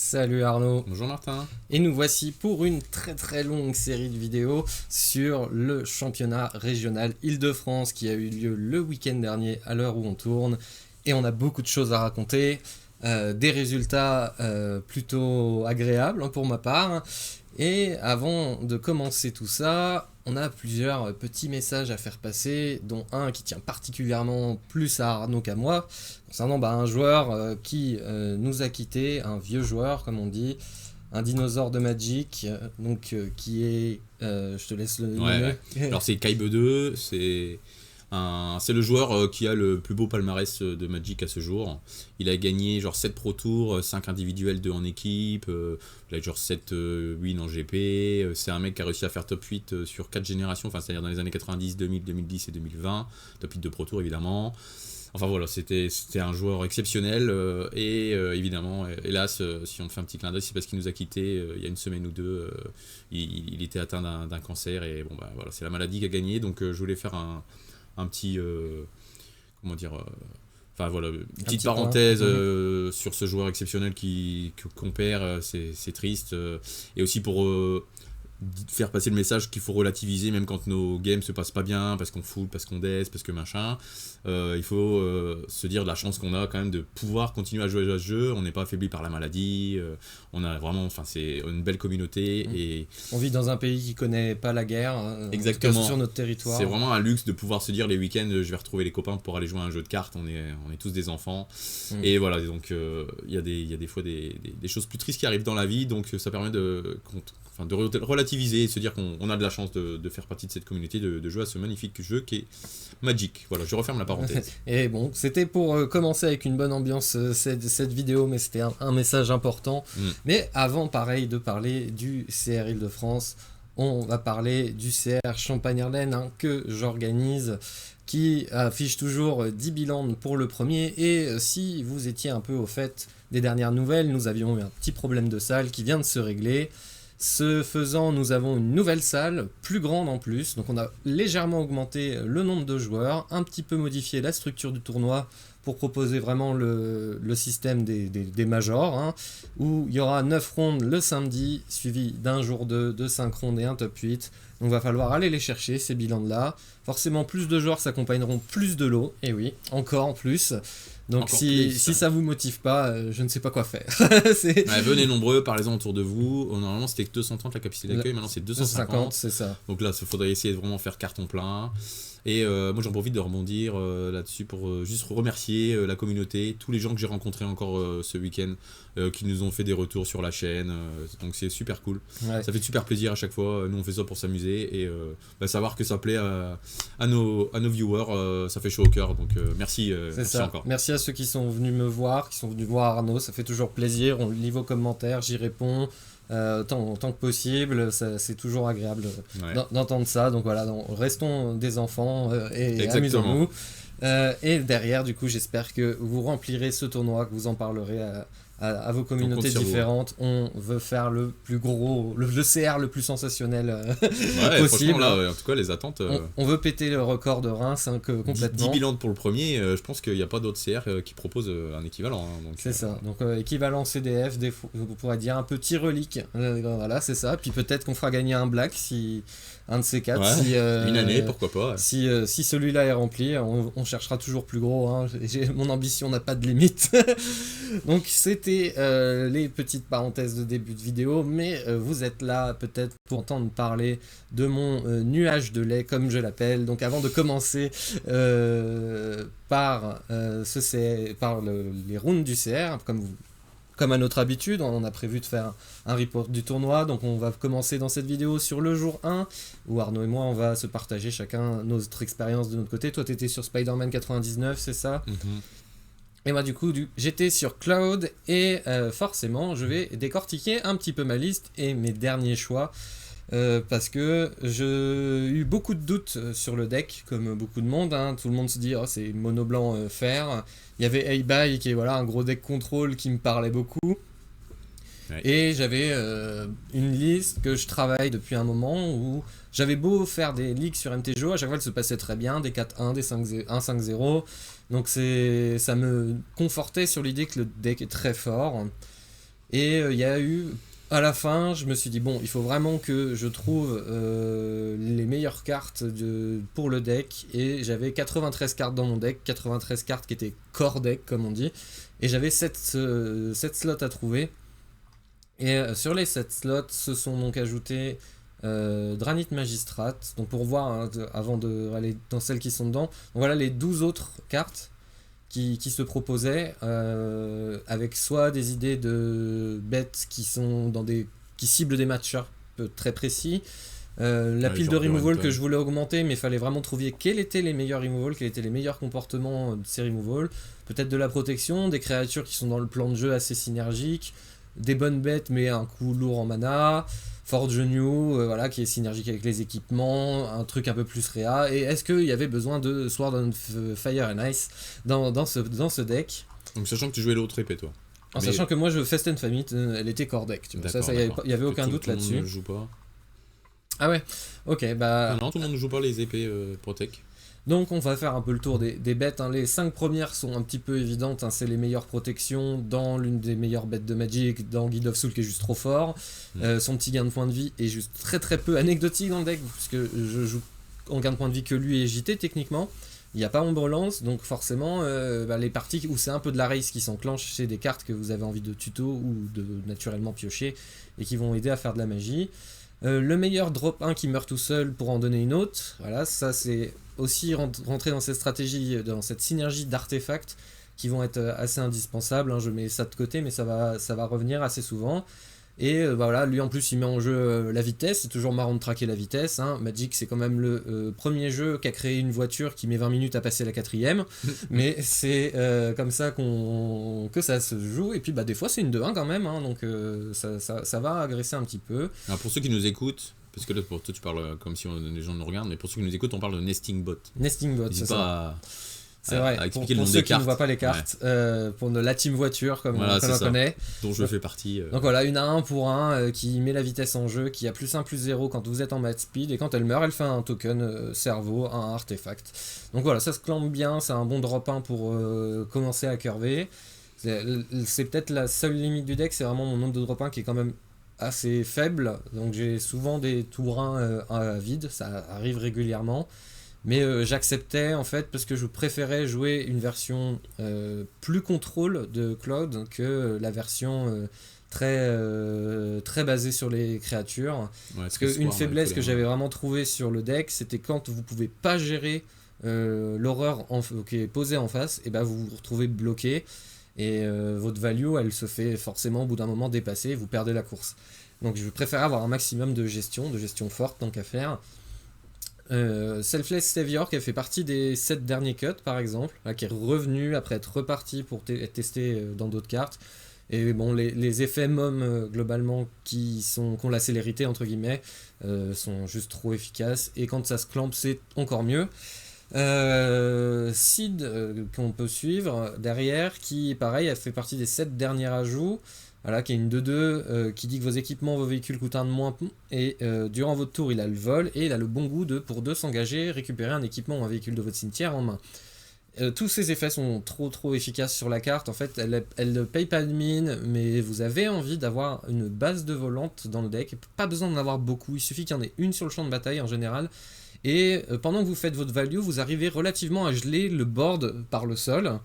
Salut Arnaud. Bonjour Martin. Et nous voici pour une très très longue série de vidéos sur le championnat régional Île-de-France qui a eu lieu le week-end dernier à l'heure où on tourne. Et on a beaucoup de choses à raconter, des résultats plutôt agréables pour ma part. Et avant de commencer tout ça, on a plusieurs petits messages à faire passer, dont un qui tient particulièrement plus à Arnaud qu'à moi, concernant un joueur qui nous a quittés, un vieux joueur comme on dit, un dinosaure de Magic, qui est... je te laisse le nommer. Ouais. Alors c'est Kaibe2, c'est le joueur qui a le plus beau palmarès de Magic à ce jour. Il a gagné genre 7 Pro Tours, 5 individuels, 2 en équipe, il a genre 7 wins en GP. C'est un mec qui a réussi à faire top 8 sur 4 générations, c'est-à-dire dans les années 90, 2000, 2010 et 2020. Top 8 de Pro Tour évidemment. Enfin voilà, c'était un joueur exceptionnel et évidemment, hélas, si on fait un petit clin d'œil, c'est parce qu'il nous a quittés il y a une semaine ou deux. Il était atteint d'un cancer et voilà, c'est la maladie qui a gagné. Donc je voulais faire un petit petite parenthèse sur ce joueur exceptionnel qu'on perd, c'est triste, et aussi pour faire passer le message qu'il faut relativiser même quand nos games se passent pas bien, parce qu'on fout, parce qu'on death, parce que machin. Il faut se dire de la chance qu'on a quand même de pouvoir continuer à jouer à ce jeu. On n'est pas affaibli par la maladie, on a vraiment, c'est une belle communauté et on vit dans un pays qui connaît pas la guerre, exactement, sur notre territoire. C'est vraiment un luxe de pouvoir se dire les week-ends je vais retrouver les copains pour aller jouer à un jeu de cartes. On est tous des enfants et voilà, donc il y a des fois des choses plus tristes qui arrivent dans la vie, donc ça permet de relativiser et de se dire qu'on a de la chance de faire partie de cette communauté, de jouer à ce magnifique jeu qui est Magic. Voilà, je referme la parenthèse. Et bon, c'était pour commencer avec une bonne ambiance cette vidéo, mais c'était un message important. Mais avant, pareil, de parler du CR Île-de-France, on va parler du CR Champagne-Ardenne que j'organise, qui affiche toujours 10 bilans pour le premier. Et si vous étiez un peu au fait des dernières nouvelles, nous avions eu un petit problème de salle qui vient de se régler. Ce faisant, nous avons une nouvelle salle, plus grande en plus, donc on a légèrement augmenté le nombre de joueurs, un petit peu modifié la structure du tournoi pour proposer vraiment le système des majors, où il y aura 9 rondes le samedi, suivi d'un jour de 5 rondes et un top 8. Donc il va falloir aller les chercher, ces bilans-là. Forcément, plus de joueurs s'accompagneront plus de lots, et oui, encore plus. Donc si ça vous motive pas, je ne sais pas quoi faire. Venez nombreux, parlez-en autour de vous. Normalement c'était que 230 la capacité d'accueil, maintenant c'est 250. C'est ça. Donc là il faudrait essayer de vraiment faire carton plein. Et moi j'en profite de rebondir là-dessus pour juste remercier la communauté, tous les gens que j'ai rencontrés encore ce week-end, qui nous ont fait des retours sur la chaîne, donc c'est super cool. Ouais. Ça fait super plaisir à chaque fois, nous on fait ça pour s'amuser et savoir que ça plaît à nos viewers, ça fait chaud au cœur, donc merci encore. Merci à ceux qui sont venus me voir, qui sont venus voir Arnaud, ça fait toujours plaisir, on lit vos commentaires, j'y réponds. Tant que possible, c'est toujours agréable d'entendre ça. Donc voilà, restons des enfants et amusons-nous. Et derrière, du coup, j'espère que vous remplirez ce tournoi, que vous en parlerez à vos communautés différentes. On veut faire le plus gros, le CR le plus sensationnel possible. Franchement, là, en tout cas, les attentes. On veut péter le record de Reims complètement. 10 bilans pour le premier, je pense qu'il n'y a pas d'autre CR qui propose un équivalent. Donc, c'est ça, donc équivalent CDF, on pourrait dire un petit relique. Voilà, c'est ça. Puis peut-être qu'on fera gagner un black si. Un de ces quatre, une année, pourquoi pas. Si celui-là est rempli, on cherchera toujours plus gros. Mon ambition n'a pas de limite. Donc c'était les petites parenthèses de début de vidéo, mais vous êtes là peut-être pour entendre parler de mon nuage de lait, comme je l'appelle. Donc avant de commencer par les rounds du CR, comme à notre habitude, on a prévu de faire un report du tournoi, donc on va commencer dans cette vidéo sur le jour 1, où Arnaud et moi on va se partager chacun notre expérience de notre côté. Toi t'étais sur Spider-Man 99, c'est ça ? Et moi du coup j'étais sur Cloud, et forcément je vais décortiquer un petit peu ma liste et mes derniers choix, parce que j'ai eu beaucoup de doutes sur le deck, comme beaucoup de monde, tout le monde se dit c'est mono blanc fer. Il y avait A-Buy qui est un gros deck contrôle qui me parlait beaucoup. Ouais. Et j'avais une liste que je travaille depuis un moment, où j'avais beau faire des ligues sur MTGO, à chaque fois elle se passait très bien, des 4-1, des 1-5-0. Donc ça me confortait sur l'idée que le deck est très fort. Et il y a eu, à la fin, je me suis dit, bon, il faut vraiment que je trouve les meilleures cartes pour le deck. Et j'avais 93 cartes dans mon deck, 93 cartes qui étaient core deck, comme on dit. Et j'avais 7 slots à trouver. Et sur les 7 slots, se sont donc ajoutés Dranith Magistrate. Donc pour voir, hein, avant d'aller dans celles qui sont dedans. Donc voilà les 12 autres cartes qui se proposaient, avec soit des idées de bêtes qui ciblent des match-ups très précis. La pile de removal que je voulais augmenter, mais il fallait vraiment trouver quels étaient les meilleurs removals, quels étaient les meilleurs comportements de ces removals. Peut-être de la protection, des créatures qui sont dans le plan de jeu assez synergiques, des bonnes bêtes mais un coup lourd en mana, Forge New, voilà, qui est synergique avec les équipements, un truc un peu plus réa. Et est-ce qu'il y avait besoin de Sword on Fire and Ice dans ce deck? Donc sachant que tu jouais l'autre épée, toi. En sachant que moi, Fest and Famine, elle était core deck. Tu vois. Ça, il n'y avait aucun doute là-dessus. Tout le monde ne joue pas. Ah ouais, ok, bah... Non, tout le monde ne joue pas les épées Protect. Donc on va faire un peu le tour des bêtes, hein. Les 5 premières sont un petit peu évidentes, hein. C'est les meilleures protections dans l'une des meilleures bêtes de Magic, dans Guild of Soul qui est juste trop fort. Son petit gain de point de vie est juste très très peu anecdotique dans le deck, puisque je joue en gain de point de vie que lui et JT techniquement. Il n'y a pas Ombre Lance, donc forcément les parties où c'est un peu de la race qui s'enclenche, c'est des cartes que vous avez envie de tuto ou de naturellement piocher et qui vont aider à faire de la magie. Le meilleur drop 1 qui meurt tout seul pour en donner une autre, voilà, ça c'est aussi rentrer dans cette stratégie, dans cette synergie d'artefacts qui vont être assez indispensables, hein. Je mets ça de côté mais ça va revenir assez souvent. Et voilà, lui en plus il met en jeu la vitesse, c'est toujours marrant de traquer la vitesse, hein. Magic c'est quand même le premier jeu qui a créé une voiture qui met 20 minutes à passer la 4ème, mais c'est comme ça que ça se joue, et puis des fois c'est une 2-1 quand même, hein, donc ça va agresser un petit peu. Alors pour ceux qui nous écoutent, parce que là pour toi tu parles comme si les gens nous regardent, mais pour ceux qui nous écoutent on parle de Nesting Bot. Nesting Bot, c'est ça. C'est vrai, pour ceux qui ne voient pas les cartes, pour la team voiture comme on connaît. Dont je fais partie. Donc voilà, une à 1 pour 1 qui met la vitesse en jeu, qui a +1/+0 quand vous êtes en max speed, et quand elle meurt, elle fait un token cerveau, un artefact. Donc voilà, ça se clampe bien, c'est un bon drop 1 pour commencer à curver. C'est peut-être la seule limite du deck, c'est vraiment mon nombre de drop 1 qui est quand même assez faible, donc j'ai souvent des tours 1 à vide, ça arrive régulièrement. Mais j'acceptais en fait parce que je préférais jouer une version plus contrôle de Cloud que la version très basée sur les créatures. Parce qu'une faiblesse que j'avais vraiment trouvée sur le deck, c'était quand vous pouvez pas gérer l'horreur qui est posée en face, et vous vous retrouvez bloqué et votre value elle se fait forcément au bout d'un moment dépasser, vous perdez la course. Donc je préfère avoir un maximum de gestion forte tant qu'à faire. Selfless Savior qui a fait partie des 7 derniers cuts par exemple, là, qui est revenu après être reparti pour être testé dans d'autres cartes. Et bon, les effets MOM globalement qui ont la célérité entre guillemets sont juste trop efficaces, et quand ça se clampe c'est encore mieux. Seed qu'on peut suivre derrière, qui pareil a fait partie des 7 derniers ajouts. Voilà, qui est une 2-2 qui dit que vos équipements, vos véhicules coûtent 1 de moins, et durant votre tour il a le vol, et il a le bon goût de, pour 2 s'engager, récupérer un équipement ou un véhicule de votre cimetière en main. Tous ces effets sont trop efficaces sur la carte, en fait elle ne paye pas de mine, mais vous avez envie d'avoir une base de volante dans le deck, pas besoin d'en avoir beaucoup, il suffit qu'il y en ait une sur le champ de bataille en général, et pendant que vous faites votre value, vous arrivez relativement à geler le board par le sol.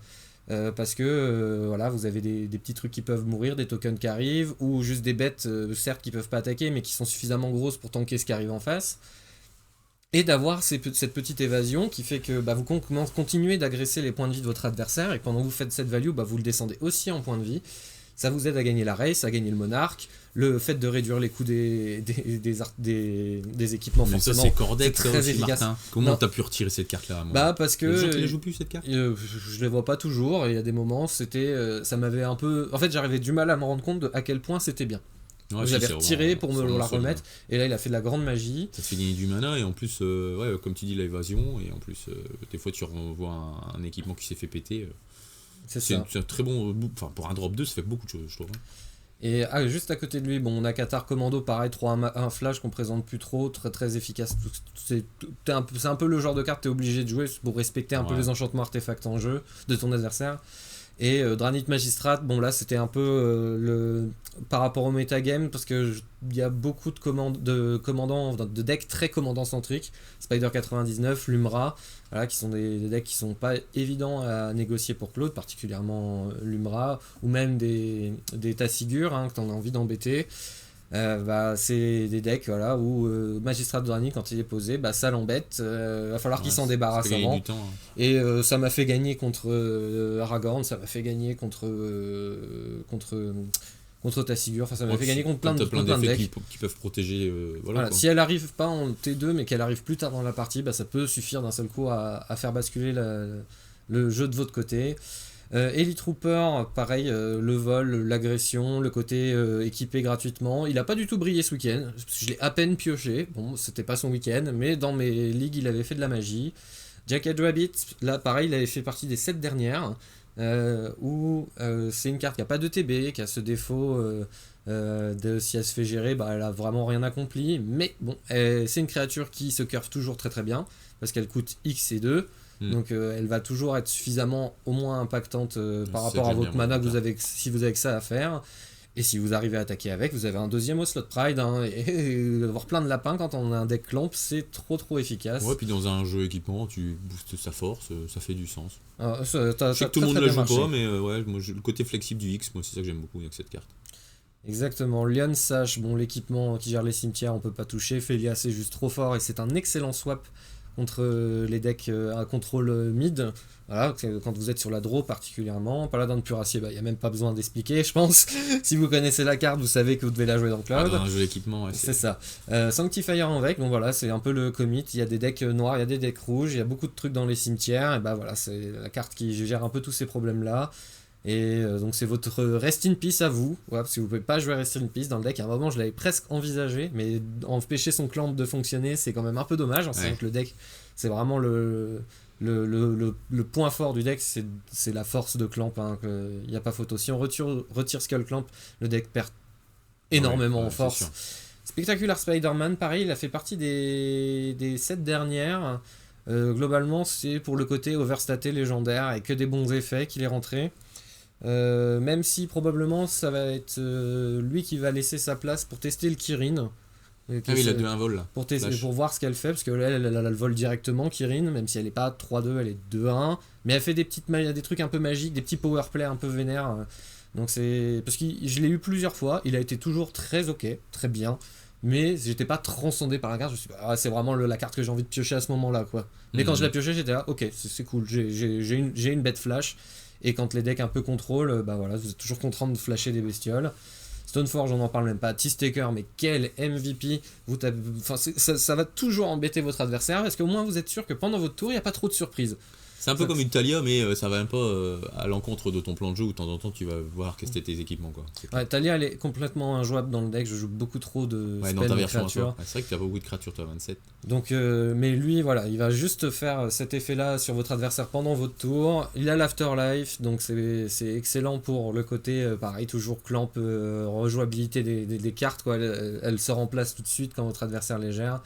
Parce que voilà, vous avez des petits trucs qui peuvent mourir, des tokens qui arrivent, ou juste des bêtes certes qui peuvent pas attaquer mais qui sont suffisamment grosses pour tanker ce qui arrive en face, et d'avoir cette petite évasion qui fait que vous continuez d'agresser les points de vie de votre adversaire, et pendant que vous faites cette value, vous le descendez aussi en points de vie. Ça vous aide à gagner la race, à gagner le monarque, le fait de réduire les coûts des équipements. Mais forcément, ça c'est Cordex, c'est très efficace. Martin. Comment t'as pu retirer cette carte là? Parce que les gens qui les jouent plus cette carte, je les vois pas toujours, et il y a des moments ça m'avait un peu, en fait j'arrivais du mal à me rendre compte de à quel point c'était bien. J'avais retiré pour me la remettre, et là il a fait de la grande magie. Ça te fait gagner du mana, et en plus comme tu dis, l'évasion, et en plus des fois tu revois un équipement qui s'est fait péter. C'est un très bon, pour un drop 2 ça fait beaucoup de choses je trouve. Et juste à côté de lui, on a Qatar Commando, pareil, 3-1 flash qu'on présente plus trop, très efficace. C'est un peu le genre de carte que tu es obligé de jouer pour respecter un peu les enchantements artefacts en jeu de ton adversaire. Et Dranit Magistrat, bon là c'était un peu par rapport au metagame, parce que il y a beaucoup de commandants, de decks très commandant centriques, Spider 99, Lumra, voilà, qui sont des decks qui sont pas évidents à négocier pour Claude, particulièrement Lumra, ou même des Tassigur, hein, que t'en as envie d'embêter. C'est des decks voilà, où Magistrat de Dranit, quand il est posé, ça l'embête, va falloir qu'il s'en débarrasse avant. Temps, hein. Et ça m'a fait gagner contre Aragorn, ça m'a fait gagner contre Tassigur, enfin ça m'a fait gagner contre plein de decks qui peuvent protéger. Voilà, si elle arrive pas en T2 mais qu'elle arrive plus tard dans la partie, ça peut suffire d'un seul coup à faire basculer le jeu de votre côté. Elite Trooper, pareil, le vol, l'agression, le côté équipé gratuitement. Il a pas du tout brillé ce week-end, je l'ai à peine pioché. Bon, c'était pas son week-end, mais dans mes ligues, il avait fait de la magie. Jacket Rabbit, là pareil, il avait fait partie des 7 dernières, où c'est une carte qui a pas de TB, qui a ce défaut de si elle se fait gérer, elle a vraiment rien accompli. Mais bon, c'est une créature qui se curve toujours très très bien, parce qu'elle coûte X et 2. Donc elle va toujours être suffisamment au moins impactante par rapport à votre mana que vous avez, si vous avez que ça à faire. Et si vous arrivez à attaquer avec, vous avez un deuxième au slot pride, hein, et avoir plein de lapins quand on a un deck clamp, c'est trop efficace. Ouais, puis dans un jeu équipement, tu boostes sa force, ça fait du sens. Je sais que tout le monde ne la joue pas, mais ouais, moi, le côté flexible du X, moi c'est ça que j'aime beaucoup avec cette carte. Exactement, Lion Sash, bon, l'équipement qui gère les cimetières, on peut pas toucher. Félia, c'est juste trop fort et c'est un excellent swap contre les decks à contrôle mid. Voilà, quand vous êtes sur la draw particulièrement. Paladin de Puracier, il n'y a même pas besoin d'expliquer, je pense. Si vous connaissez la carte, vous savez que vous devez la jouer dans le cloud. Dans un jeu d'équipement, ouais, c'est ça. Sanctifier en bon voilà, c'est un peu le commit. Il y a des decks noirs, il y a des decks rouges, il y a beaucoup de trucs dans les cimetières. Et voilà, c'est la carte qui gère un peu tous ces problèmes-là. Et donc c'est votre Rest in Peace à vous, parce que vous pouvez pas jouer Rest in Peace dans le deck. À un moment je l'avais presque envisagé, mais empêcher son clamp de fonctionner c'est quand même un peu dommage. C'est vrai que le deck c'est vraiment le point fort du deck, c'est la force de clamp, hein, il n'y a pas photo. Si on retire Skull Clamp, le deck perd énormément en force. Spectacular Spider-Man, pareil, il a fait partie des 7 dernières. Globalement c'est pour le côté overstaté légendaire et que des bons effets qu'il est rentré. Même si probablement ça va être lui qui va laisser sa place pour tester le Kirin. Il a un vol là. Pour voir ce qu'elle fait, parce que là elle a le vol directement, Kirin, même si elle est pas 3-2, elle est 2-1. Mais elle fait des trucs un peu magiques, des petits powerplay un peu vénères. Donc c'est. Parce que je l'ai eu plusieurs fois, il a été toujours très ok, très bien. Mais j'étais pas transcendé par la carte, je me suis dit, c'est vraiment la carte que j'ai envie de piocher à ce moment-là, quoi. Mais quand je l'ai pioché, j'étais là, ok, c'est cool, j'ai une bête flash. Et quand les decks un peu contrôlent, voilà, vous êtes toujours content de flasher des bestioles. Stoneforge, on n'en parle même pas. T-Staker, mais quel MVP. Ça va toujours embêter votre adversaire, parce qu'au moins vous êtes sûr que pendant votre tour, il n'y a pas trop de surprises. C'est un peu comme une Thalia, mais ça va un peu à l'encontre de ton plan de jeu où de temps en temps tu vas voir quels étaient tes équipements, quoi. Ouais, Thalia elle est complètement injouable dans le deck, je joue beaucoup trop de spells dans ta version créatures. C'est vrai que tu as beaucoup de créatures, toi, 27. Donc, mais lui, voilà, il va juste faire cet effet-là sur votre adversaire pendant votre tour. Il a l'Afterlife, donc c'est excellent pour le côté, pareil, toujours clamp, rejouabilité des cartes, quoi. Elle se remplace tout de suite quand votre adversaire les gère.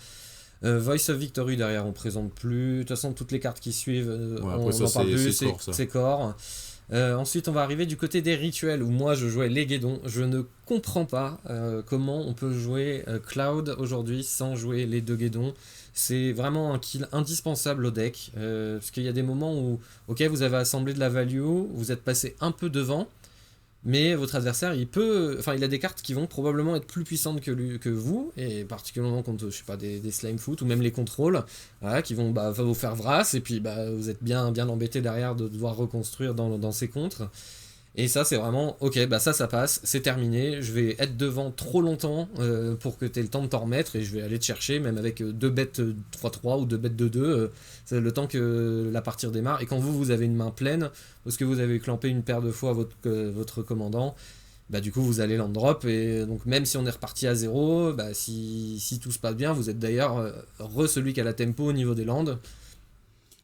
Voice of Victory derrière on présente plus, de toute façon toutes les cartes qui suivent on n'en parle plus, c'est corps. Ensuite on va arriver du côté des rituels où moi je jouais les guédons. Je ne comprends pas comment on peut jouer Cloud aujourd'hui sans jouer les 2 guédons. C'est vraiment un kill indispensable au deck, parce qu'il y a des moments où ok vous avez assemblé de la value, vous êtes passé un peu devant, mais votre adversaire, il a des cartes qui vont probablement être plus puissantes que vous, et particulièrement contre, je sais pas, des slime foot ou même les contrôles, voilà, qui vont vous faire vrasse, et puis vous êtes bien embêté derrière de devoir reconstruire dans ces contres. Et ça, c'est vraiment, ok, ça passe, c'est terminé, je vais être devant trop longtemps pour que tu aies le temps de t'en remettre, et je vais aller te chercher, même avec 2 bêtes 3-3 ou 2 bêtes 2-2, c'est le temps que la partie démarre. Et quand vous avez une main pleine, parce que vous avez clampé une paire de fois votre commandant, du coup vous allez land drop, et donc même si on est reparti à 0, si tout se passe bien, vous êtes d'ailleurs celui qui a la tempo au niveau des landes.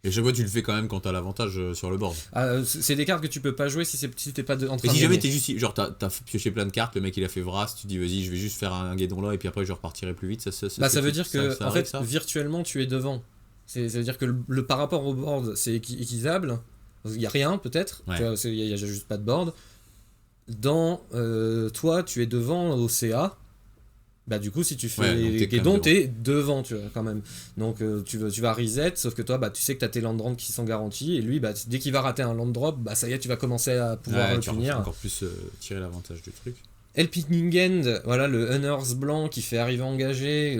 Et chaque fois tu le fais quand même quand t'as l'avantage sur le board. C'est des cartes que tu peux pas jouer si t'es pas en train de. Et si jamais t'es juste, genre t'as pioché plein de cartes, le mec il a fait Vras, tu dis vas-y je vais juste faire un guédon là et puis après je repartirai plus vite. Ça veut dire que en fait virtuellement tu es devant. Ça veut dire que par rapport au board c'est équitable, il n'y a rien peut-être, Ouais. il n'y a juste pas de board. Toi, tu es devant au CA. Bah du coup si tu fais les guédons t'es devant tu vois quand même donc tu vas reset sauf que toi bah tu sais que t'as tes land drops qui sont garantis et lui bah dès qu'il va rater un land drop bah ça y est tu vas commencer à pouvoir le punir encore plus tirer l'avantage du truc. Helping Hand, voilà le Hunters blanc qui fait arriver engagé,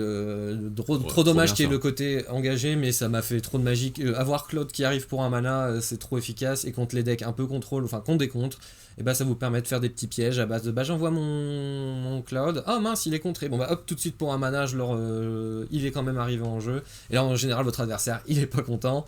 trop dommage qu'il y ait le côté engagé, mais ça m'a fait trop de magie. Avoir Claude qui arrive pour un mana, c'est trop efficace, et contre les decks un peu contrôle, enfin contre des contres, et bah ça vous permet de faire des petits pièges à base de bah j'envoie mon Cloud, oh mince il est contré, bon bah hop tout de suite pour un mana, il est quand même arrivé en jeu, et là en général votre adversaire il est pas content.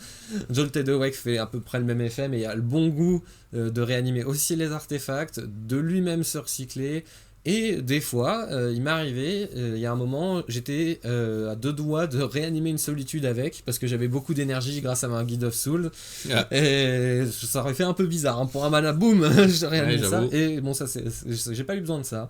Jolted Awake fait à peu près le même effet, mais il y a le bon goût de réanimer aussi les artefacts, de lui-même se recycler. Et des fois, il m'est arrivé, il y a un moment, j'étais à 2 doigts de réanimer une solitude avec, parce que j'avais beaucoup d'énergie grâce à ma Guide of Soul. Yeah. Et ça aurait fait un peu bizarre, hein. Pour un mana, boum, je réanime ça. Et bon, ça, j'ai pas eu besoin de ça.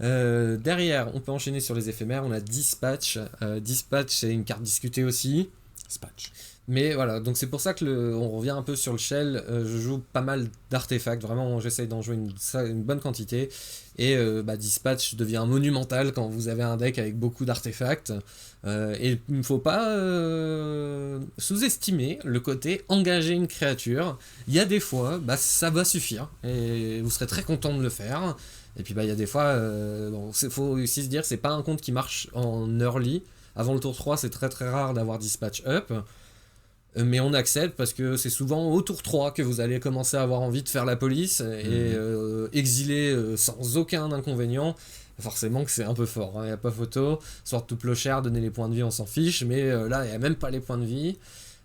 Derrière, on peut enchaîner sur les éphémères, on a Dispatch. Dispatch, c'est une carte discutée aussi. Dispatch. Mais voilà, donc c'est pour ça que on revient un peu sur le shell. Je joue pas mal d'artefacts, vraiment j'essaye d'en jouer une bonne quantité. Et Dispatch devient monumental quand vous avez un deck avec beaucoup d'artefacts. Et il ne faut pas sous-estimer le côté engager une créature. Il y a des fois, ça va suffire. Et vous serez très content de le faire. Et puis il y a des fois, faut aussi se dire, c'est pas un compte qui marche en early. Avant le tour 3, c'est très très rare d'avoir Dispatch up. Mais on accepte parce que c'est souvent au tour 3 que vous allez commencer à avoir envie de faire la police et exiler sans aucun inconvénient. Forcément que c'est un peu fort, il n'y a pas photo. Sorte tout clochard, donner les points de vie, on s'en fiche, mais là, il n'y a même pas les points de vie.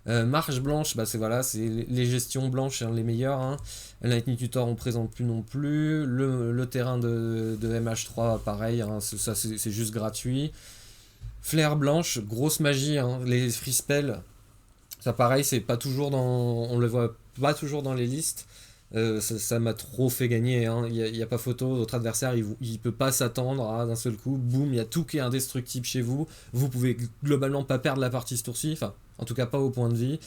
Marche blanche, c'est les gestions blanches, les meilleures. Hein. Lightning Tutor, on ne présente plus non plus. Le terrain de MH3, pareil, hein, ça c'est juste gratuit. Flair blanche, grosse magie, hein, les free spells. Ça pareil, c'est pas toujours on le voit pas toujours dans les listes. Ça m'a trop fait gagner. Hein. Il y a pas photo. Votre adversaire, il peut pas s'attendre à d'un seul coup. Boum, il y a tout qui est indestructible chez vous. Vous pouvez globalement pas perdre la partie ce tour-ci. Enfin, en tout cas pas au point de vie.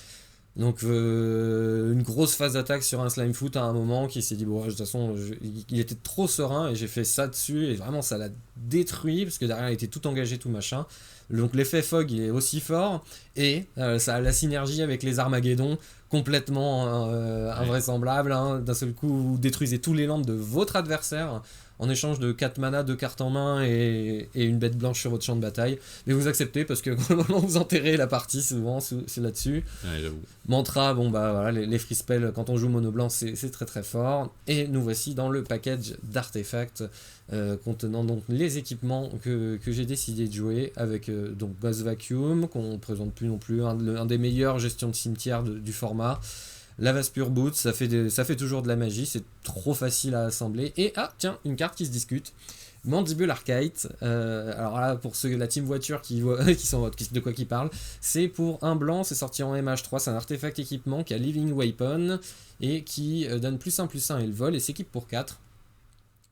Donc une grosse phase d'attaque sur un slime foot à un moment qui s'est dit bon de toute façon il était trop serein et j'ai fait ça dessus et vraiment ça l'a détruit parce que derrière il était tout engagé tout machin. Donc l'effet fog il est aussi fort et ça a la synergie avec les Armageddon complètement invraisemblable, hein. D'un seul coup vous détruisez tous les lampes de votre adversaire en échange de 4 mana, 2 cartes en main et une bête blanche sur votre champ de bataille. Mais vous acceptez parce que globalement vous enterrez la partie souvent c'est là-dessus. Ouais, j'avoue. Mantra, voilà, les free spells quand on joue mono blanc c'est très très fort. Et nous voici dans le package d'artefacts contenant donc les équipements que j'ai décidé de jouer avec donc Ghost Vacuum qu'on présente plus non plus, un des meilleurs gestions de cimetière du format. Lavas Pure Boots, ça fait toujours de la magie, c'est trop facile à assembler. Et tiens, une carte qui se discute. Mandible Archite, alors là pour la team voiture qui sont de quoi qui parle, c'est pour un blanc, c'est sorti en MH3, c'est un artefact équipement qui a Living Weapon et qui donne +1/+1 et le vol et s'équipe pour 4.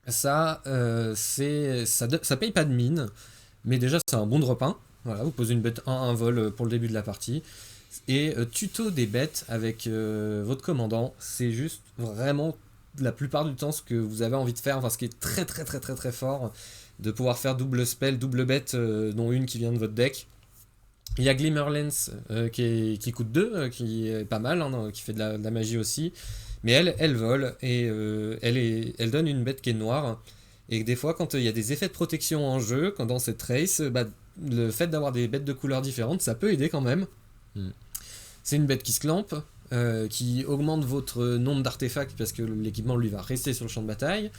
Ça paye pas de mine, mais déjà c'est un bon drop 1. Voilà, vous posez une bête 1 vol pour le début de la partie. Et tuto des bêtes avec votre commandant, c'est juste vraiment la plupart du temps ce que vous avez envie de faire, enfin ce qui est très très très très très fort, de pouvoir faire double spell, double bête, dont une qui vient de votre deck. Il y a Glimmerlance qui coûte 2, qui est pas mal, hein, qui fait de la magie aussi, mais elle vole et elle donne une bête qui est noire. Et des fois quand il y a des effets de protection en jeu, quand dans cette race, le fait d'avoir des bêtes de couleurs différentes, ça peut aider quand même. C'est une bête qui se clampe, qui augmente votre nombre d'artefacts parce que l'équipement lui va rester sur le champ de bataille.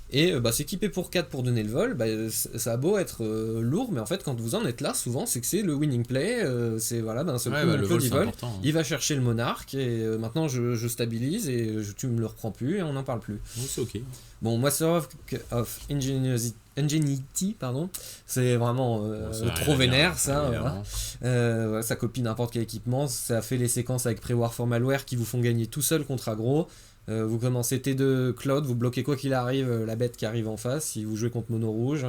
Et s'équiper pour 4 pour donner le vol, ça a beau être lourd, mais en fait quand vous en êtes là, souvent c'est que c'est le winning play, c'est voilà, d'un seul coup le vol, c'est important, hein. Il va chercher le monarque et maintenant je stabilise et tu me le reprends plus et on n'en parle plus. Oh, c'est ok. Bon, Master of Ingenuity, pardon, c'est vraiment trop vénère ça. Voilà. Ça copie n'importe quel équipement, ça fait les séquences avec Pre-War for Malware qui vous font gagner tout seul contre aggro. Vous commencez T2 Cloud, vous bloquez quoi qu'il arrive la bête qui arrive en face si vous jouez contre mono rouge.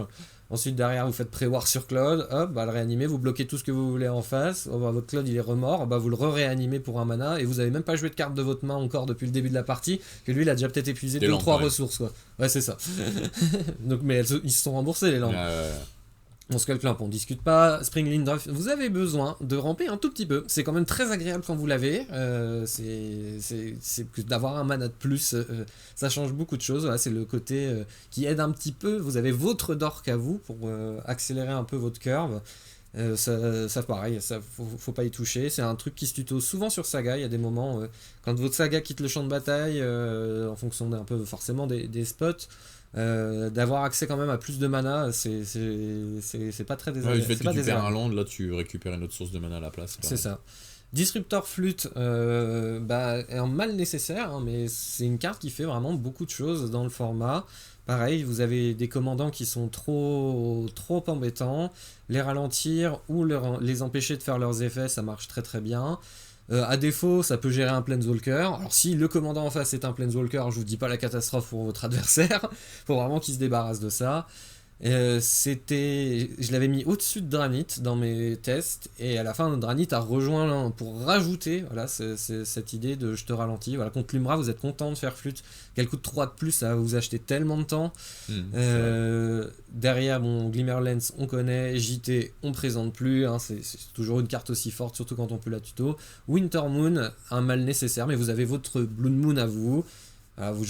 Ensuite, derrière, vous faites pré-war sur Claude, hop, le réanimer, vous bloquez tout ce que vous voulez en face, votre Claude il est remort, vous le réanimez pour un mana, et vous avez même pas joué de carte de votre main encore depuis le début de la partie, que lui il a déjà peut-être épuisé 2 ou 3 ressources, quoi. Ouais, c'est ça. Donc, mais ils se sont remboursés, les lampes. On Skullclamp, on discute pas. Springling Drive, vous avez besoin de ramper un tout petit peu. C'est quand même très agréable quand vous l'avez. C'est que d'avoir un mana de plus, ça change beaucoup de choses. Voilà, c'est le côté qui aide un petit peu. Vous avez votre dork à vous pour accélérer un peu votre curve. Ça pareil, ça faut pas y toucher. C'est un truc qui se tuto souvent sur Saga. Il y a des moments quand votre Saga quitte le champ de bataille, en fonction d'un peu forcément des spots. D'avoir accès quand même à plus de mana, c'est pas très désagréable. Le fait que tu perds un land, là tu récupères une autre source de mana à la place. C'est ça. Disruptor Flute est un mal nécessaire, hein, mais c'est une carte qui fait vraiment beaucoup de choses dans le format. Pareil, vous avez des commandants qui sont trop embêtants. Les ralentir ou les empêcher de faire leurs effets, ça marche très très bien. À défaut, ça peut gérer un Planeswalker. Alors si le commandant en face est un Planeswalker, je vous dis pas la catastrophe pour votre adversaire. Faut vraiment qu'il se débarrasse de ça. Je l'avais mis au-dessus de Dranit dans mes tests, et à la fin Dranit a rejoint pour rajouter cette idée de je te ralentis. Voilà, contre Lumra vous êtes content de faire flûte, qu'elle coûte 3 de plus, ça va vous acheter tellement de temps. Derrière Glimmerlens on connaît, JT on présente plus, hein, c'est toujours une carte aussi forte, surtout quand on peut la tuto. Winter Moon, un mal nécessaire, mais vous avez votre Blood Moon à vous.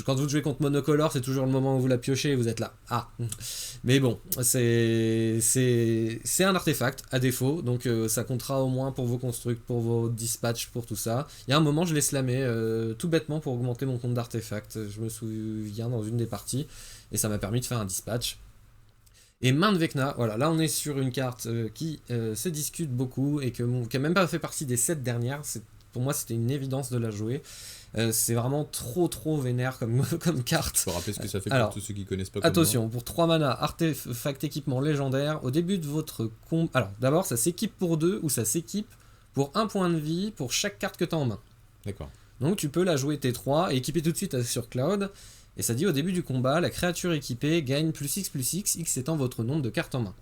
Quand vous jouez contre Monocolor, c'est toujours le moment où vous la piochez et vous êtes là. Mais bon, c'est un artefact à défaut, donc ça comptera au moins pour vos constructs, pour vos dispatchs, pour tout ça. Il y a un moment, je l'ai slamé tout bêtement pour augmenter mon compte d'artefact. Je me souviens dans une des parties, et ça m'a permis de faire un dispatch. Et Main de Vecna, voilà, là on est sur une carte qui se discute beaucoup et qui a même pas fait partie des 7 dernières. Pour moi, c'était une évidence de la jouer. C'est vraiment trop vénère comme carte. Faut rappeler ce que ça fait pour tous ceux qui connaissent pas. Attention, pour 3 mana, artefact équipement légendaire, au début de votre combat. Alors, d'abord, ça s'équipe pour 2 ou ça s'équipe pour 1 point de vie pour chaque carte que tu as en main. D'accord. Donc, tu peux la jouer T3 et équiper tout de suite sur Cloud. Et ça dit au début du combat, la créature équipée gagne +X, X étant votre nombre de cartes en main.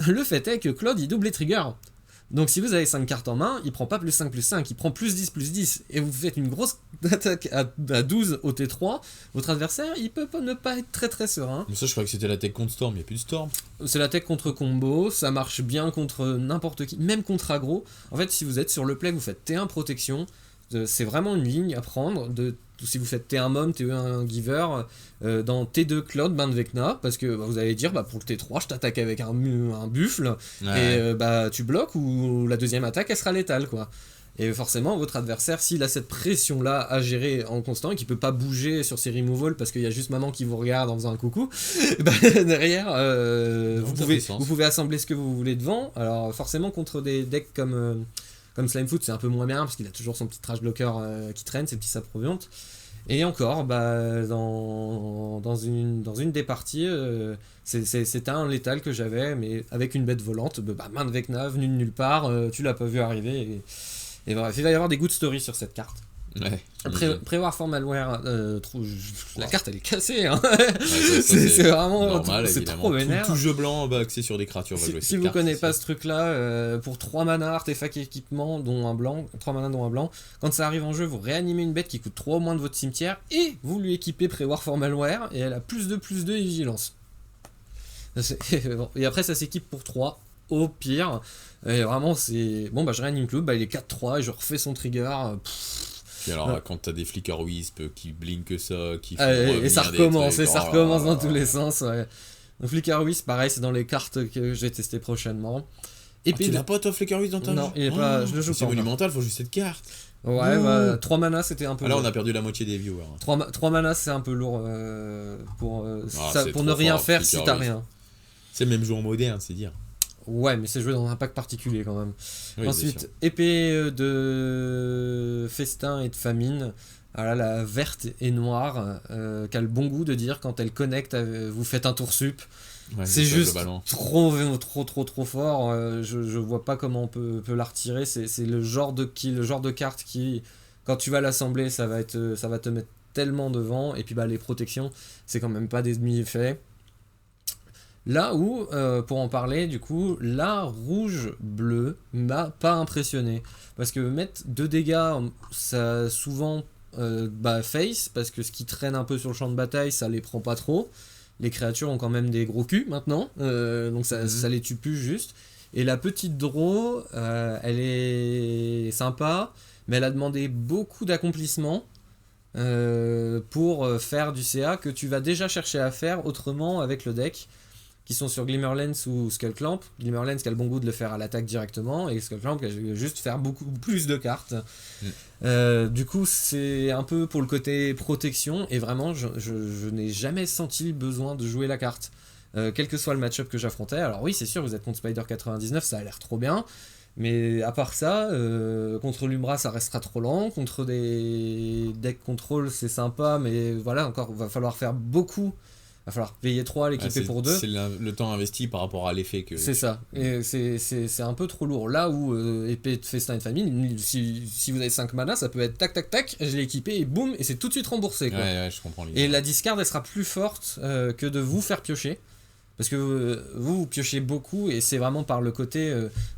Le fait est que Cloud, il double les triggers. Donc si vous avez 5 cartes en main, il prend pas +5, il prend +10, et vous faites une grosse attaque à 12 au T3, votre adversaire, il peut ne pas être très serein. Mais ça, je croyais que c'était la tech contre Storm, il n'y a plus de Storm. C'est la tech contre combo, ça marche bien contre n'importe qui, même contre aggro. En fait, si vous êtes sur le play, vous faites T1 protection, c'est vraiment une ligne à prendre, si vous faites T1 Mom, T1 Giver, dans T2 Cloud, Main de Vecna, parce que vous allez dire, pour le T3, je t'attaque avec un buffle, et tu bloques, ou la deuxième attaque, elle sera létale, quoi. Et forcément, votre adversaire, s'il a cette pression-là à gérer en constant, et qu'il peut pas bouger sur ses removals, parce qu'il y a juste maman qui vous regarde en faisant un coucou, derrière, vous pouvez assembler ce que vous voulez devant. Alors forcément, contre des decks comme Slimefoot, c'est un peu moins bien parce qu'il a toujours son petit trash blocker qui traîne, ses petits saprobiantes. Et encore, dans une des parties, c'était un létal que j'avais, mais avec une bête volante, Main de Vecna, venue de nulle part, tu l'as pas vu arriver. Et bref, il va y avoir des good stories sur cette carte. Ouais. Prévoir for Malware, la carte elle est cassée, hein. C'est vraiment normal, c'est trop vénère. Tout jeu blanc axé sur des créatures. Si vous connaissez pas ce truc là, pour 3 mana artefact équipement dont un blanc, 3 mana dont un blanc, quand ça arrive en jeu, vous réanimez une bête qui coûte 3 au moins de votre cimetière et vous lui équipez Prévoir for Malware et elle a +2 et vigilance. Et après ça s'équipe pour 3 au pire. Et vraiment c'est je réanime Cloud, il est 4-3 et je refais son trigger. Et alors, quand t'as des Flicker Wisp qui blinkent ça, qui font et ça recommence, dans tous les sens. Ouais. Donc, Flicker Wisp, pareil, c'est dans les cartes que je vais tester prochainement. Et puis, tu l'as pas, toi, Flicker Wisp dans ta Non, il est pas, je le joue pas. C'est monumental, faut juste cette carte. Ouais, 3 mana, c'était un peu lourd. Là, on a perdu la moitié des viewers. 3 mana, c'est un peu lourd pour ne rien faire si t'as rien. C'est même joué en moderne, c'est dire. Ouais, mais c'est joué dans un pack particulier quand même. Oui, ensuite, épée de festin et de famine. Alors là, la verte et noire, qui a le bon goût de dire quand elle connecte, vous faites un tour sup. Ouais, c'est juste trop fort. Je vois pas comment on peut la retirer. C'est le genre de carte qui, quand tu vas l'assembler, ça va te mettre tellement devant. Et puis les protections, c'est quand même pas des demi-effets. Là où, pour en parler, du coup, la rouge-bleu m'a pas impressionné. Parce que mettre 2 dégâts, ça souvent face, parce que ce qui traîne un peu sur le champ de bataille, ça les prend pas trop. Les créatures ont quand même des gros culs maintenant, donc ça les tue plus juste. Et la petite draw, elle est sympa, mais elle a demandé beaucoup d'accomplissement. Pour faire du CA que tu vas déjà chercher à faire autrement avec le deck qui sont sur Glimmerlance ou Skullclamp. Glimmerlance qui a le bon goût de le faire à l'attaque directement et Skullclamp qui a juste faire beaucoup plus de cartes. Du coup c'est un peu pour le côté protection et vraiment je n'ai jamais senti le besoin de jouer la carte. Quel que soit le match-up que j'affrontais. Alors oui c'est sûr vous êtes contre Spider 99 ça a l'air trop bien. Mais à part ça, contre l'Umbra ça restera trop lent, contre des decks contrôle c'est sympa, mais voilà, encore, va falloir faire beaucoup, va falloir payer 3, l'équiper pour 2. C'est le temps investi par rapport à l'effet que... C'est ça, et c'est un peu trop lourd. Là où épée de Festin et de Famine, si vous avez 5 mana, ça peut être tac tac tac, je l'ai équipé et boum, et c'est tout de suite remboursé. Quoi. Ouais, je comprends l'idée. Et la discard elle sera plus forte que de vous faire piocher. Parce que vous piochez beaucoup et c'est vraiment par le côté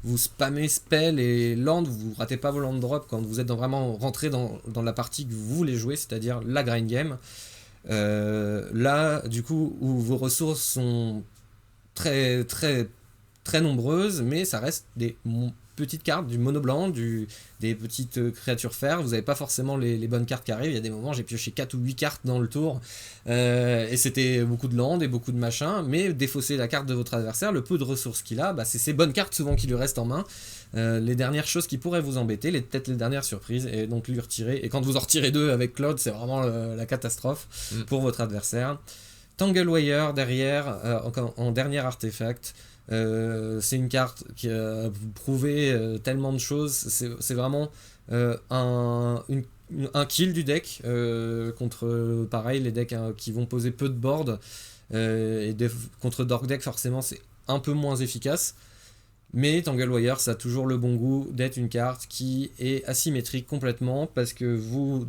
vous spammez spell et land, vous ratez pas vos land drop quand vous êtes vraiment rentré dans la partie que vous voulez jouer, c'est-à-dire la grind game. Là, du coup, où vos ressources sont très très très nombreuses, mais ça reste des petites cartes, du mono blanc, des petites créatures fer, vous n'avez pas forcément les bonnes cartes qui arrivent, il y a des moments j'ai pioché 4 ou 8 cartes dans le tour, et c'était beaucoup de land et beaucoup de machin, mais défausser la carte de votre adversaire, le peu de ressources qu'il a, c'est ces bonnes cartes souvent qui lui restent en main, les dernières choses qui pourraient vous embêter, peut-être les dernières surprises, et donc lui retirer, et quand vous en retirez 2 avec Claude, c'est vraiment la catastrophe pour votre adversaire. Tanglewire derrière, en dernier artefact. C'est une carte qui a prouvé tellement de choses. C'est vraiment un kill du deck contre pareil les decks qui vont poser peu de board contre Dark Deck forcément c'est un peu moins efficace. Mais Tanglewire ça a toujours le bon goût d'être une carte qui est asymétrique complètement parce que vous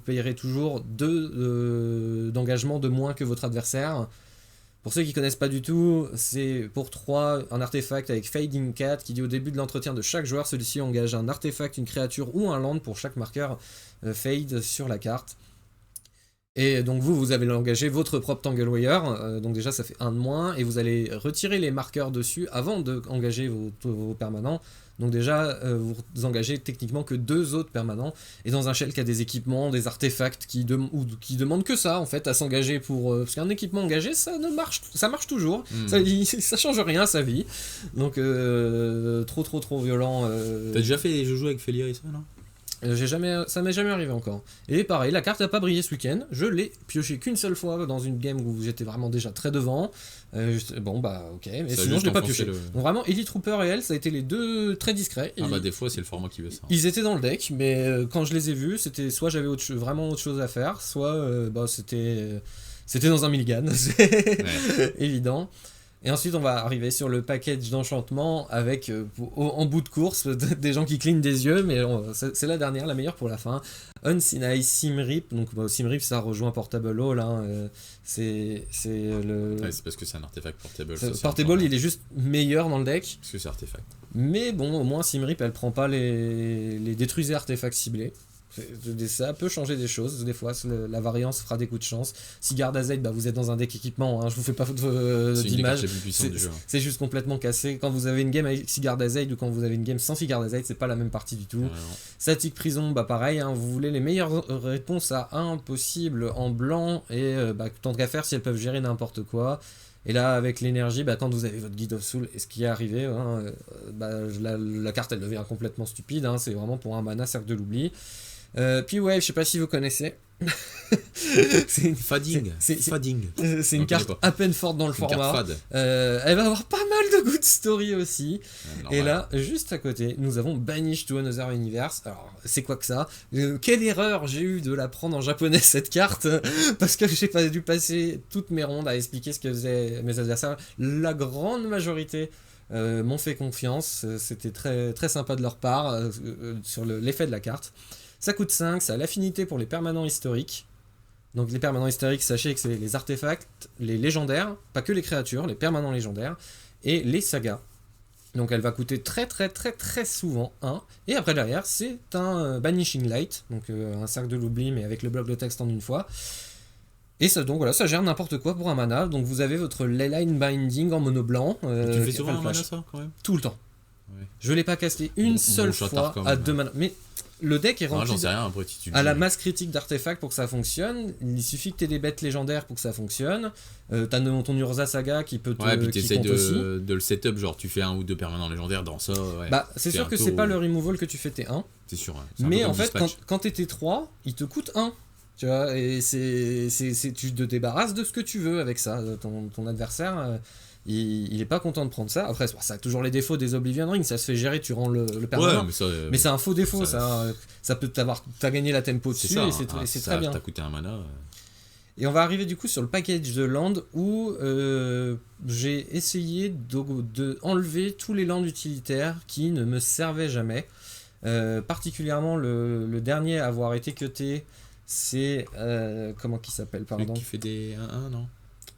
payerez toujours 2 d'engagement de moins que votre adversaire. Pour ceux qui connaissent pas du tout, c'est pour 3 un artefact avec Fading Cat qui dit au début de l'entretien de chaque joueur, celui-ci engage un artefact, une créature ou un land pour chaque marqueur Fade sur la carte. Et donc vous avez engagé votre propre Tanglewire, donc déjà ça fait 1 de moins, et vous allez retirer les marqueurs dessus avant d'engager vos permanents. Donc déjà, vous engagez techniquement que 2 autres permanents, et dans un shell qui a des équipements, des artefacts qui demandent que ça en fait à s'engager pour parce qu'un équipement engagé ça marche toujours, ça change rien à sa vie. Donc trop violent. T'as déjà fait des jeux avec Félier et ça non? Ça m'est jamais arrivé encore. Et pareil, la carte n'a pas brillé ce week-end. Je l'ai pioché qu'une seule fois dans une game où j'étais vraiment déjà très devant. Ok, mais ça sinon je l'ai pas pioché. Donc vraiment, Elite Trooper et elle, ça a été les 2 très discrets. Des fois c'est le format qui veut ça. Ils étaient dans le deck, mais quand je les ai vus, c'était soit j'avais vraiment autre chose à faire, soit c'était dans un mulligan, c'est évident. Et ensuite on va arriver sur le package d'enchantement avec en bout de course des gens qui clignent des yeux, mais c'est la dernière, la meilleure pour la fin. Unseen Eye Simrip, donc Simrip ça rejoint Portable Hall, c'est parce que c'est un artefact portable. Portable il est juste meilleur dans le deck. Parce que c'est artefact. Mais bon, au moins Simrip elle prend pas les détruisez artefacts ciblés. Ça peut changer des choses, des fois la variance fera des coups de chance. Sigard Azeid, vous êtes dans un deck équipement, je vous fais pas d'image, c'est juste complètement cassé. Quand vous avez une game avec Sigard Azeid ou quand vous avez une game sans Sigard Azeid, c'est pas la même partie du tout. Static Prison, pareil, vous voulez les meilleures réponses à 1 possible en blanc et tant qu'à faire si elles peuvent gérer n'importe quoi. Et là, avec l'énergie, quand vous avez votre Guide of Soul, et ce qui est arrivé, la carte elle devient complètement stupide, c'est vraiment pour un mana cercle de l'oubli. Puis je sais pas si vous connaissez. C'est une carte à peine forte dans le format. Elle va avoir pas mal de good story aussi. Et là, juste à côté, nous avons Banish to Another Universe. Alors, c'est quoi que ça? Quelle erreur j'ai eu de la prendre en japonais cette carte, parce que j'ai pas dû passer toutes mes rondes à expliquer ce que faisaient mes adversaires. La grande majorité m'ont fait confiance. C'était très, très sympa de leur part sur l'effet de la carte. Ça coûte 5, ça a l'affinité pour les permanents historiques. Donc les permanents historiques, sachez que c'est les artefacts, les légendaires, pas que les créatures, les permanents légendaires, et les sagas. Donc elle va coûter très très très très souvent 1. Et après derrière, c'est un Banishing Light, donc un cercle de l'oubli, mais avec le bloc de texte en une fois. Et ça, donc voilà, ça gère n'importe quoi pour un mana. Donc vous avez votre Leyline Binding en mono blanc. Tu fais souvent un mana ça quand même ? Tout le temps. Ouais. Je l'ai pas casté une seule fois à 2 mana. Mais le deck est rempli à la masse critique d'artefacts pour que ça fonctionne. Il suffit que tu aies des bêtes légendaires pour que ça fonctionne. T'as ton Urza Saga qui peut te ouais, puis t'essayes aussi. de le setup, genre tu fais 1 ou 2 permanents légendaires dans ça. Ouais. Bah, c'est sûr que c'est pas le removal que tu fais T1. C'est sûr. Ouais. Mais en fait, quand t'es T3, il te coûte 1. Tu vois, et tu te débarrasses de ce que tu veux avec ça. Ton adversaire, il est pas content de prendre ça. Après, ça a toujours les défauts des Oblivion Ring, ça se fait gérer, tu rends le permanent. Ouais, mais c'est un faux défaut, ça peut t'as gagné la tempo dessus, ça, et c'est très bien. T'as coûté un mana. Et on va arriver du coup sur le package de land où j'ai essayé de enlever tous les lands utilitaires qui ne me servaient jamais. Particulièrement le dernier à avoir été cuté, c'est comment qui s'appelle, pardon. Celui qui fait des 1-1, non ?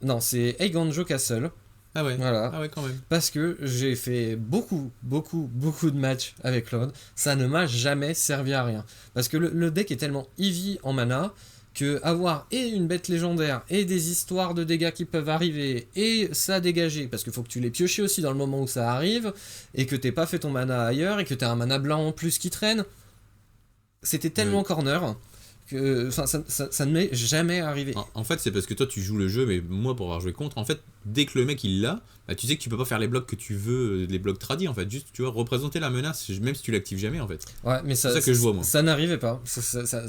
Non, c'est Eiganjo Castle. Ah ouais. Voilà. Ah ouais, quand même. Parce que j'ai fait beaucoup de matchs avec Lord. Ça ne m'a jamais servi à rien. Parce que le deck est tellement heavy en mana que avoir et une bête légendaire et des histoires de dégâts qui peuvent arriver et ça dégager, parce qu'il faut que tu les pioches aussi dans le moment où ça arrive et que t'aies pas fait ton mana ailleurs et que t'as un mana blanc en plus qui traîne. C'était tellement corner que ça ne m'est jamais arrivé. En fait, c'est parce que toi tu joues le jeu, mais moi pour avoir joué contre, en fait, dès que le mec il l'a, bah, tu sais que tu peux pas faire les blocs que tu veux, les blocs tradis en fait, juste tu vois, représenter la menace, même si tu l'actives jamais en fait. Ouais, mais c'est ça que je vois moi. Ça n'arrivait pas.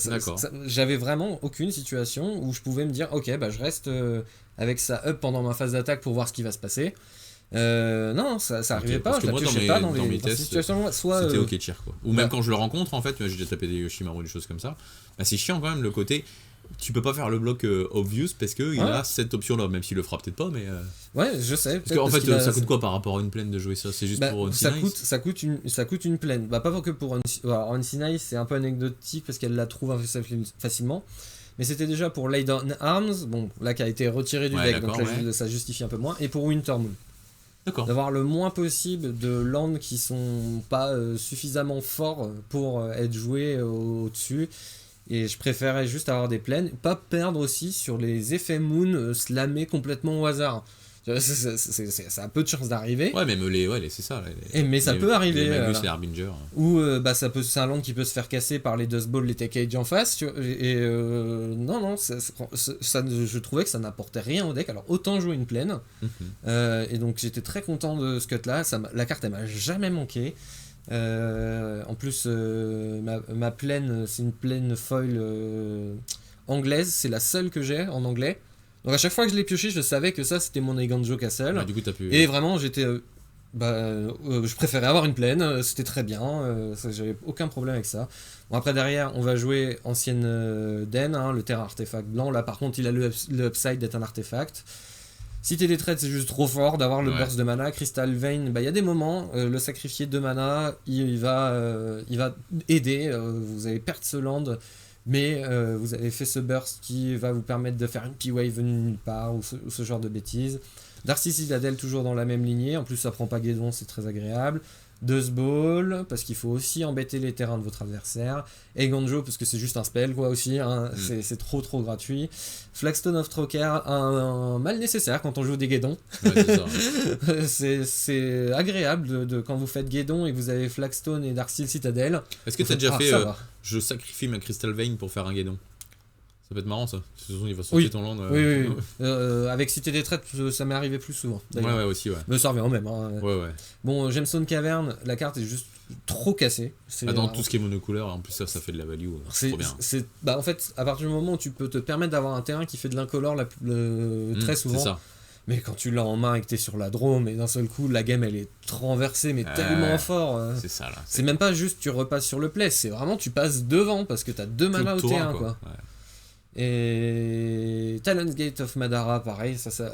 D'accord. J'avais vraiment aucune situation où je pouvais me dire, ok, bah je reste avec ça up pendant ma phase d'attaque pour voir ce qui va se passer. Non, ça arrivait pas, je la piochais pas dans mes tests, situations, soit c'était ok tier quoi. Ou même quand je le rencontre en fait, j'ai déjà tapé des Yoshimaru ou des choses comme ça, bah c'est chiant quand même le côté, tu peux pas faire le bloc obvious parce que il a cette option là, même s'il le fera peut-être pas, mais ouais, je sais. Parce qu'en fait, ça coûte quoi par rapport à une plaine de jouer ça ? C'est juste pour ça coûte une plaine. Bah pas que pour Unseen c'est un peu anecdotique parce qu'elle la trouve facilement. Mais c'était déjà pour Lay Down Arms, bon là qui a été retiré du deck, donc là, ça justifie un peu moins, et pour Wintermoon. D'accord. D'avoir le moins possible de lands qui sont pas suffisamment forts pour être joués au-dessus. Et je préférais juste avoir des plaines, pas perdre aussi sur les effets Moon slammer complètement au hasard. Ça a peu de chance d'arriver. Ouais, même c'est ça. Mais ça peut arriver. Les Harbinger. Ou c'est un land qui peut se faire casser par les Dust Balls, les Tech Age en face. Non, je trouvais que ça n'apportait rien au deck. Alors autant jouer une plaine. Et donc j'étais très content de ce cut là. La carte elle m'a jamais manqué. En plus, ma plaine, c'est une plaine foil anglaise. C'est la seule que j'ai en anglais. Donc à chaque fois que je l'ai pioché, je savais que ça c'était mon Eiganjo Castle. Ouais, du coup, t'as pu... Et vraiment, j'étais. Je préférais avoir une plaine, c'était très bien, j'avais aucun problème avec ça. Bon, après, derrière, on va jouer ancienne Den, le terrain artefact blanc. Là, par contre, il a le upside d'être un artefact. Si t'es des trades, c'est juste trop fort d'avoir le burst de mana. Crystal Vein, il y a des moments, le sacrifier 2 mana, il va aider. Vous allez perdre ce land. Mais vous avez fait ce burst qui va vous permettre de faire une P-Wave venue de nulle part ou ce genre de bêtises. Darcy Citadel toujours dans la même lignée, en plus ça prend pas Guédon, c'est très agréable. Dust Ball, parce qu'il faut aussi embêter les terrains de votre adversaire. Eiganjo, parce que c'est juste un spell quoi aussi, c'est trop gratuit. Flagstone of Troker, un mal nécessaire quand on joue des Guédons. Ouais, c'est agréable de quand vous faites Guédon et que vous avez Flagstone et Darksteel Citadel. Est-ce que tu as déjà fait je sacrifie ma Crystal Vein pour faire un Guédon ? Ça peut être marrant ça. Il va sauter ton land. Oui. Avec Cité des Traites, ça m'est arrivé plus souvent. Ouais, aussi, ouais. Mais ça revient au même. Ouais. Bon, Gemstone Cavern, la carte est juste trop cassée. Dans tout ce qui est monocouleur, en plus ça fait de la value. C'est trop bien. En fait, à partir du moment où tu peux te permettre d'avoir un terrain qui fait de l'incolore très souvent. C'est ça. Mais quand tu l'as en main et que t'es sur la drôme et d'un seul coup la game elle est renversée mais tellement fort. C'est ça là. C'est même pas juste tu repasses sur le play, c'est vraiment tu passes devant parce que t'as 2 mana au terrain quoi. Ouais. Et Talon's Gate of Madara pareil, ça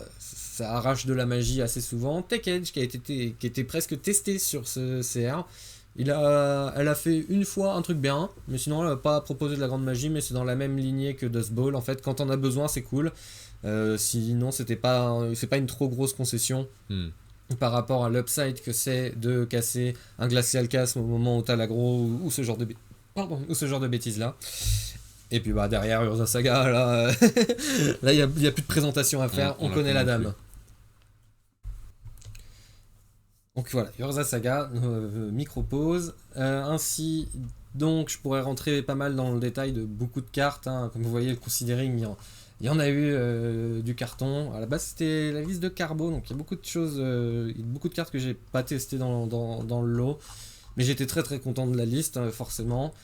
arrache de la magie assez souvent. Tech Edge qui était presque testé sur ce CR. Elle a fait une fois un truc bien, mais sinon elle n'a pas proposé de la grande magie, mais c'est dans la même lignée que Dust Bowl. En fait, quand on a besoin, c'est cool. Sinon, c'est pas une trop grosse concession par rapport à l'upside que c'est de casser un glacial casme au moment où t'as l'aggro ou ce genre de bêtises là. Et puis derrière Urza Saga, là, là il y a plus de présentation à faire, on connaît la dame. Donc voilà, Urza Saga, micro-pause. Ainsi, donc, je pourrais rentrer pas mal dans le détail de beaucoup de cartes. Hein. Comme vous voyez, le considering, il y en a eu du carton. À la base, c'était la liste de Carbo, donc il y a beaucoup de choses, beaucoup de cartes que j'ai pas testées dans le lot. Mais j'étais très très content de la liste, forcément.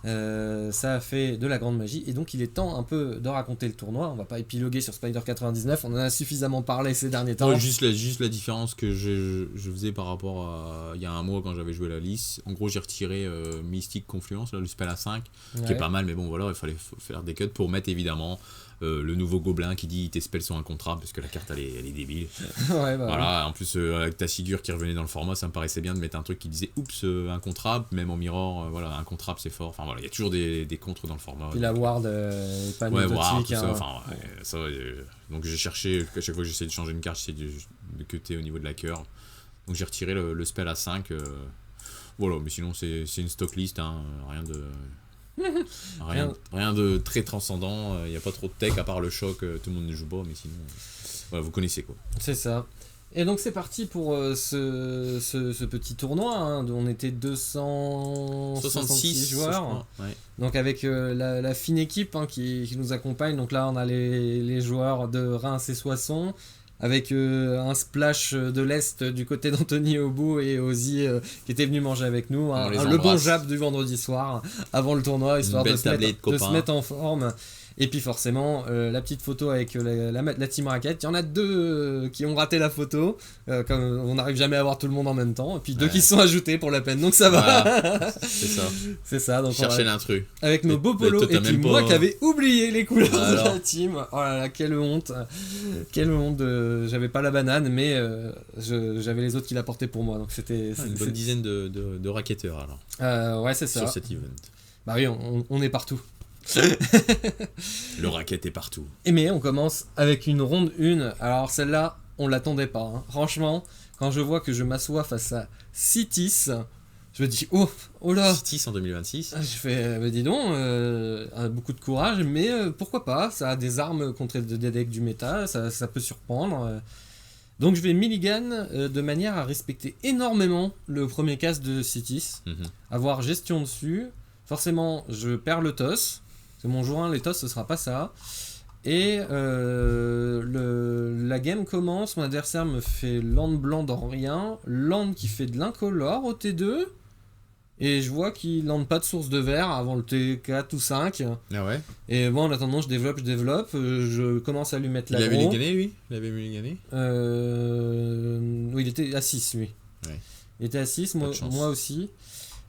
Ça a fait de la grande magie et donc il est temps un peu de raconter le tournoi. On va pas épiloguer sur Spider 99, on en a suffisamment parlé ces derniers temps. Ouais, juste la différence que je faisais par rapport à il y a un mois quand j'avais joué la liste. En gros, j'ai retiré Mystic Confluence, là, le spell à 5, qui est pas mal, mais bon voilà, il fallait faire des cuts pour mettre évidemment le nouveau gobelin qui dit tes spells sont incontrables parce que la carte elle est débile. Ouais, voilà, en plus avec ta figure qui revenait dans le format, ça me paraissait bien de mettre un truc qui disait oups incontrable, même en mirror, voilà, incontrable c'est fort. Enfin voilà, il y a toujours des contres dans le format. Puis la ward est pas anecdotique. Ward, tout ça, enfin ça, donc j'ai cherché, à chaque fois que j'essaie de changer une carte, j'essaie de cutter au niveau de la cœur. Donc j'ai retiré le spell à 5. Voilà, mais sinon c'est une stock list, hein, rien de très transcendant, il n'y a pas trop de tech à part le choc, tout le monde ne joue pas, mais sinon voilà, vous connaissez quoi. C'est ça. Et donc c'est parti pour ce petit tournoi, hein. On était 266 joueurs, ouais. Donc avec la fine équipe, hein, qui nous accompagne. Donc là on a les joueurs de Reims et Soissons, avec un splash de l'Est du côté d'Anthony Obou et Ozzy qui était venu manger avec nous, hein, le bon jab du vendredi soir avant le tournoi, histoire de se mettre en forme. Et puis forcément, la petite photo avec la Team Racket, il y en a deux qui ont raté la photo, comme on n'arrive jamais à voir tout le monde en même temps, et puis deux qui se sont ajoutés pour la peine, donc ça va. Voilà, c'est ça. Donc chercher l'intrus. Avec nos beaux polos, et puis moi qui avais oublié les couleurs de la team. Oh là là, quelle honte. J'avais pas la banane, mais j'avais les autres qui la portaient pour moi, donc c'était une bonne dizaine de racketteurs alors. Ouais, c'est ça. Sur cet event. Bah oui, on est partout. Le racket est partout. Mais on commence avec une ronde 1. Alors celle-là, on l'attendait pas. Hein. Franchement, quand je vois que je m'assois face à Citis, je me dis oh là. Citis en 2026. Je fais dis donc, beaucoup de courage, mais pourquoi pas. Ça a des armes contre des decks du méta, ça peut surprendre. Donc je vais milligan de manière à respecter énormément le premier cast de Citis, avoir gestion dessus. Forcément, je perds le toss. Mon jour 1, les toss, ce sera pas ça. Et la game commence, mon adversaire me fait land blanc dans rien, land qui fait de l'incolore au T2, et je vois qu'il lande pas de source de vert avant le T4 ou 5. Ah ouais. Et bon, en attendant, je développe, je commence à lui mettre l'aggro. Il avait mulligané, lui? Il avait mulligané? Oui, il était à 6, lui. Ouais. Il était à 6, moi aussi.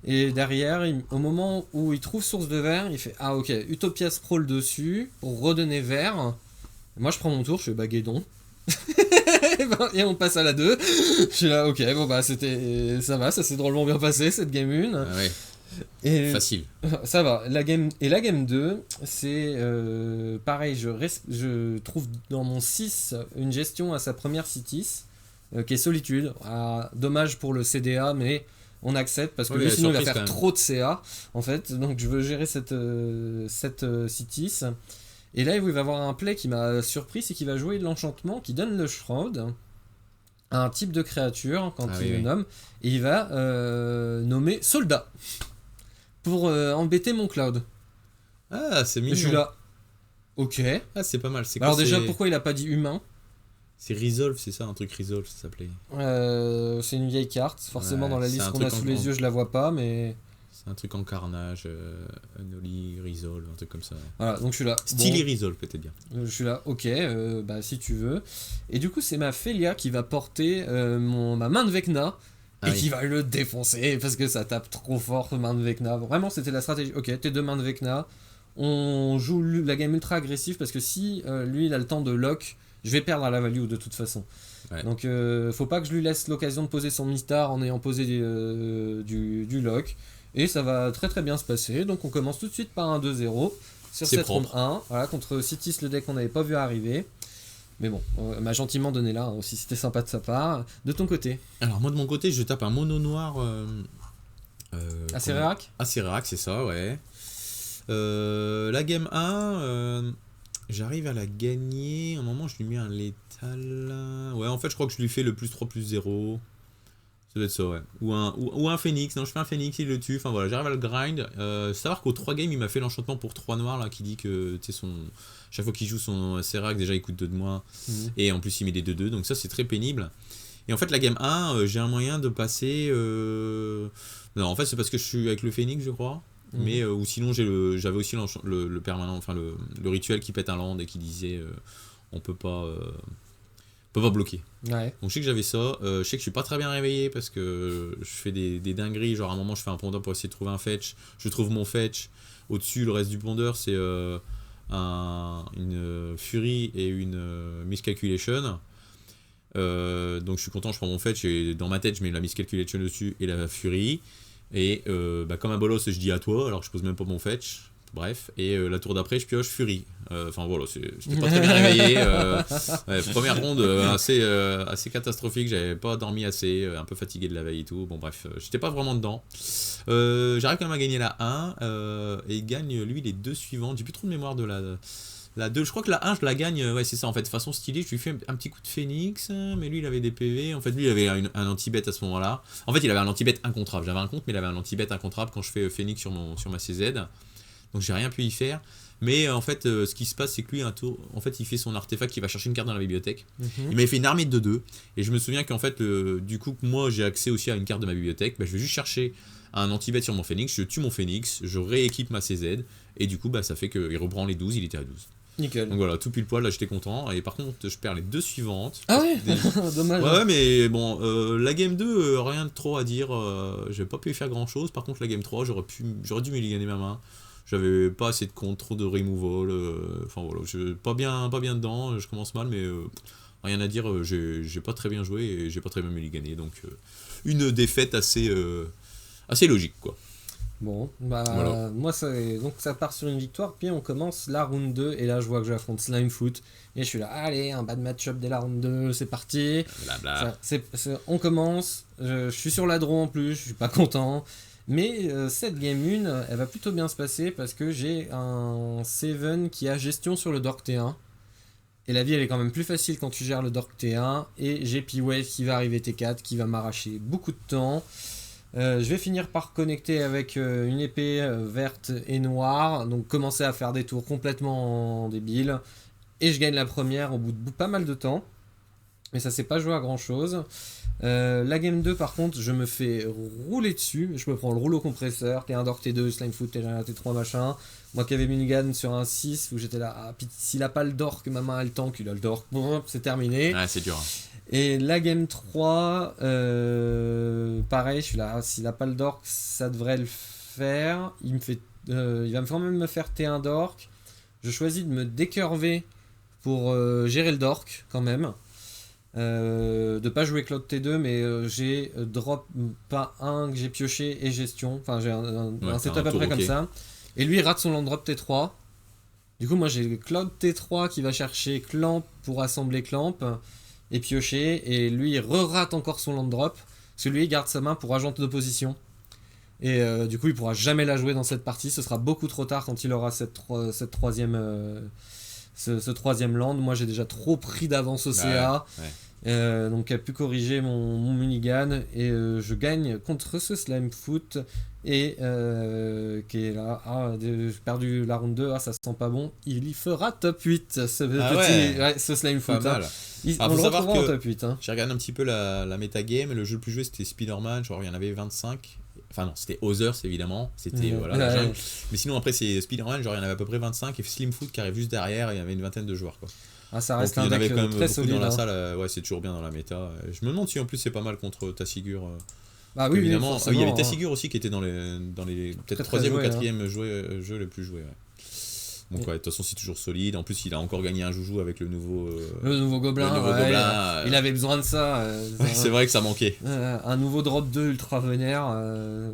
Et derrière, au moment où il trouve source de vert, il fait ah ok, Utopia scroll dessus pour redonner vert. Moi je prends mon tour, je fais guédon. Et on passe à la 2. Je suis là, ok, bon bah ça s'est drôlement bien passé cette game 1. Ah ouais. Et facile. Ça va. La game 2, c'est pareil, je trouve dans mon 6 une gestion à sa première Citis, qui est Solitude. Dommage pour le CDA, mais on accepte parce que lui, sinon il va faire trop de CA en fait, donc je veux gérer cette Citis. Et là il va avoir un play qui m'a surpris, c'est qu'il va jouer l'enchantement qui donne le Shroud à un type de créature quand il le nomme, et il va nommer Soldat pour embêter mon Cloud. Ah, c'est mignon. Et je suis là, ok. Ah, c'est pas mal. Alors déjà, pourquoi il a pas dit humain? C'est Resolve, c'est ça, un truc Resolve, ça s'appelait. C'est une vieille carte, forcément dans la liste qu'on a sous les yeux, je la vois pas, mais... C'est un truc en carnage, Unholy Resolve, un truc comme ça. Voilà, donc je suis là. Steely Resolve, peut-être bien. Je suis là, ok, si tu veux. Et du coup, c'est ma Félia qui va porter ma main de Vecna, qui va le défoncer, parce que ça tape trop fort, main de Vecna. Vraiment, c'était la stratégie. Ok, tes deux mains de Vecna, on joue la game ultra agressive, parce que si lui, il a le temps de lock je vais perdre à la value de toute façon. Ouais. Donc faut pas que je lui laisse l'occasion de poser son Mistar en ayant posé du lock. Et ça va très très bien se passer. Donc on commence tout de suite par un 2-0 sur cette ronde 1. Voilà, contre Citis, le deck qu'on n'avait pas vu arriver. Mais bon, m'a gentiment donné là, aussi c'était sympa de sa part. De ton côté? Alors moi de mon côté, je tape un mono noir... Acérérac? Acérérac, c'est ça, ouais. La game 1, j'arrive à la gagner. À un moment, je lui mets un létal. Ouais, en fait, je crois que je lui fais le +3, +0. Ça doit être ça, ouais. Ou un phénix. Non, je fais un phénix, il le tue. Enfin voilà, j'arrive à le grind. Savoir qu'au 3 games, il m'a fait l'enchantement pour 3 noirs, là, qui dit que, tu sais, chaque fois qu'il joue son Acérérac, déjà, il coûte 2 de moins. Et en plus, il met des 2-2. Donc ça, c'est très pénible. Et en fait, la game 1, j'ai un moyen de passer... Non, en fait, c'est parce que je suis avec le phénix, je crois. Mais ou sinon j'avais aussi le permanent, enfin le rituel qui pète un land et qui disait on peut pas bloquer. Ouais. Donc je sais que j'avais ça. Je sais que je suis pas très bien réveillé parce que je fais des dingueries. Genre à un moment je fais un pondeur pour essayer de trouver un fetch. Je trouve mon fetch. Au-dessus le reste du pondeur c'est une fury et une miscalculation. Donc je suis content, je prends mon fetch et dans ma tête je mets la miscalculation dessus et la fury. Et comme un bolos, je dis à toi, alors que je pose même pas mon fetch. Bref, et la tour d'après, je pioche Fury. Enfin voilà, j'étais pas très bien réveillé. Première ronde assez catastrophique, j'avais pas dormi assez, un peu fatigué de la veille et tout. Bon bref, j'étais pas vraiment dedans. J'arrive quand même à gagner la 1 et il gagne lui les 2 suivantes. J'ai plus trop de mémoire de la 2, je crois que la 1 je la gagne, ouais c'est ça en fait, de façon stylée, je lui fais un petit coup de phénix, mais lui il avait des PV, en fait lui il avait un anti-bet à ce moment-là, en fait il avait un anti-bet incontrable, j'avais un compte mais il avait un anti-bet incontrable quand je fais phénix sur ma CZ, donc j'ai rien pu y faire, mais en fait ce qui se passe c'est que lui un tour, en fait il fait son artefact qui va chercher une carte dans la bibliothèque, il m'avait fait une armée de 2-2, et je me souviens qu'en fait du coup moi j'ai accès aussi à une carte de ma bibliothèque, je vais juste chercher un anti-bet sur mon phénix, je tue mon phénix, je rééquipe ma CZ, et du coup ça fait qu'il reprend les 12, il était à 12. Nickel. Donc voilà, tout pile poil, là j'étais content. Et par contre, je perds les 2 suivantes. Ah ouais. Dommage. Ouais, mais bon, la game 2, rien de trop à dire. J'ai pas pu y faire grand chose. Par contre, la game 3, j'aurais dû mulliganer ma main. J'avais pas assez de compte, trop de removal. Enfin voilà, pas bien dedans. Je commence mal, mais rien à dire. J'ai pas très bien joué et j'ai pas très bien mulligané. Donc une défaite assez logique, quoi. Bon, voilà. Moi donc ça part sur une victoire, puis on commence la round 2, et là je vois que j'affronte Slimefoot, et je suis là, allez, un bad match-up dès la round 2, c'est parti. Blabla. On commence, je suis sur la draw en plus, je suis pas content, mais cette game 1, elle va plutôt bien se passer, parce que j'ai un Seven qui a gestion sur le Dork T1, et la vie elle est quand même plus facile quand tu gères le Dork T1, et j'ai P-Wave qui va arriver T4, qui va m'arracher beaucoup de temps. Je vais finir par connecter avec une épée verte et noire, donc commencer à faire des tours complètement débiles, et je gagne la première au bout de pas mal de temps, mais ça s'est pas joué à grand chose. La game 2 par contre, je me fais rouler dessus, je me prends le rouleau compresseur, T1 Dork, T2, Slimefoot, T1, T3 machin, moi qui avais Mulligan sur un 6 où j'étais là, s'il a pas le Dork, ma main a le tank, il a le Dork, c'est terminé. Ouais, c'est dur. Et la game 3, pareil, je suis là, s'il a pas le Dork, ça devrait le faire. Il va quand même me faire T1 Dork. Je choisis de me décurver pour gérer le Dork quand même. De pas jouer Cloud T2, mais j'ai drop pas un que j'ai pioché et gestion. Enfin, j'ai un setup à peu près comme ça. Et lui, il rate son land drop T3. Du coup, moi j'ai Cloud T3 qui va chercher Clamp pour assembler Clamp et piocher, et lui il re-rate encore son land drop, parce que lui il garde sa main pour agent d'opposition, et du coup il pourra jamais la jouer dans cette partie, ce sera beaucoup trop tard quand il aura ce troisième land. Moi j'ai déjà trop pris d'avance au CA, donc il a pu corriger mon mulligan, et je gagne contre ce Slimefoot, et qui est là, j'ai perdu la round 2, ça sent pas bon, il y fera top 8 ce Slimefoot. On le retrouvera en top 8. J'ai regardé un petit peu la metagame, le jeu le plus joué c'était Spider-Man, genre il y en avait 25. Enfin non, c'était Others évidemment, c'était la jungle. Mais sinon après c'est Spider-Man, genre il y en avait à peu près 25, et Slimefoot qui arrive juste derrière, il y avait une vingtaine de joueurs, quoi. Ça reste donc, un deck très solide dans la salle, c'est toujours bien dans la méta. Je me demande si en plus c'est pas mal contre Tassigure. Oui, évidemment, il y avait Tassigure aussi qui était dans les peut-être 3e ou 4e jeu les plus joués. Ouais. Donc ouais, de toute façon c'est toujours solide. En plus il a encore gagné un joujou avec le nouveau Gobelin. Il avait besoin de ça. C'est vrai que ça manquait. Un nouveau drop 2 ultra vénère.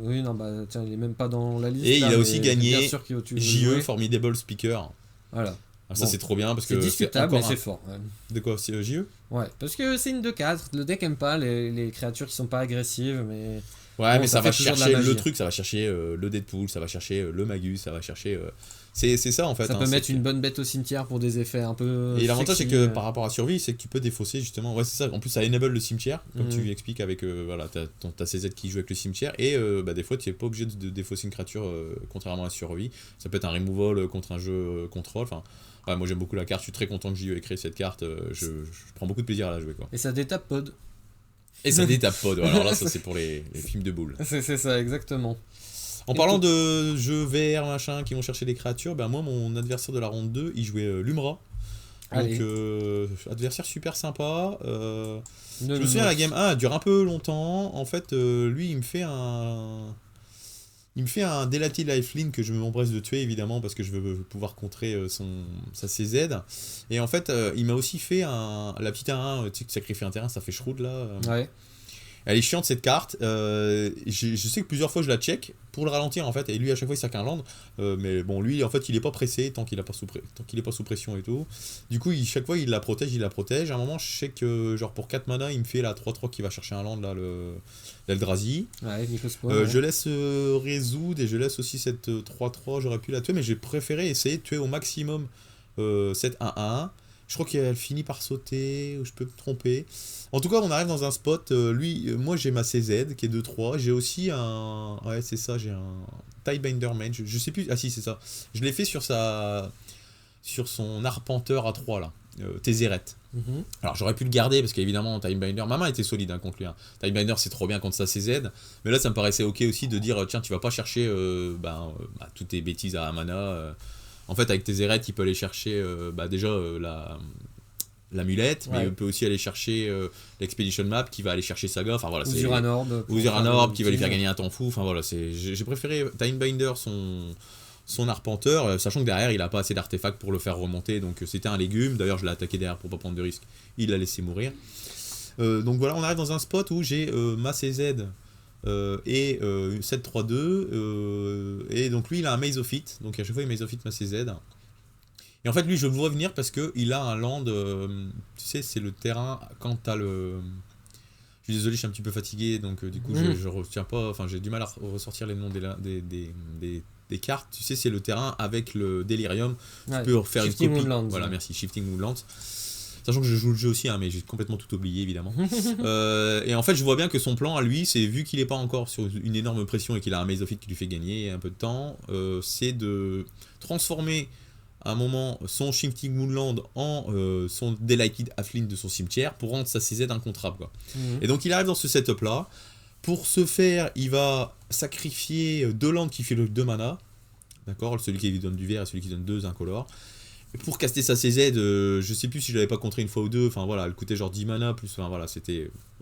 Oui, non, bah tiens, il est même pas dans la liste. Et là, il a aussi gagné JE, Formidable Speaker. Voilà. Alors ça c'est trop bien parce que c'est discutable, mais c'est fort. De quoi, c'est JE? Ouais, parce que c'est une 2-4. Le deck aime pas les créatures qui sont pas agressives, mais. Ouais, bon, mais ça va chercher le truc, ça va chercher le Deadpool, ça va chercher le Magus, ça va chercher. C'est ça en fait. Ça peut mettre une bonne bête au cimetière pour des effets un peu. Et l'avantage c'est que par rapport à survie, c'est que tu peux défausser justement. Ouais, c'est ça. En plus, ça enable le cimetière, comme tu expliques avec. Voilà, t'as CZ qui joue avec le cimetière. Et des fois, tu n'es pas obligé de défausser une créature contrairement à survie. Ça peut être un removal contre un jeu contrôle. Enfin. Ouais, moi j'aime beaucoup la carte, je suis très content que j'y ai créé cette carte, je prends beaucoup de plaisir à la jouer quoi. Et ça détape pod. Et ça détape pod, alors là ça c'est pour les films de boules. C'est ça, exactement. En parlant de jeux VR machin qui vont chercher des créatures, ben moi mon adversaire de la ronde 2 il jouait Lumra. Donc adversaire super sympa. Je me souviens la game 1 elle dure un peu longtemps. En fait lui il me fait un Delated Lifelink que je m'empresse de tuer évidemment parce que je veux pouvoir contrer sa CZ. Et en fait, il m'a aussi fait la petite 1-1, tu sais, que sacrifier un terrain, ça fait Shroud là. Ouais. Elle est chiante cette carte. Je sais que plusieurs fois je la check pour le ralentir en fait. Et lui à chaque fois il sac un land. Mais bon, lui en fait il est pas pressé tant qu'il est pas sous pression et tout. Du coup, chaque fois il la protège. À un moment, je sais que genre pour 4 mana, il me fait la 3-3 qui va chercher un land là, l'Eldrazi. Ouais, Je laisse résoudre et je laisse aussi cette 3-3. J'aurais pu la tuer, mais j'ai préféré essayer de tuer au maximum cette 1-1. Je crois qu'elle finit par sauter, ou je peux me tromper. En tout cas, on arrive dans un spot. Moi j'ai ma CZ qui est 2-3. J'ai aussi un. Ouais, c'est ça, j'ai un Tidebinder Mage. Je sais plus. Ah si, c'est ça. Je l'ai fait sur son Arpenteur à 3 là. Tézéret. Alors j'aurais pu le garder parce qu'évidemment Tidebinder, ma main était solide contre lui. Tidebinder c'est trop bien contre sa CZ. Mais là ça me paraissait ok aussi de dire tiens, tu vas pas chercher toutes tes bêtises à mana. En fait, avec Tézéret, il peut aller chercher déjà l'amulette, mais il peut aussi aller chercher l'Expedition Map qui va aller chercher Saga. Enfin voilà, ou Zuranorb qui va lui faire gagner un temps fou. Enfin voilà, j'ai préféré Tidebinder son arpenteur, sachant que derrière il a pas assez d'artefacts pour le faire remonter, donc c'était un légume. D'ailleurs, je l'ai attaqué derrière pour pas prendre de risque. Il l'a laissé mourir. Donc voilà, on arrive dans un spot où j'ai ma CZ. Et 7-3-2 et donc lui il a un Maze of It, donc à chaque fois il Maze of It ma CZ, et en fait lui je le vois venir parce que il a un land, tu sais c'est le terrain quand t'as le... Je suis désolé, je suis un petit peu fatigué donc du coup je retiens pas, enfin j'ai du mal à ressortir les noms des cartes, tu sais c'est le terrain avec le Delirium, tu peux faire une copie. Moonlands. Voilà, merci, Shifting Moonlands. Sachant que je joue le jeu aussi, mais j'ai complètement tout oublié évidemment. Et en fait, je vois bien que son plan à lui, c'est vu qu'il n'est pas encore sur une énorme pression et qu'il a un Maze of It qui lui fait gagner un peu de temps, c'est de transformer à un moment son Shifting Moonland en son Delighted Halfling de son cimetière pour rendre sa CZ incontrable, quoi. Et donc il arrive dans ce setup là. Pour ce faire, il va sacrifier 2 lands qui filent 2 mana. D'accord, celui qui lui donne du vert et celui qui donne 2 incolores. Pour caster sa CZ, je sais plus si je l'avais pas contré une fois ou deux, enfin voilà, elle coûtait genre 10 mana, plus, enfin voilà,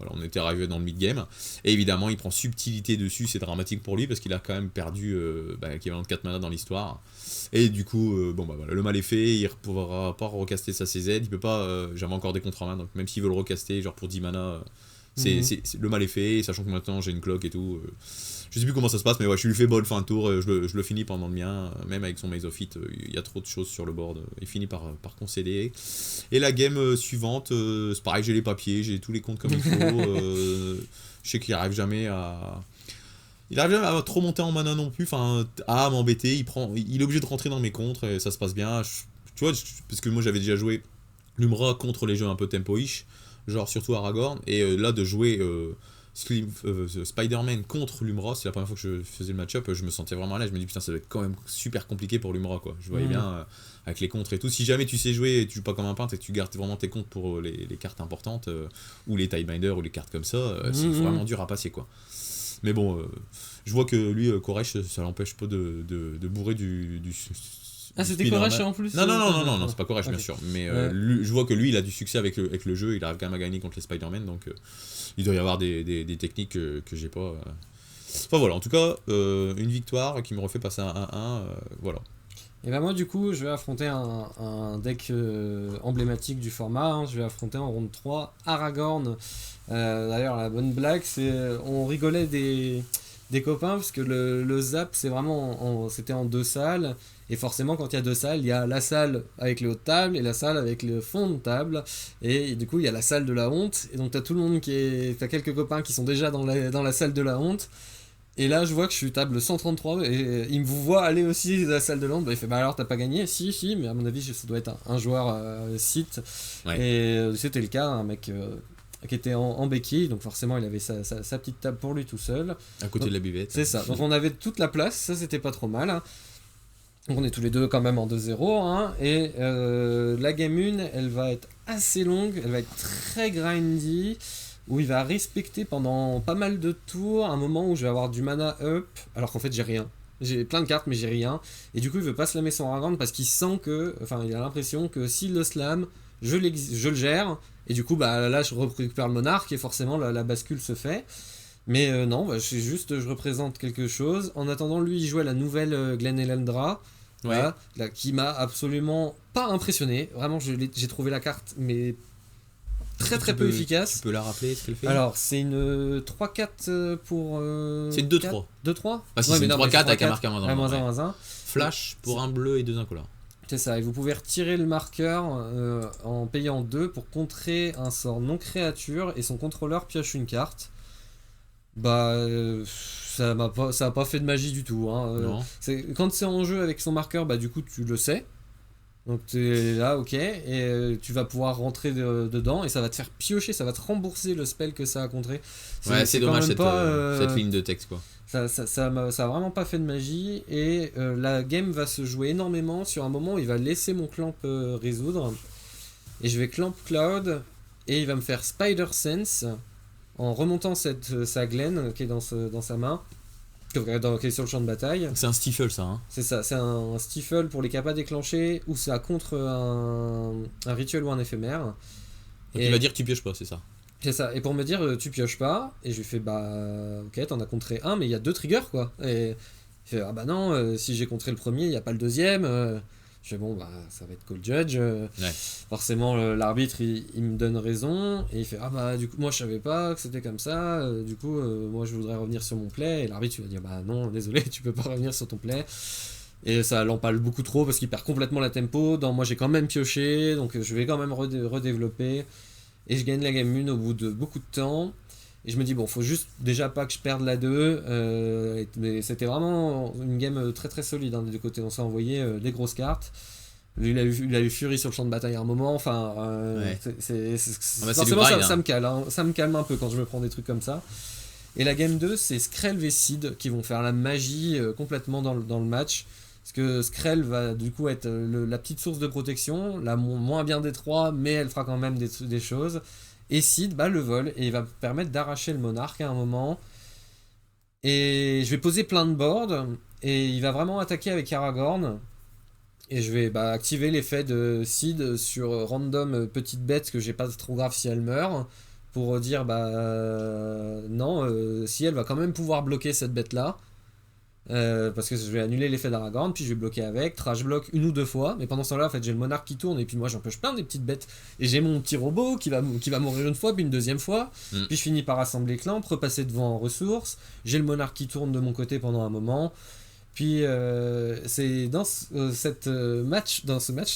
on était arrivé dans le mid-game, et évidemment il prend subtilité dessus, c'est dramatique pour lui, parce qu'il a quand même perdu l'équivalent de 4 mana dans l'histoire, et du coup, le mal est fait, il ne pourra pas recaster sa CZ, il peut pas, j'avais encore des contre en main, donc même s'il veut le recaster, genre pour 10 mana, le mal est fait, sachant que maintenant j'ai une cloque et tout... Je sais plus comment ça se passe, mais ouais, je lui fais ball fin de tour, je le finis pendant le mien, même avec son Maze of It, il y a trop de choses sur le board, il finit par concéder. Et la game suivante, c'est pareil, j'ai les papiers, j'ai tous les comptes comme il faut, je sais qu'il arrive jamais à trop monter en mana non plus, enfin, à m'embêter, il est obligé de rentrer dans mes contres, et ça se passe bien, tu vois, parce que moi j'avais déjà joué Lumra contre les jeux un peu tempo-ish, genre surtout Aragorn, et là de jouer... Spider-Man contre Lumra, c'est la première fois que je faisais le match-up, je me sentais vraiment à l'aise, je me dis putain ça va être quand même super compliqué pour Lumra quoi, je voyais bien avec les contres et tout, si jamais tu sais jouer et tu joues pas comme un peintre et que tu gardes vraiment tes comptes pour les cartes importantes, ou les Tidebinder ou les cartes comme ça, c'est vraiment dur à passer quoi. Mais bon, je vois que lui, Koresh, ça l'empêche pas de bourrer du Ah, c'était Koresh en plus? Non, c'est pas Koresh, bien sûr. Mais je vois que lui, il a du succès avec le jeu, il arrive quand même à gagner contre les Spider-Man, donc il doit y avoir des techniques que j'ai pas. Enfin voilà, en tout cas, une victoire qui me refait passer un 1-1, voilà. Et ben moi du coup je vais affronter un deck emblématique du format, hein. Je vais affronter en ronde 3 Aragorn. D'ailleurs la bonne blague c'est on rigolait des copains parce que le zap c'est vraiment c'était en 2 salles, et forcément quand il y a 2 salles il y a la salle avec les hautes tables et la salle avec le fond de table, et du coup il y a la salle de la honte, et donc t'as tout le monde t'as quelques copains qui sont déjà dans la salle de la honte. Et là, je vois que je suis table 133 et il me voit aller aussi dans la salle de l'ombre. Bah, il fait bah alors t'as pas gagné? Si, mais à mon avis, ça doit être un joueur site. Ouais. Et c'était le cas, un mec qui était en béquille, donc forcément il avait sa petite table pour lui tout seul. À côté de la buvette. C'est ça, donc on avait toute la place, ça c'était pas trop mal. Hein. Donc on est tous les deux quand même en 2-0. Hein. Et la game 1, elle va être assez longue, elle va être très grindy, où il va respecter pendant pas mal de tours un moment où je vais avoir du mana up, alors qu'en fait j'ai rien. J'ai plein de cartes mais j'ai rien. Et du coup il veut pas slammer son Aragorn parce qu'il sent que, enfin il a l'impression que s'il le slam, je le gère. Et du coup bah là je récupère le monarque et forcément la bascule se fait. Mais non, bah, je représente quelque chose. En attendant, lui il jouait la nouvelle Glen Elendra. Ouais. Là, qui m'a absolument pas impressionné. Vraiment j'ai trouvé la carte mais très peu efficace. Tu peux la rappeler ce qu'elle fait? Alors, c'est une 3-4 pour. C'est une 2-3. 2-3 Ah, si, c'est une 3-4 avec un marqueur -1. Flash pour un bleu et 2 incolores. C'est ça, et vous pouvez retirer le marqueur en payant 2 pour contrer un sort non créature et son contrôleur pioche une carte. Bah. Ça a pas fait de magie du tout. Hein. Quand c'est en jeu avec son marqueur, bah du coup tu le sais. Donc tu es là, ok, et tu vas pouvoir rentrer dedans et ça va te faire piocher, ça va te rembourser le spell que ça a contré. Ouais, c'est dommage cette ligne de texte quoi. Ça a vraiment pas fait de magie, et la game va se jouer énormément sur un moment où il va laisser mon clamp résoudre, et je vais clamp Cloud, et il va me faire Spider Sense en remontant sa Glen qui est dans sa main. Qui est sur le champ de bataille. C'est un stifle ça, hein. C'est ça, c'est un stifle pour les capas déclenchés ou ça contre un rituel ou un éphémère. Donc il va dire que tu pioches pas, c'est ça. C'est ça, et pour me dire tu pioches pas, et je lui fais bah ok t'en as contré un mais il y a 2 triggers quoi. Et il fait ah bah non, si j'ai contré le premier il n'y a pas le deuxième. Je fais bon bah ça va être Call Judge. Ouais. Forcément l'arbitre il me donne raison, et il fait ah bah du coup moi je savais pas que c'était comme ça, du coup moi je voudrais revenir sur mon play, et l'arbitre il va dire bah non désolé tu peux pas revenir sur ton play. Et ça l'empale beaucoup trop parce qu'il perd complètement la tempo. Moi j'ai quand même pioché, donc je vais quand même redévelopper, et je gagne la game 1 au bout de beaucoup de temps. Et je me dis bon faut juste déjà pas que je perde la 2, mais c'était vraiment une game très très solide hein, des deux côtés. On s'est envoyé des grosses cartes. Lui il a eu Fury sur le champ de bataille à un moment, enfin ouais. Forcément ça me calme hein. Ça me calme un peu quand je me prends des trucs comme ça. Et la game 2 c'est Skrell et Sid qui vont faire la magie complètement dans le match, parce que Skrell va du coup être la petite source de protection, la moins bien des trois, mais elle fera quand même des choses. Et Sid le vol, et il va permettre d'arracher le monarque à un moment. Et je vais poser plein de boards, et il va vraiment attaquer avec Aragorn. Et je vais activer l'effet de Sid sur random petite bête que j'ai pas trop grave si elle meurt, pour dire non, si elle va quand même pouvoir bloquer cette bête là. Parce que je vais annuler l'effet d'Aragorn, puis je vais bloquer avec, trash block 1 ou 2 fois, mais pendant ce temps là en fait j'ai le monarque qui tourne, et puis moi j'en pioche plein des petites bêtes, et j'ai mon petit robot qui va mourir une fois puis une deuxième fois, puis je finis par assembler clamp, repasser devant en ressources, j'ai le monarque qui tourne de mon côté pendant un moment, puis c'est dans ce match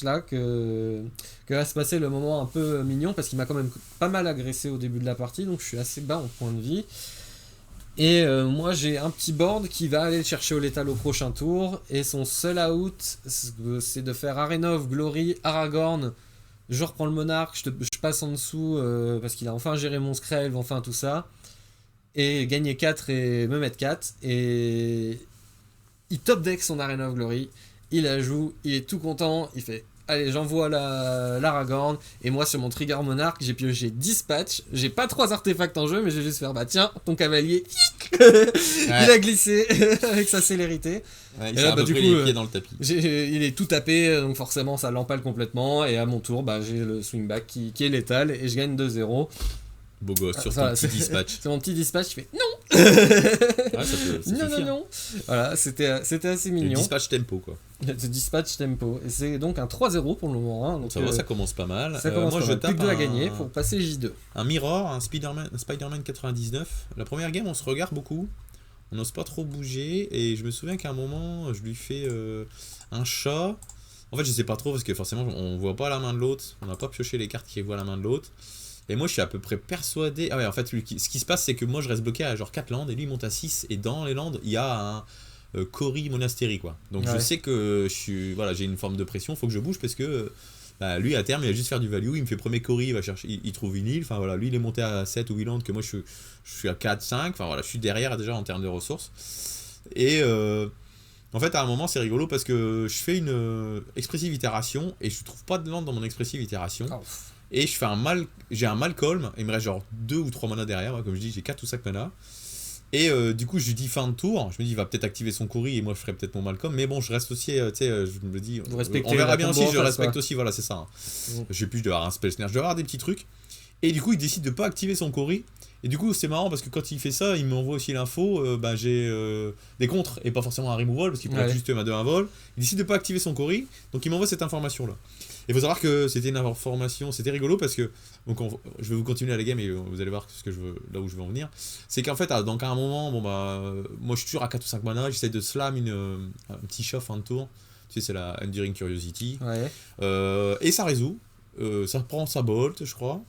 là que va se passer le moment un peu mignon, parce qu'il m'a quand même pas mal agressé au début de la partie, donc je suis assez bas en point de vie. Et moi j'ai un petit board qui va aller chercher au létal au prochain tour, et son seul out c'est de faire Arena of Glory, Aragorn, je reprends le monarque, je passe en dessous parce qu'il a enfin géré mon Skrell, enfin tout ça, et gagner 4 et me mettre 4, et il top deck son Arena of Glory, il la joue, il est tout content, il fait allez j'envoie l'Aragorn, et moi sur mon trigger monarque j'ai pioché Dispatch, j'ai pas 3 artefacts en jeu mais je vais juste faire tiens ton cavalier il a glissé avec sa célérité, il s'est du coup les pieds dans le tapis, il est tout tapé, donc forcément ça l'empale complètement, et à mon tour j'ai le swingback qui est létal, et je gagne 2-0. Beau gosse sur ton petit dispatch. C'est mon petit dispatch qui fait non Non. Voilà, c'était assez mignon. Le dispatch tempo, quoi. Le dispatch tempo. Et c'est donc un 3-0 pour le moment. Hein, donc ça commence pas mal. Ça commence pas mal. Plus que 2 à gagner pour passer J2. Un Mirror, un Spider-Man 99. La première game, on se regarde beaucoup. On n'ose pas trop bouger. Et je me souviens qu'à un moment, je lui fais un chat. En fait, je sais pas trop parce que forcément, on voit pas la main de l'autre. On n'a pas pioché les cartes qui voient la main de l'autre. Et moi, je suis à peu près persuadé. Ah ouais, en fait, ce qui se passe, c'est que moi, je reste bloqué à genre 4 landes et lui, il monte à 6. Et dans les landes, il y a un Cory Monastery, quoi. Donc, je sais que j'ai une forme de pression. Faut que je bouge parce que lui, à terme, il va juste faire du value. Il me fait premier Cory, il va chercher, il trouve une île. Enfin, voilà, lui, il est monté à 7 ou 8 landes, que moi, je suis à 4, 5. Enfin, voilà, je suis derrière déjà en termes de ressources. Et. En fait, à un moment, c'est rigolo parce que je fais une expressive itération et je trouve pas de land dans mon expressive itération. Oh. Et j'ai un Malcolm, il me reste genre 2 ou 3 mana derrière, comme je dis, j'ai 4 ou 5 mana. Et du coup, je lui dis fin de tour, je me dis, il va peut-être activer son Cory et moi je ferai peut-être mon Malcolm, mais bon, je reste aussi, tu sais, je me dis, on verra bien aussi, je respecte aussi, voilà, c'est ça. Hein. Je sais plus, je dois avoir un spell snare, je dois avoir des petits trucs. Et du coup, il décide de pas activer son Cory. Et du coup, c'est marrant parce que quand il fait ça, il m'envoie aussi l'info, j'ai des contres et pas forcément un removal parce qu'il pourrait juste ma 2-1 vol. Il décide de pas activer son Cory, donc il m'envoie cette information-là. Il faut savoir que c'était une information, c'était rigolo parce que, donc je vais vous continuer à la game et vous allez voir là où je veux en venir. C'est qu'en fait, donc à un moment, moi je suis toujours à 4 ou 5 mana, j'essaie de slam un petit chat fin de tour. Tu sais, c'est la Enduring Curiosity. Ouais. Et ça résout. Ça prend sa bolt, je crois.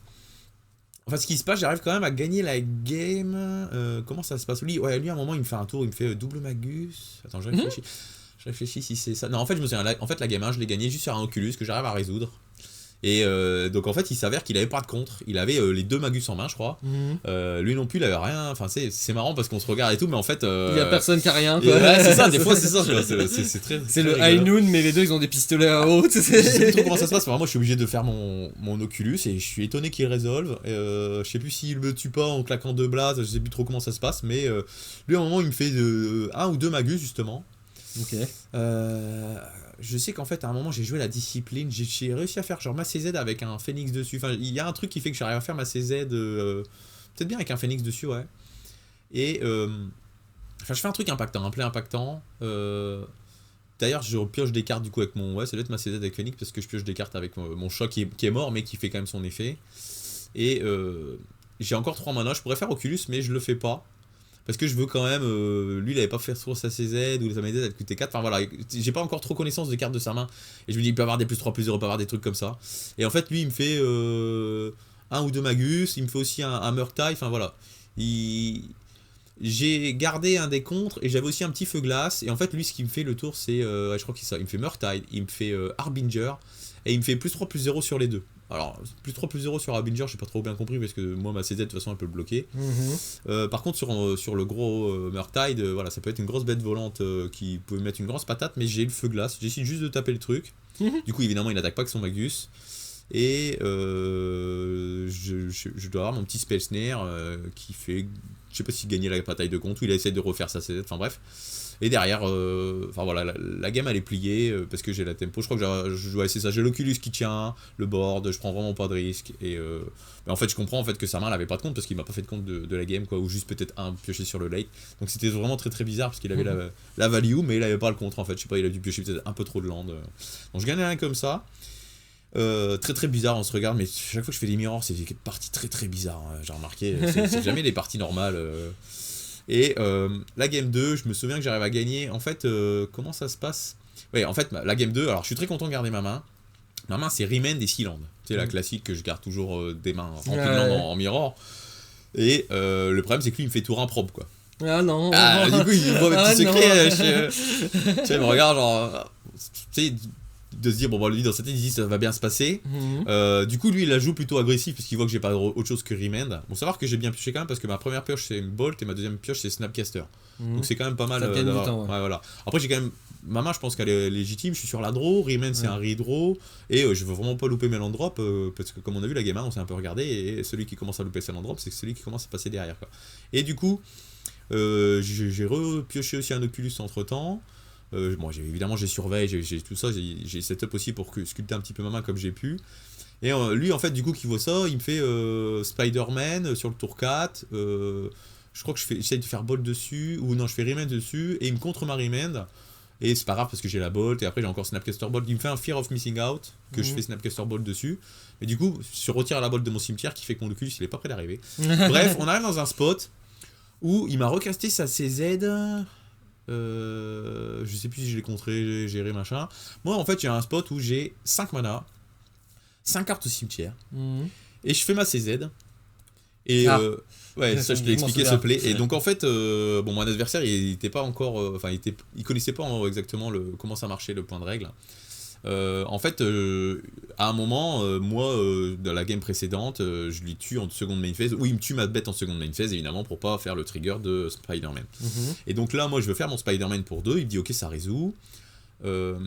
Enfin, ce qui se passe, j'arrive quand même à gagner la game. Comment ça se passe ? Lui, à un moment, il me fait un tour, il me fait double Magus. Attends, je réfléchis. Je réfléchis si c'est ça. Non, en fait, je me souviens, la game 1, je l'ai gagné juste sur un Oculus que j'arrive à résoudre. Et donc, en fait, il s'avère qu'il avait pas de contre. Il avait les 2 Magus en main, je crois. Lui non plus, il avait rien. Enfin, c'est marrant parce qu'on se regarde et tout, mais en fait. Il y a personne qui a rien, quoi. Ouais, c'est ça, des fois, c'est ça. C'est le high noon, mais les deux, ils ont des pistolets à eau. Je sais plus trop comment ça se passe. Moi, je suis obligé de faire mon Oculus et je suis étonné qu'il résolve. Je sais plus s'il me tue pas en claquant 2 blazes. Je sais plus trop comment ça se passe, mais lui, à un moment, il me fait 1 ou 2 Magus, justement. Ok. Je sais qu'en fait à un moment j'ai joué la discipline, j'ai réussi à faire genre ma CZ avec un phénix dessus. Enfin, il y a un truc qui fait que j'arrive à faire ma CZ peut-être bien avec un phénix dessus, ouais. Et je fais un truc impactant, un play impactant. D'ailleurs, je pioche des cartes du coup avec mon ça doit être ma CZ avec phénix parce que je pioche des cartes avec mon chat qui est mort mais qui fait quand même son effet. Et j'ai encore 3 mana, je pourrais faire Oculus mais je le fais pas. Parce que je veux quand même, lui il avait pas fait sur sa CZ ou sa MZ elle coûtait 4, enfin voilà, j'ai pas encore trop connaissance des cartes de sa main. Et je me dis il peut avoir des +3/+0, il peut avoir des trucs comme ça. Et en fait lui il me fait 1 ou 2 Magus, il me fait aussi un Murktide, enfin voilà. J'ai gardé un des contres et j'avais aussi un petit feu glace. Et en fait lui ce qui me fait le tour c'est, je crois qu'il me fait Murktide, il me fait Harbinger et il me fait +3/+0 sur les deux. Alors, +3/+0 sur Harbinger, j'ai pas trop bien compris parce que moi ma CZ de toute façon elle peut le bloquer. Par contre, sur le gros Murktide, voilà, ça peut être une grosse bête volante qui peut mettre une grosse patate, mais j'ai le feu glace, j'essaie juste de taper le truc. Du coup, évidemment, il n'attaque pas avec son Magus. Et je dois avoir mon petit Spell Snare qui fait. Je sais pas s'il gagnait la bataille de compte ou il a essayé de refaire sa CZ, enfin bref. Et derrière, enfin voilà, la game elle est pliée parce que j'ai la tempo. Je crois que c'est ça, j'ai l'Oculus qui tient, le board, je prends vraiment pas de risque. Et mais en fait, je comprends en fait que sa main elle avait pas de compte parce qu'il m'a pas fait de compte de la game, quoi, ou juste peut-être un pioché sur le lake. Donc c'était vraiment très très bizarre parce qu'il avait la value, mais il avait pas le contre en fait. Je sais pas, il a dû piocher peut-être un peu trop de land. Donc je gagne rien comme ça. Très très bizarre, on se regarde, mais chaque fois que je fais des mirrors, c'est des parties très très bizarres. Hein, j'ai remarqué, c'est jamais les parties normales. Et la game 2, je me souviens que j'arrive à gagner. En fait, comment ça se passe ? Ouais, en fait, la game 2, alors je suis très content de garder ma main. Ma main, c'est Remand et Sealand. C'est la classique que je garde toujours des mains remplies de land en mirror. Et le problème, c'est que lui, il me fait tour improbe, quoi. Ah non. Du coup, il me voit mes petits secrets. Tu sais, il me regarde, genre. Tu sais, de se dire, bon, lui, dans sa tête, il dit ça va bien se passer. Du coup, lui, il la joue plutôt agressif parce qu'il voit que j'ai pas autre chose que Remand. Bon, savoir que j'ai bien pioché quand même parce que ma première pioche, c'est une Bolt et ma deuxième pioche, c'est Snapcaster. Donc, c'est quand même pas mal. Ça gagne du temps, ouais. Ouais, voilà. Après, j'ai quand même. Ma main, je pense qu'elle est légitime. Je suis sur la draw. Remand, c'est un redraw. Et je veux vraiment pas louper mes land drops parce que, comme on a vu, la game 1, on s'est un peu regardé. Et celui qui commence à louper ses land drops, c'est celui qui commence à passer derrière, quoi. Et du coup, j'ai repioché aussi un Oculus entre temps. Bon, évidemment, j'ai surveillé, j'ai tout ça, j'ai setup aussi pour sculpter un petit peu ma main comme j'ai pu. Et lui, en fait, du coup, qui voit ça, il me fait Spider-Man sur le tour 4. je crois que j'essaye de faire bolt dessus, ou non, je fais remand dessus, et il me contre ma remand. Et c'est pas grave parce que j'ai la bolt, et après j'ai encore Snapcaster Bolt. Il me fait un Fear of Missing Out, que je fais Snapcaster Bolt dessus. Et du coup, je retire la bolt de mon cimetière qui fait que mon Oculus il est pas prêt d'arriver. Bref, on arrive dans un spot où il m'a recasté sa CZ. Je sais plus si je l'ai contré, géré, machin. Moi, en fait, il y a un spot où j'ai 5 mana, 5 cartes au cimetière, et je fais ma CZ. Et ouais, ça je t'ai expliqué ce play. Et donc en fait, bon, mon adversaire il était pas encore, enfin il connaissait pas exactement comment ça marchait le point de règle. En fait, à un moment, moi, dans la game précédente, je lui tue en seconde main phase, ou il me tue ma bête en seconde main phase, évidemment, pour pas faire le trigger de Spider-Man. Et donc là, moi, je veux faire mon Spider-Man pour 2, il me dit ok, ça résout. Je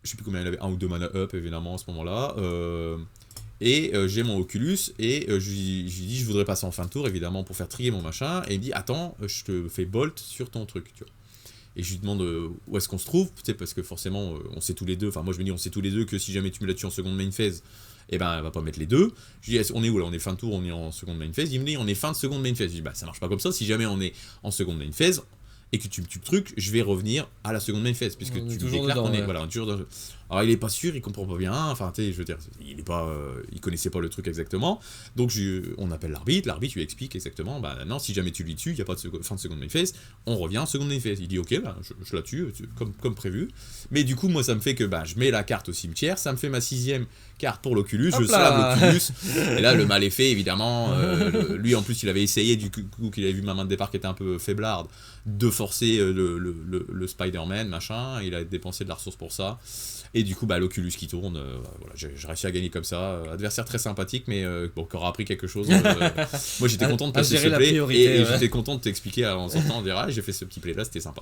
sais plus combien il avait, 1 ou 2 mana up, évidemment, à ce moment-là. Et j'ai mon Oculus, et je lui dis je voudrais passer en fin de tour, évidemment, pour faire trier mon machin, et il me dit attends, je te fais bolt sur ton truc, tu vois. Et je lui demande où est-ce qu'on se trouve, tu sais, parce que forcément on sait tous les deux, enfin moi je me dis on sait tous les deux que si jamais tu me la tues en seconde main phase, et ben elle va pas mettre les deux. Je lui dis on est où là, on est fin de tour, on est en seconde main phase. Il me dit on est fin de seconde main phase. Je lui dis bah ça marche pas comme ça, si jamais on est en seconde main phase et que tu me tues le truc, je vais revenir à la seconde main phase, puisque tu me déclares qu'on est, voilà, on est toujours dans... Alors il est pas sûr, il comprend pas bien, enfin tu sais, je veux dire, il est pas, il connaissait pas le truc exactement, donc on appelle l'arbitre lui explique exactement, bah non, si jamais tu lui tues, il y a pas de fin de seconde main phase, on revient en seconde main phase. Il dit ok, bah je la tue, comme prévu, mais du coup moi ça me fait que bah je mets la carte au cimetière, ça me fait ma 6ème carte pour l'Oculus, je slave l'Oculus, et là le mal est fait évidemment, lui en plus il avait essayé du coup qu'il avait vu ma main de départ qui était un peu faiblarde, de forcer le Spider-Man machin, il a dépensé de la ressource pour ça. Et du coup, bah, l'Oculus qui tourne, voilà, j'ai réussi à gagner comme ça. Adversaire très sympathique, mais bon, qui aura appris quelque chose. Moi, j'étais content de passer ce play, et j'étais content de t'expliquer en sortant, on dira, j'ai fait ce petit play-là, c'était sympa.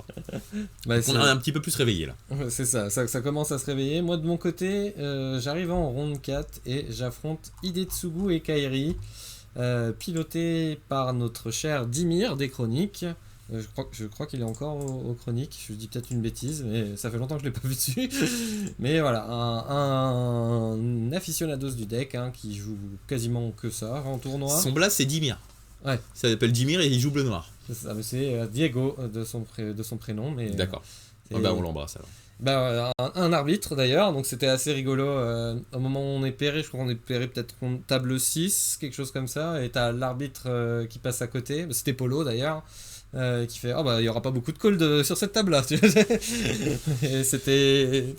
Bah, on a un petit peu plus réveillé, là. C'est ça commence à se réveiller. Moi, de mon côté, j'arrive en ronde 4, et j'affronte Hidetsugu et Kairi, piloté par notre cher Dimir des Chroniques. Je crois qu'il est encore aux Chroniques, je dis peut-être une bêtise, mais ça fait longtemps que je ne l'ai pas vu dessus. Mais voilà, un aficionados du deck, hein, qui joue quasiment que ça en tournoi. Son blast c'est Dimir. Ouais. Ça s'appelle Dimir et il joue bleu noir. C'est ça, mais c'est Diego de son prénom. Mais, d'accord. Bah on l'embrasse alors. Bah, un arbitre d'ailleurs, donc c'était assez rigolo. Au moment où on est pairé, je crois qu'on est pairé peut-être table 6, quelque chose comme ça, et t'as l'arbitre qui passe à côté, c'était Polo d'ailleurs. Qui fait bah il y aura pas beaucoup de calls sur cette table là. Et c'était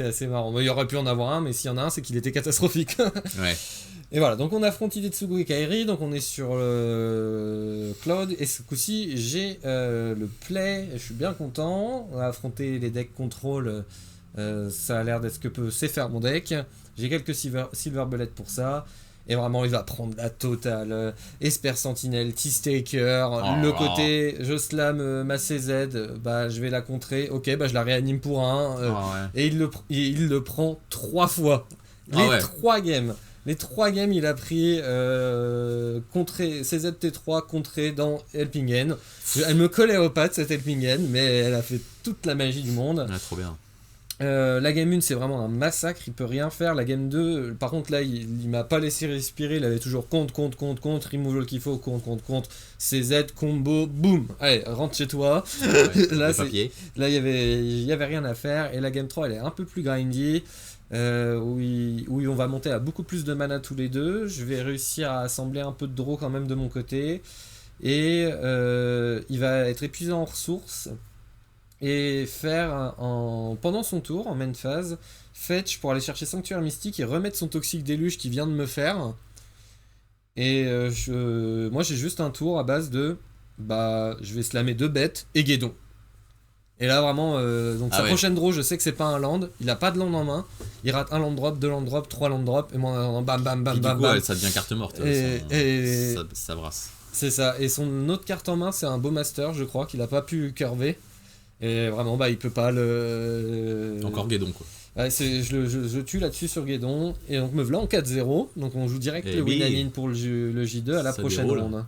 assez marrant. Il y aurait pu en avoir un, mais s'il y en a un, c'est qu'il était catastrophique. Ouais. Et voilà, donc on affronte Hidetsugu et Kairi, donc on est sur Cloud, et ce coup-ci j'ai le play, je suis bien content. On a affronté les decks contrôle, ça a l'air d'être ce que sait faire mon deck. J'ai quelques silver bullets pour ça. Et vraiment, il va prendre la totale. Esper Sentinelle, T-Staker, le côté je slam ma CZ, bah je vais la contrer. Ok, bah je la réanime pour un. Et il le prend 3 fois. Les 3 games. Les 3 games, il a pris contré, CZ T3 contré dans Helping Hand. Elle me collait aux pattes cette Helping Hand, mais elle a fait toute la magie du monde. Trop bien. La game 1 c'est vraiment un massacre, il peut rien faire. La game 2 par contre là il m'a pas laissé respirer, il avait toujours compte, removal qu'il faut, compte, CZ, combo, boum, allez rentre chez toi. Là il y avait rien à faire. Et la game 3 elle est un peu plus grindy, où on va monter à beaucoup plus de mana tous les deux. Je vais réussir à assembler un peu de draw quand même de mon côté, et il va être épuisé en ressources et faire pendant son tour en main phase fetch pour aller chercher Sanctuaire Mystique et remettre son Toxic Déluge qui vient de me faire. Et moi j'ai juste un tour à base de je vais slammer 2 bêtes et Guédon. Et là vraiment donc sa prochaine draw, je sais que c'est pas un land, il a pas de land en main, il rate un land drop, 2 land drop, 3 land drop, et moi bam, ça devient carte morte, ça brasse. C'est ça. Et son autre carte en main c'est un Bowmaster, je crois qu'il a pas pu curver. Et vraiment il peut pas le... Encore Guédon quoi. Ouais, je tue là-dessus sur Guédon, et donc me voilà en 4-0, donc on joue direct le win-in pour le J2 à la prochaine ronde.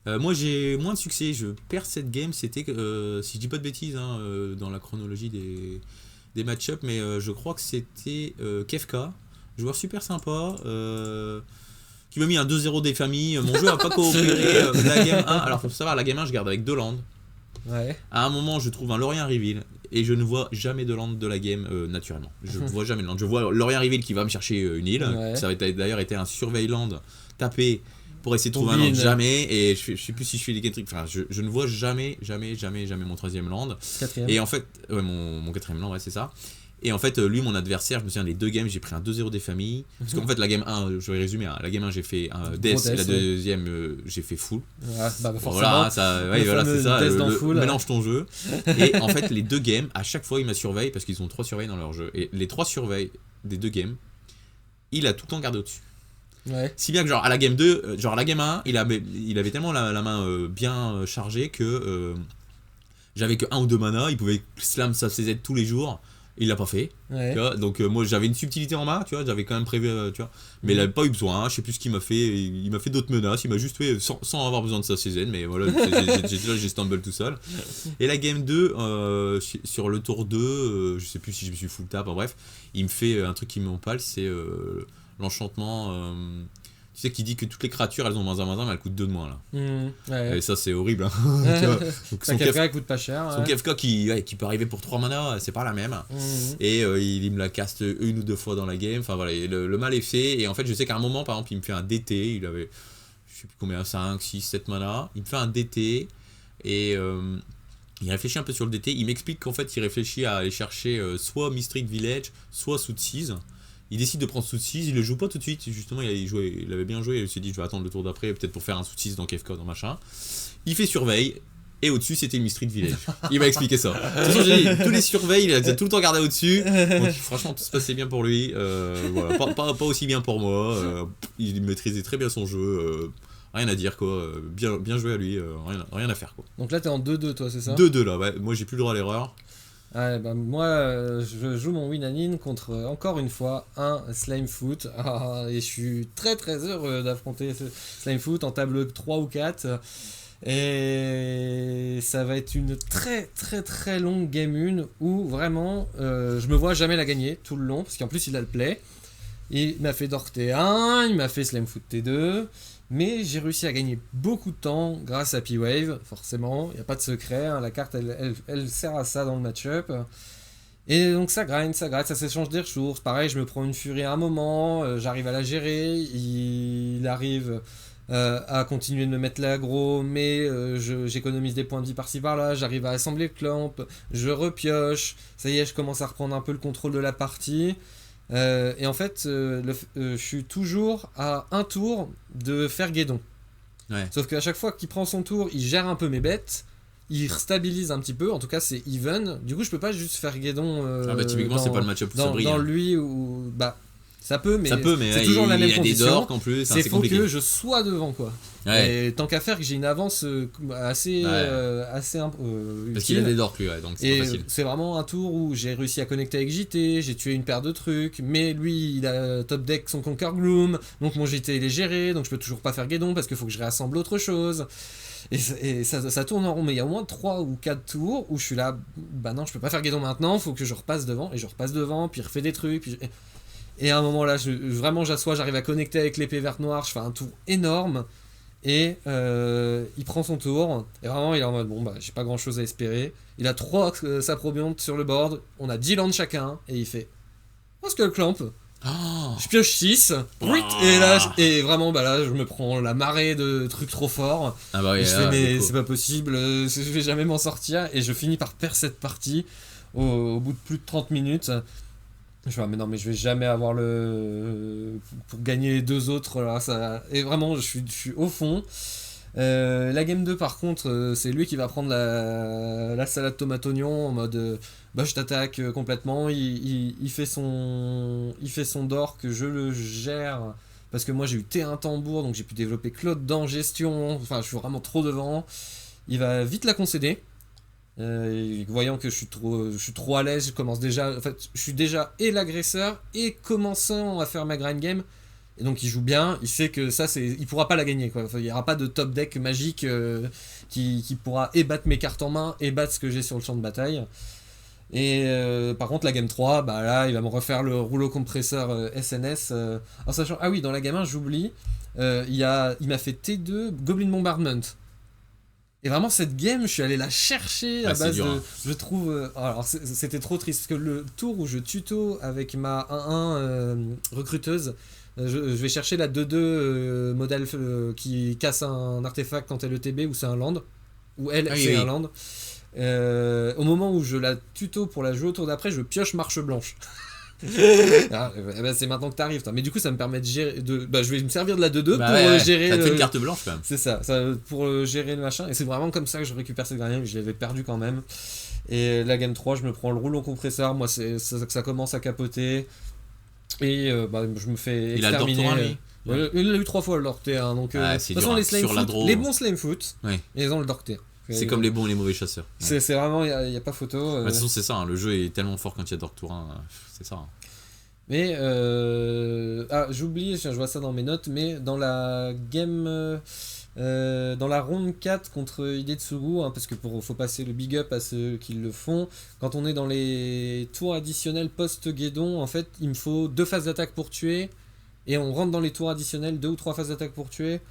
Moi j'ai moins de succès, je perds cette game, c'était si je dis pas de bêtises dans la chronologie des match-up, mais je crois que c'était Kefka, joueur super sympa, qui m'a mis un 2-0 des familles, mon jeu a pas coopéré, la game 1, alors faut savoir, la game 1 je garde avec 2 landes. Ouais. À un moment je trouve un Lorien Reveal, et je ne vois jamais de land de la game naturellement. Je ne vois jamais de land. Je vois Lorien Reveal qui va me chercher une île, ça va d'ailleurs été un surveil land tapé pour essayer de trouver un land, jamais, et je sais plus si je fais des game tricks, enfin je ne vois jamais mon 3ème land. Et en fait, ouais, mon 4ème land, ouais c'est ça. Et en fait, lui, mon adversaire, je me souviens, les 2 games, j'ai pris un 2-0 des familles. Parce qu'en fait, la game 1, je vais résumer, hein, la game 1, j'ai fait un death, et la deuxième, j'ai fait full. Ouais, bah forcément. Voilà, c'est ça, mélange ton jeu. Et en fait, les 2 games, à chaque fois, il m'a surveillé, parce qu'ils ont 3 surveils dans leur jeu. Et les 3 surveils des 2 games, il a tout le temps gardé au-dessus. Ouais. Si bien que genre à la game 2, genre à la game 1, il avait tellement la main bien chargée que j'avais que 1 ou 2 mana, il pouvait slam sa CZ tous les jours. Il l'a pas fait, tu vois, donc moi j'avais une subtilité en main, tu vois, j'avais quand même prévu, tu vois, mais il avait pas eu besoin, je sais plus ce qu'il m'a fait, il m'a fait d'autres menaces, il m'a juste fait sans avoir besoin de sa CZ, mais voilà, j'ai stumble tout seul. Et la game 2, sur le tour 2, je sais plus si je me suis full tap, bref, il me fait un truc qui m'empale, c'est l'enchantement, tu sais, qui dit que toutes les créatures elles ont -1/-1 mais elles coûtent 2 de moins là. Ouais. Et ça c'est horrible. Hein. Son Kefka coûte pas cher. Son Kefka qui peut arriver pour 3 mana, c'est pas la même. Et il me la caste 1 ou 2 fois dans la game. Enfin voilà, le mal est fait. Et en fait, je sais qu'à un moment, par exemple, il me fait un DT. Il avait, je sais plus combien, 5, 6, 7 mana. Il me fait un DT. Et il réfléchit un peu sur le DT. Il m'explique qu'en fait, il réfléchit à aller chercher soit Mystric Village, soit Soothseize. Il décide de prendre Soothseize, il le joue pas tout de suite, justement il avait bien joué, il s'est dit je vais attendre le tour d'après, peut-être pour faire un Soothseize dans Kefka, dans machin. Il fait surveille, et au-dessus c'était le Mystery Village. Il m'a expliqué ça. De toute façon j'ai dit, tous les surveilles, il a tout le temps gardé au-dessus, donc franchement tout se passait bien pour lui, voilà, pas aussi bien pour moi, il maîtrisait très bien son jeu, rien à dire quoi, bien joué à lui, rien à faire quoi. Donc là t'es en 2-2 toi, c'est ça ? 2-2 là, ouais, moi j'ai plus le droit à l'erreur. Ouais, bah moi je joue mon Winanin contre encore une fois un Slimefoot et je suis très très heureux d'affronter ce Slimefoot en table 3 ou 4 et ça va être une très très très longue game 1 où vraiment je me vois jamais la gagner tout le long parce qu'en plus il a le play. Il m'a fait Dork T1, il m'a fait Slimefoot T2. Mais j'ai réussi à gagner beaucoup de temps grâce à P-Wave, forcément, il n'y a pas de secret, hein, la carte elle sert à ça dans le match-up. Et donc ça grind, ça s'échange des ressources, pareil je me prends une furie à un moment, j'arrive à la gérer, il arrive à continuer de me mettre l'aggro, mais j'économise des points de vie par-ci par-là, j'arrive à assembler le clamp, je repioche, ça y est je commence à reprendre un peu le contrôle de la partie. Et en fait, je suis toujours à un tour de faire Guédon. Ouais. Sauf qu'à chaque fois qu'il prend son tour, il gère un peu mes bêtes, il stabilise un petit peu, en tout cas c'est even. Du coup, je peux pas juste faire Guédon. Typiquement, c'est pas le match-up où ça brille. Dans lui, ou. Bah, ça peut, mais c'est toujours la même condition. Il y a des dorks en plus, c'est faut que je sois devant, quoi. Ouais. Et tant qu'à faire, que j'ai une avance assez parce qu'il a des dorks lui, ouais, donc c'est pas facile. C'est vraiment un tour où j'ai réussi à connecter avec JT, j'ai tué une paire de trucs, mais lui il a top deck son Conquer Gloom, donc mon JT il est géré, donc je peux toujours pas faire Guédon parce qu'il faut que je réassemble autre chose. Et ça tourne en rond, mais il y a au moins 3 ou 4 tours où je suis là, bah non, je peux pas faire Guédon maintenant, faut que je repasse devant, et je repasse devant, puis je refais des trucs, puis et à un moment là, vraiment j'assois, j'arrive à connecter avec l'épée verte noire, je fais un tour énorme, et il prend son tour, et vraiment il est en mode bon bah j'ai pas grand chose à espérer, il a 3 saprobiontes sur le board, on a 10 lands chacun, et il fait oh Skull Clamp. Je pioche 6, et vraiment bah là je me prends la marée de trucs trop forts, oui, je fais mais c'est pas possible, je vais jamais m'en sortir, et je finis par perdre cette partie au bout de plus de 30 minutes. Je fais mais non mais je vais jamais avoir pour gagner les 2 autres là, ça... Et vraiment je suis au fond. La game 2 par contre c'est lui qui va prendre la salade tomate oignon en mode bah je t'attaque complètement, il fait son dork, je le gère parce que moi j'ai eu T1 tambour donc j'ai pu développer Claude dans gestion, enfin je suis vraiment trop devant, il va vite la concéder. Voyant que je suis trop à l'aise, je commence déjà, en fait je suis déjà et l'agresseur et commençant à faire ma grind game, et donc il joue bien, il sait que ça il pourra pas la gagner quoi. Enfin, il y aura pas de top deck magique qui pourra et battre mes cartes en main et battre ce que j'ai sur le champ de bataille, Et par contre, la game 3, bah là, il va me refaire le rouleau compresseur SNS. En sachant, ah oui, dans la game 1, j'oublie, il m'a fait T2 Goblin Bombardment. Et vraiment, cette game, je suis allé la chercher à base dur, de. hein. Je trouve. Alors, c'était trop triste parce que le tour où je tuto avec ma 1-1 recruteuse, je vais chercher la 2-2 modèle qui casse un artefact quand elle ETB ou c'est un land. Ou elle, c'est un land. Au moment où je la tuto pour la jouer au tour d'après, je pioche marche blanche. C'est maintenant que t'arrives. Mais du coup, ça me permet de gérer. Je vais me servir de la 2-2 pour gérer. Ça te fait une carte blanche quand même. C'est ça pour gérer le machin. Et c'est vraiment comme ça que je récupère cette gardien. Je l'avais perdu quand même. Et la game 3, je me prends le rouleau compresseur. Moi, ça commence à capoter. Et je me fais exterminer. Il a le Dortorin, lui. Il a eu 3 fois le Dorté. Donc, de toute façon, les bons slime foot, ils ont le Dorté. C'est comme les bons et les mauvais chasseurs. C'est vraiment, il n'y a pas photo. De toute façon, c'est ça, hein, le jeu est tellement fort quand il y a Dortorin, c'est ça. Hein. Mais, j'oublie, je vois ça dans mes notes, mais dans la game, dans la ronde 4 contre Hidetsugu, parce que faut passer le big up à ceux qui le font, quand on est dans les tours additionnels post-guédon, en fait, il me faut 2 phases d'attaque pour tuer, et on rentre dans les tours additionnels, 2 ou 3 phases d'attaque pour tuer.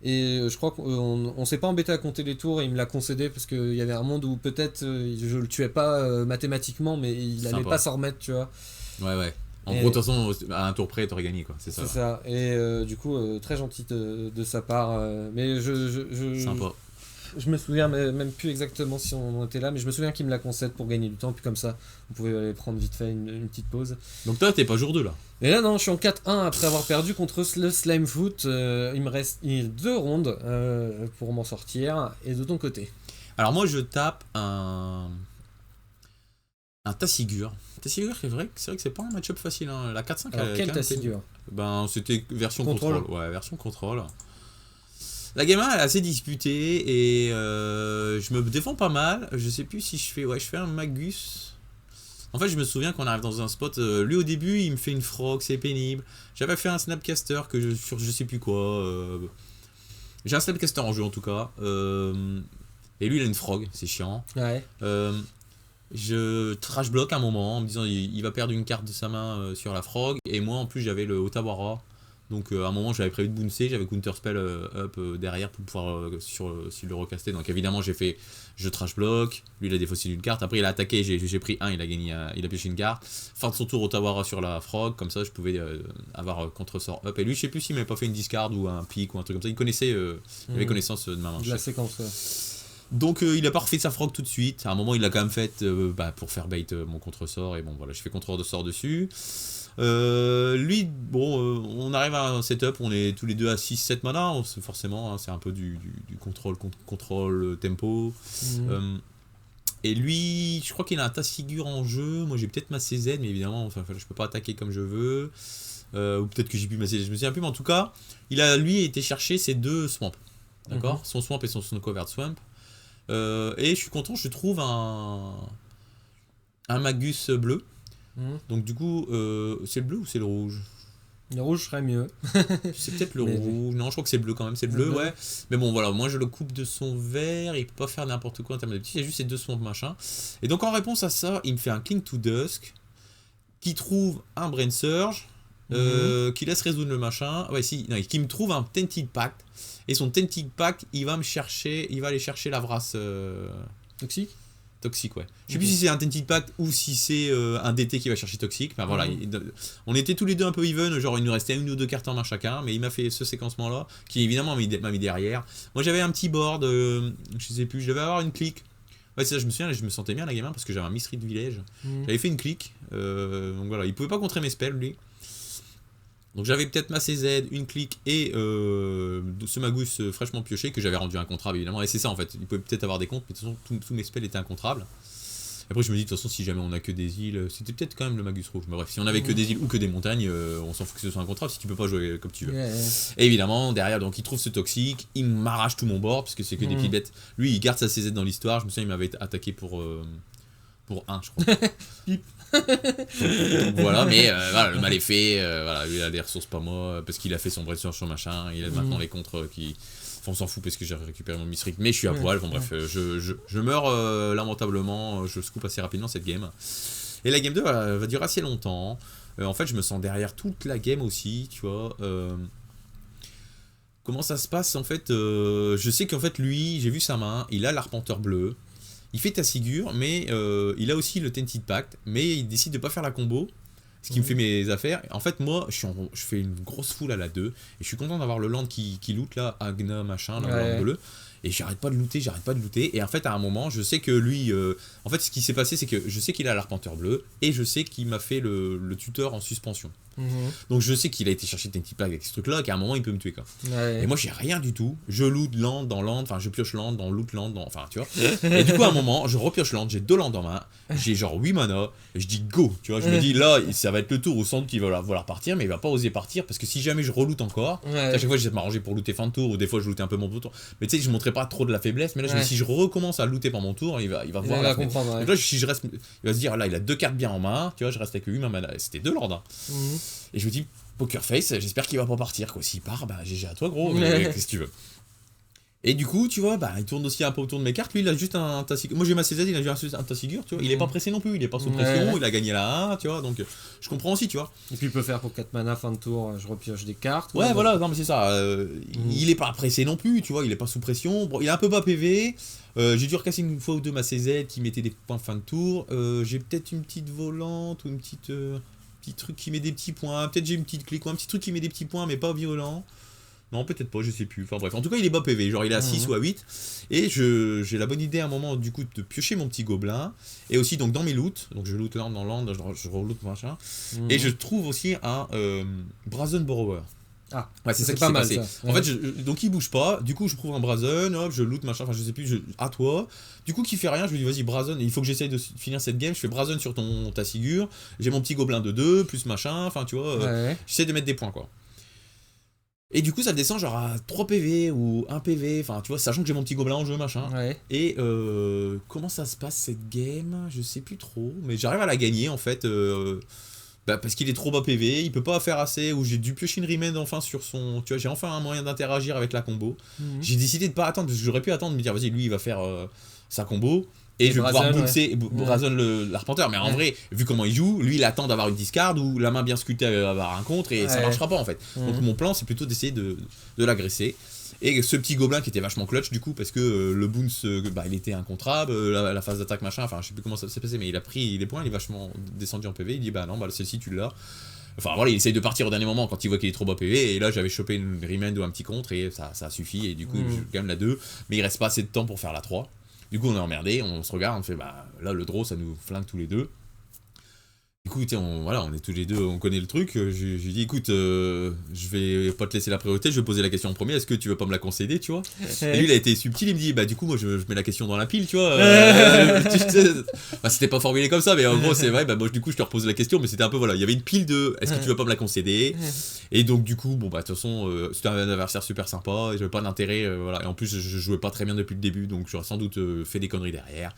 Et je crois qu'on s'est pas embêté à compter les tours et il me l'a concédé parce qu'il y avait un monde où peut-être je le tuais pas mathématiquement, mais il allait pas s'en remettre, tu vois. Ouais. En gros, de toute façon, à un tour près, t'aurais gagné, quoi. C'est ça. C'est ça. Et du coup, très gentil de sa part. Mais Sympa. Je me souviens même plus exactement si on était là, mais je me souviens qu'il me la concède pour gagner du temps. Puis comme ça, on pouvait aller prendre vite fait une petite pause. Donc toi, t'es pas jour 2 là. Et là, non, je suis en 4-1 après avoir perdu contre le Slime Foot. Il me reste 2 rondes pour m'en sortir. Et de ton côté? Alors moi, je tape un Tassigur. Tassigur, c'est vrai que c'est pas un match-up facile. Hein. La 4-5. Alors quel Tassigur? C'était version contrôle. Ouais, version contrôle. La game 1 elle est assez disputée et je me défends pas mal. Je sais plus si je fais un Magus. En fait, je me souviens qu'on arrive dans un spot. Lui, au début, il me fait une frog, c'est pénible. J'avais fait un Snapcaster sur je sais plus quoi. J'ai un Snapcaster en jeu en tout cas. Et lui, il a une frog, c'est chiant. Ouais. Je trash block un moment en me disant il va perdre une carte de sa main sur la frog. Et moi, en plus, j'avais le Otawara. Donc à un moment j'avais prévu de bouncer, j'avais counterspell up derrière pour pouvoir s'il le recaster. Donc évidemment je trash block, lui il a défaussé d'une carte, après il a attaqué, j'ai pris 1, il a gagné, il a pioché une carte. Fin de son tour Otawara sur la frog, comme ça je pouvais avoir contre-sort up. Et lui je sais plus s'il m'avait pas fait une discard ou un pick ou un truc comme ça, il connaissait, il avait connaissance de ma main. De la séquence. Donc il a pas refait sa frog tout de suite, à un moment il l'a quand même fait pour faire bait mon contre-sort, et bon voilà, je fais contre-sort dessus. Lui, on arrive à un setup, on est tous les deux à 6-7 mana, forcément, c'est un peu du contrôle tempo. Et lui, je crois qu'il a un Tassigur en jeu, moi j'ai peut-être ma CZ, mais évidemment, je peux pas attaquer comme je veux. Ou peut-être que j'ai plus ma CZ, je me souviens plus, mais en tout cas, il a lui été chercher ses 2 swamps. D'accord, son swamp et son snow-covered swamp. Et je suis content, je trouve un Magus bleu. Donc du coup, c'est le bleu ou c'est le rouge? Le rouge serait mieux. C'est peut-être le rouge. Non, je crois que c'est le bleu quand même. C'est le bleu, ouais. Mais bon, voilà, moi je le coupe de son vert. Il peut pas faire n'importe quoi en termes de petits. Il y a juste ces 2 swamps machin. Et donc en réponse à ça, il me fait un Cling to Dusk qui trouve un Brain Surge qui laisse résoudre le machin. Ouais, qui me trouve un Tented Pact. Et son Tented Pact, il va aller chercher la vrasse toxique, ouais. Je sais plus si c'est un Tented Pact ou si c'est un DT qui va chercher toxique. Enfin voilà, on était tous les deux un peu even, genre il nous restait 1 ou 2 cartes en main chacun, mais il m'a fait ce séquencement-là, qui évidemment m'a mis derrière. Moi j'avais un petit board, je sais plus, je devais avoir une clique. Ouais, c'est ça, je me souviens, je me sentais bien la game 1 parce que j'avais un Misread Village. J'avais fait une clique, donc voilà, il pouvait pas contrer mes spells lui. Donc j'avais peut-être ma CZ, une clique et ce Magus fraîchement pioché que j'avais rendu incontrable évidemment. Et c'est ça en fait, il pouvait peut-être avoir des comptes, mais de toute façon tous mes spells étaient incontrables. Après je me dis de toute façon si jamais on a que des îles, c'était peut-être quand même le Magus rouge. Mais bref, si on avait que des îles ou que des montagnes, on s'en fout que ce soit incontrable si tu peux pas jouer comme tu veux. Et évidemment derrière donc il trouve ce toxique, il m'arrache tout mon board parce que c'est que des petites bêtes. Lui il garde sa CZ dans l'histoire, je me souviens il m'avait attaqué pour 1 je crois. Donc voilà, mais voilà, le mal est fait, voilà, lui il a des ressources pas moi, parce qu'il a fait son brainstorm sur machin, il a maintenant les contres on s'en fout parce que j'ai récupéré mon misric, mais je suis à poil. Bon bref, je meurs lamentablement, je scoop assez rapidement cette game. Et la game 2 va durer assez longtemps. En fait, je me sens derrière toute la game aussi, tu vois. Comment ça se passe en fait je sais qu'en fait lui, j'ai vu sa main, il a l'arpenteur bleu. Il fait Tassigur, mais il a aussi le Tented Pact, mais il décide de pas faire la combo, ce qui me fait mes affaires. En fait, moi, je fais une grosse foule à la 2, et je suis content d'avoir le land qui loot là, Agna machin, le land bleu. Et j'arrête pas de looter, et en fait à un moment je sais que lui, en fait ce qui s'est passé c'est que je sais qu'il a l'arpenteur bleu, et je sais qu'il m'a fait le tuteur en suspension. Donc je sais qu'il a été chercher Tented Pact avec ce truc là, qu'à un moment il peut me tuer quoi. Et moi j'ai rien du tout, je loot land dans land, enfin je pioche land dans loot land, enfin tu vois. Et du coup à un moment je repioche land, j'ai 2 land en main, j'ai genre 8 mana, et je dis go, tu vois, je me dis là ça va être le tour où Sand qui va vouloir partir, mais il va pas oser partir, parce que si jamais je reloot encore, à chaque fois j'essaie de m'arranger pour looter fin de tour, ou des fois je lootais un peu mon tour, mais tu sais je montrais pas trop de la faiblesse, mais là si je recommence à looter par mon tour, il va voir la comprendre. Donc là si je reste, il va se dire là il a 2 cartes bien en main, tu vois, je reste avec 8 mana, c'était 2 lands. Et je me dis Poker Face, j'espère qu'il va pas partir quoi. S'il part, bah GG à toi gros, mais qu'est-ce que tu veux. Et du coup, tu vois, bah il tourne aussi un peu autour de mes cartes. Lui, il a juste un Tassigur. Moi j'ai ma CZ, il a juste un Tassigur, tu vois. Il est pas pressé non plus, il est pas sous pression, il a gagné la 1, tu vois. Donc je comprends aussi, tu vois. Et puis il peut faire pour 4 mana fin de tour, je repioche des cartes. Ouais, voilà, non mais c'est ça. Il est pas pressé non plus, tu vois, il est pas sous pression. Bon, il a un peu bas PV. J'ai dû recasser une fois ou deux ma CZ qui mettait des points fin de tour. J'ai peut-être une petite volante ou une petite petit truc qui met des petits points. Peut-être j'ai une petite clique ou un petit truc qui met des petits points mais pas violent. Non, peut-être pas, je sais plus. Enfin bref, en tout cas, il est bas PV, genre il est à 6 ou à 8. Et j'ai la bonne idée à un moment, du coup, de piocher mon petit gobelin. Et aussi, donc, dans mes loots, donc je loot land dans land, je reloot machin. Et je trouve aussi un Brazen Borrower. Ah, ouais, c'est ça qui s'est passé. En fait, donc il bouge pas, du coup, je trouve un Brazen, hop, je loot machin, enfin, je sais plus, à toi. Du coup, qui fait rien, je me dis, vas-y, Brazen, il faut que j'essaye de finir cette game. Je fais Brazen sur ta figure. J'ai mon petit gobelin de 2, plus machin, enfin, tu vois, j'essaie de mettre des points, quoi. Et du coup ça descend genre à 3 PV ou 1 PV, enfin tu vois, sachant que j'ai mon petit gobelin en jeu machin. Et comment ça se passe cette game, je sais plus trop, mais j'arrive à la gagner en fait, parce qu'il est trop bas PV, il peut pas faire assez, ou j'ai dû piocher une remand enfin sur son, tu vois, j'ai enfin un moyen d'interagir avec la combo. J'ai décidé de pas attendre, parce que j'aurais pu attendre de me dire vas-y lui il va faire sa combo. Et je vais pouvoir bouncer Brazen l'arpenteur, mais en vrai, vu comment il joue, lui il attend d'avoir une discard ou la main bien sculptée à avoir un contre et ça marchera pas en fait. Donc mon plan c'est plutôt d'essayer de l'agresser. Et ce petit gobelin qui était vachement clutch du coup parce que le bounce il était incontrable, la phase d'attaque machin, enfin je sais plus comment ça s'est passé mais il a pris les points, il est vachement descendu en PV, il dit bah non, celle-ci tu l'as. Enfin voilà, il essaye de partir au dernier moment quand il voit qu'il est trop bas PV et là j'avais chopé une remand ou un petit contre et ça suffit et du coup je gagne la 2 mais il reste pas assez de temps pour faire la 3. Du coup on est emmerdé, on se regarde, on fait bah là le draw ça nous flingue tous les deux. Du coup on est tous les deux, on connaît le truc, je lui dis écoute je vais pas te laisser la priorité, je vais poser la question en premier, est-ce que tu veux pas me la concéder tu vois. Et lui il a été subtil, il me dit bah du coup moi je mets la question dans la pile tu vois. C'était pas formulé comme ça mais en gros c'est vrai, bah moi du coup je te repose la question mais c'était un peu voilà, il y avait une pile de est-ce que tu veux pas me la concéder. Et donc du coup bon bah de toute façon c'était un adversaire super sympa et j'avais pas d'intérêt voilà, et en plus je jouais pas très bien depuis le début donc j'aurais sans doute fait des conneries derrière.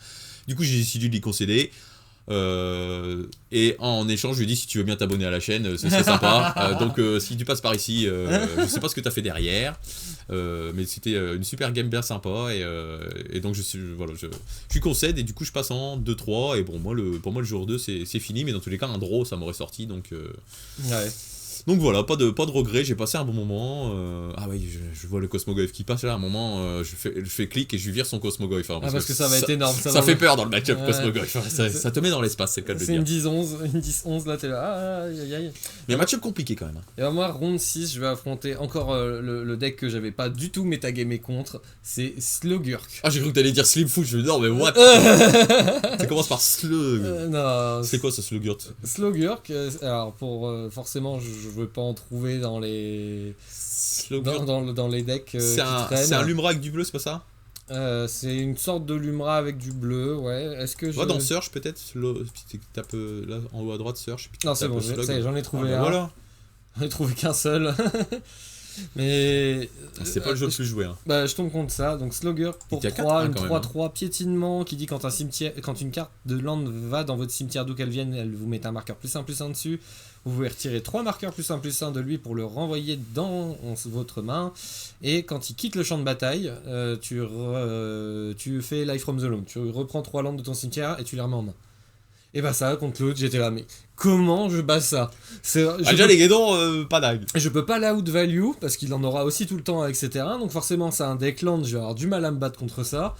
Du coup j'ai décidé de lui concéder. Et en échange je lui dis si tu veux bien t'abonner à la chaîne ce serait sympa. Donc si tu passes par ici je sais pas ce que t'as fait derrière mais c'était une super game bien sympa et donc je suis concède et du coup je passe en 2-3 et bon pour moi le jour 2 c'est fini mais dans tous les cas un draw ça m'aurait sorti donc donc voilà, pas de regret, j'ai passé un bon moment. Ah oui, je vois le Cosmogoyf qui passe là, à un moment, je fais clic et je lui vire son Cosmogoyf. Parce que ça va être énorme. Ça fait peur dans le match-up Cosmogoyf, ça te met dans l'espace, c'est le cas de le dire. C'est une 10-11, là t'es là, aïe. Mais un match-up compliqué quand même. Et moi, round 6, je vais affronter encore le deck que j'avais pas du tout métagamé contre, c'est Slogurk. Ah j'ai cru que t'allais dire Slimfoot, je me dis non mais what. Ça commence par Slug. Non. C'est quoi ça Slogurk? Slogurk, alors forcément je veux pas en trouver dans les dans les decks qui traînent. C'est un Lumra avec du bleu, c'est pas ça? C'est une sorte de Lumra avec du bleu, ouais. Est-ce que dans Search peut-être, tu tapes là en haut à droite Search. Non c'est bon, j'en ai trouvé un. Voilà. J'en ai trouvé qu'un seul. Mais. C'est pas le jeu le plus joué. Hein. Bah, je tombe contre ça. Donc, Slogger pour 3, une 3-3 piétinement qui dit quand une carte de land va dans votre cimetière d'où qu'elle vienne, elle vous met un marqueur +1/+1 dessus. Vous pouvez retirer 3 marqueurs +1/+1 de lui pour le renvoyer dans votre main. Et quand il quitte le champ de bataille, tu fais Life from the Loam. Tu reprends 3 landes de ton cimetière et tu les remets en main. Et bah ça, contre l'autre, j'étais là, mais comment je bats ça? Déjà, les guédons, pas dingue. Je peux pas la out value, parce qu'il en aura aussi tout le temps, etc. Donc forcément, c'est un deck land, je vais avoir du mal à me battre contre ça.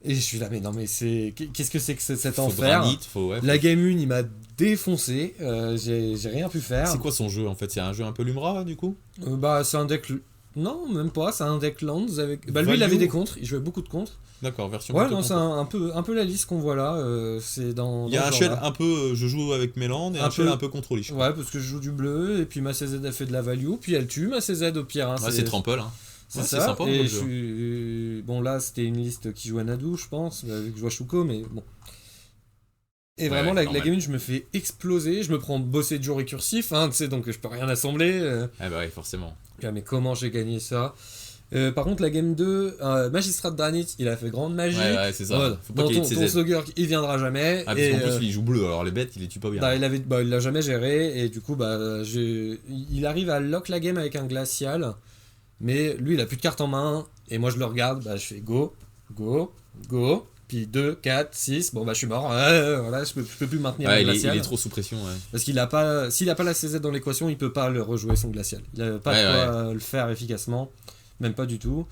Et je suis là, mais non, mais qu'est-ce que c'est que cet enfer? La game 1, il m'a défoncé, j'ai rien pu faire. C'est quoi son jeu en fait? C'est un jeu un peu Lumra du coup? Bah, c'est un deck. Non, même pas, c'est un deck lands avec. Bah, lui, il avait des contres, il jouait beaucoup de contres. D'accord, version. Ouais, non, c'est un peu la liste qu'on voit là. C'est dans. Il y a un shell un peu. Je joue avec mes lands et un shell un peu contrôlé. Ouais, parce que je joue du bleu et puis ma CZ a fait de la value, puis elle tue ma CZ au pire. Hein, c'est trample. Hein. C'est ça. Sympa, et bon, là, c'était une liste qui joue à Nadu, je pense, avec je vois Shuko, mais bon. Et vraiment, la game 1, je me fais exploser, je me prends bosser de jour récursif, hein, tu sais, donc je peux rien assembler. Ah bah oui, forcément. Mais comment j'ai gagné ça? Par contre, la game 2, Magistrat de Dranit, il a fait grande magie. Ouais, c'est ça. Faut pas ton Slogger, il viendra jamais. Ah, parce qu'en plus, il joue bleu, alors les bêtes, il les tue pas bien. Bah, il l'a jamais géré, et du coup, il arrive à lock la game avec un glacial, mais lui, il a plus de cartes en main, et moi, je le regarde, bah, je fais go, puis 2, 4, 6, bon, bah, je suis mort, voilà, je peux plus maintenir le glacial. Il est trop sous pression, ouais. Parce s'il a pas la CZ dans l'équation, il peut pas le rejouer son glacial. Il a pas de quoi le faire efficacement. Même pas du tout.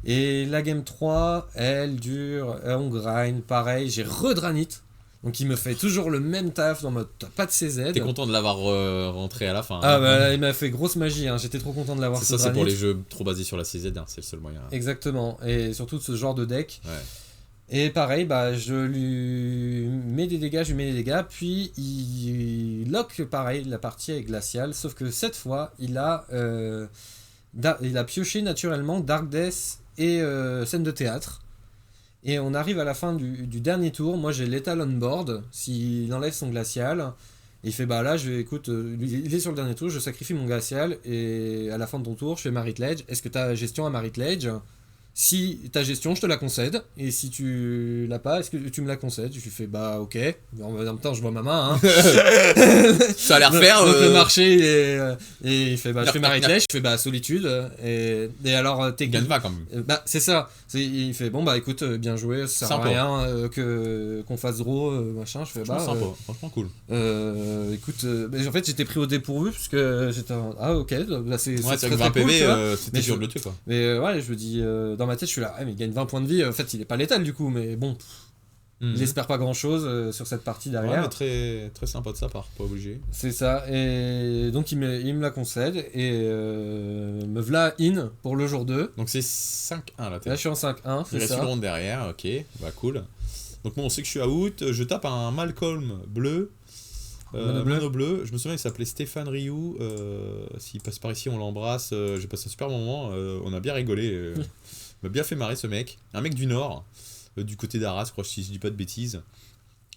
Et la game 3, elle dure, on grind, pareil, j'ai redranit. Donc il me fait toujours le même taf dans mode t'as pas de CZ. T'es content de l'avoir rentré à la fin. Ah bah là, il m'a fait grosse magie, hein. J'étais trop content de l'avoir. C'est ça, c'est pour les jeux trop basés sur la CZ, hein. C'est le seul moyen. Exactement, et surtout de ce genre de deck. Ouais. Et pareil, bah je lui mets des dégâts, puis il lock pareil la partie avec glacial, sauf que cette fois, il a pioché naturellement Dark Death et scène de théâtre. Et on arrive à la fin du dernier tour. Moi j'ai l'étal on board. S'il enlève son glacial, il fait bah là, il est sur le dernier tour, je sacrifie mon glacial. Et à la fin de ton tour, je fais Marit Ledge. Est-ce que tu as gestion à Marit Ledge? Si ta gestion, je te la concède. Et si tu l'as pas, est-ce que tu me la concèdes? Je lui fais bah ok. En même temps, je vois ma main. Hein. Ça a l'air faire. Donc le marché et il fait bah je fais Marit Ledge, je fais bah solitude. Et alors t'es gagne pas quand même. Bah c'est ça. Il fait bon bah écoute bien joué, ça sert à rien qu'on fasse draw machin. Je fais bah sympa, franchement cool. Écoute, en fait j'étais pris au dépourvu puisque j'étais ok. Bah, c'est très 20 PV, c'était sûr de le tuer quoi. Mais ouais, je me dis dans ma tête je suis là, mais il gagne 20 points de vie. En fait il est pas létal du coup, mais bon. Il espère pas grand chose sur cette partie derrière. Ouais, très, très sympa de sa part, pas obligé. C'est ça, et donc il me la concède, et me v'là in pour le jour 2. Donc c'est 5-1 là, je suis en 5-1, c'est ça. Il reste une ronde derrière, ok, bah cool. Donc bon, on sait que je suis out, je tape un Malcolm bleu, mono bleu. Je me souviens il s'appelait Stéphane Rioux, s'il passe par ici on l'embrasse, j'ai passé un super moment, on a bien rigolé, il m'a bien fait marrer ce mec, un mec du Nord. Du côté d'Arras, je crois, si je dis pas de bêtises.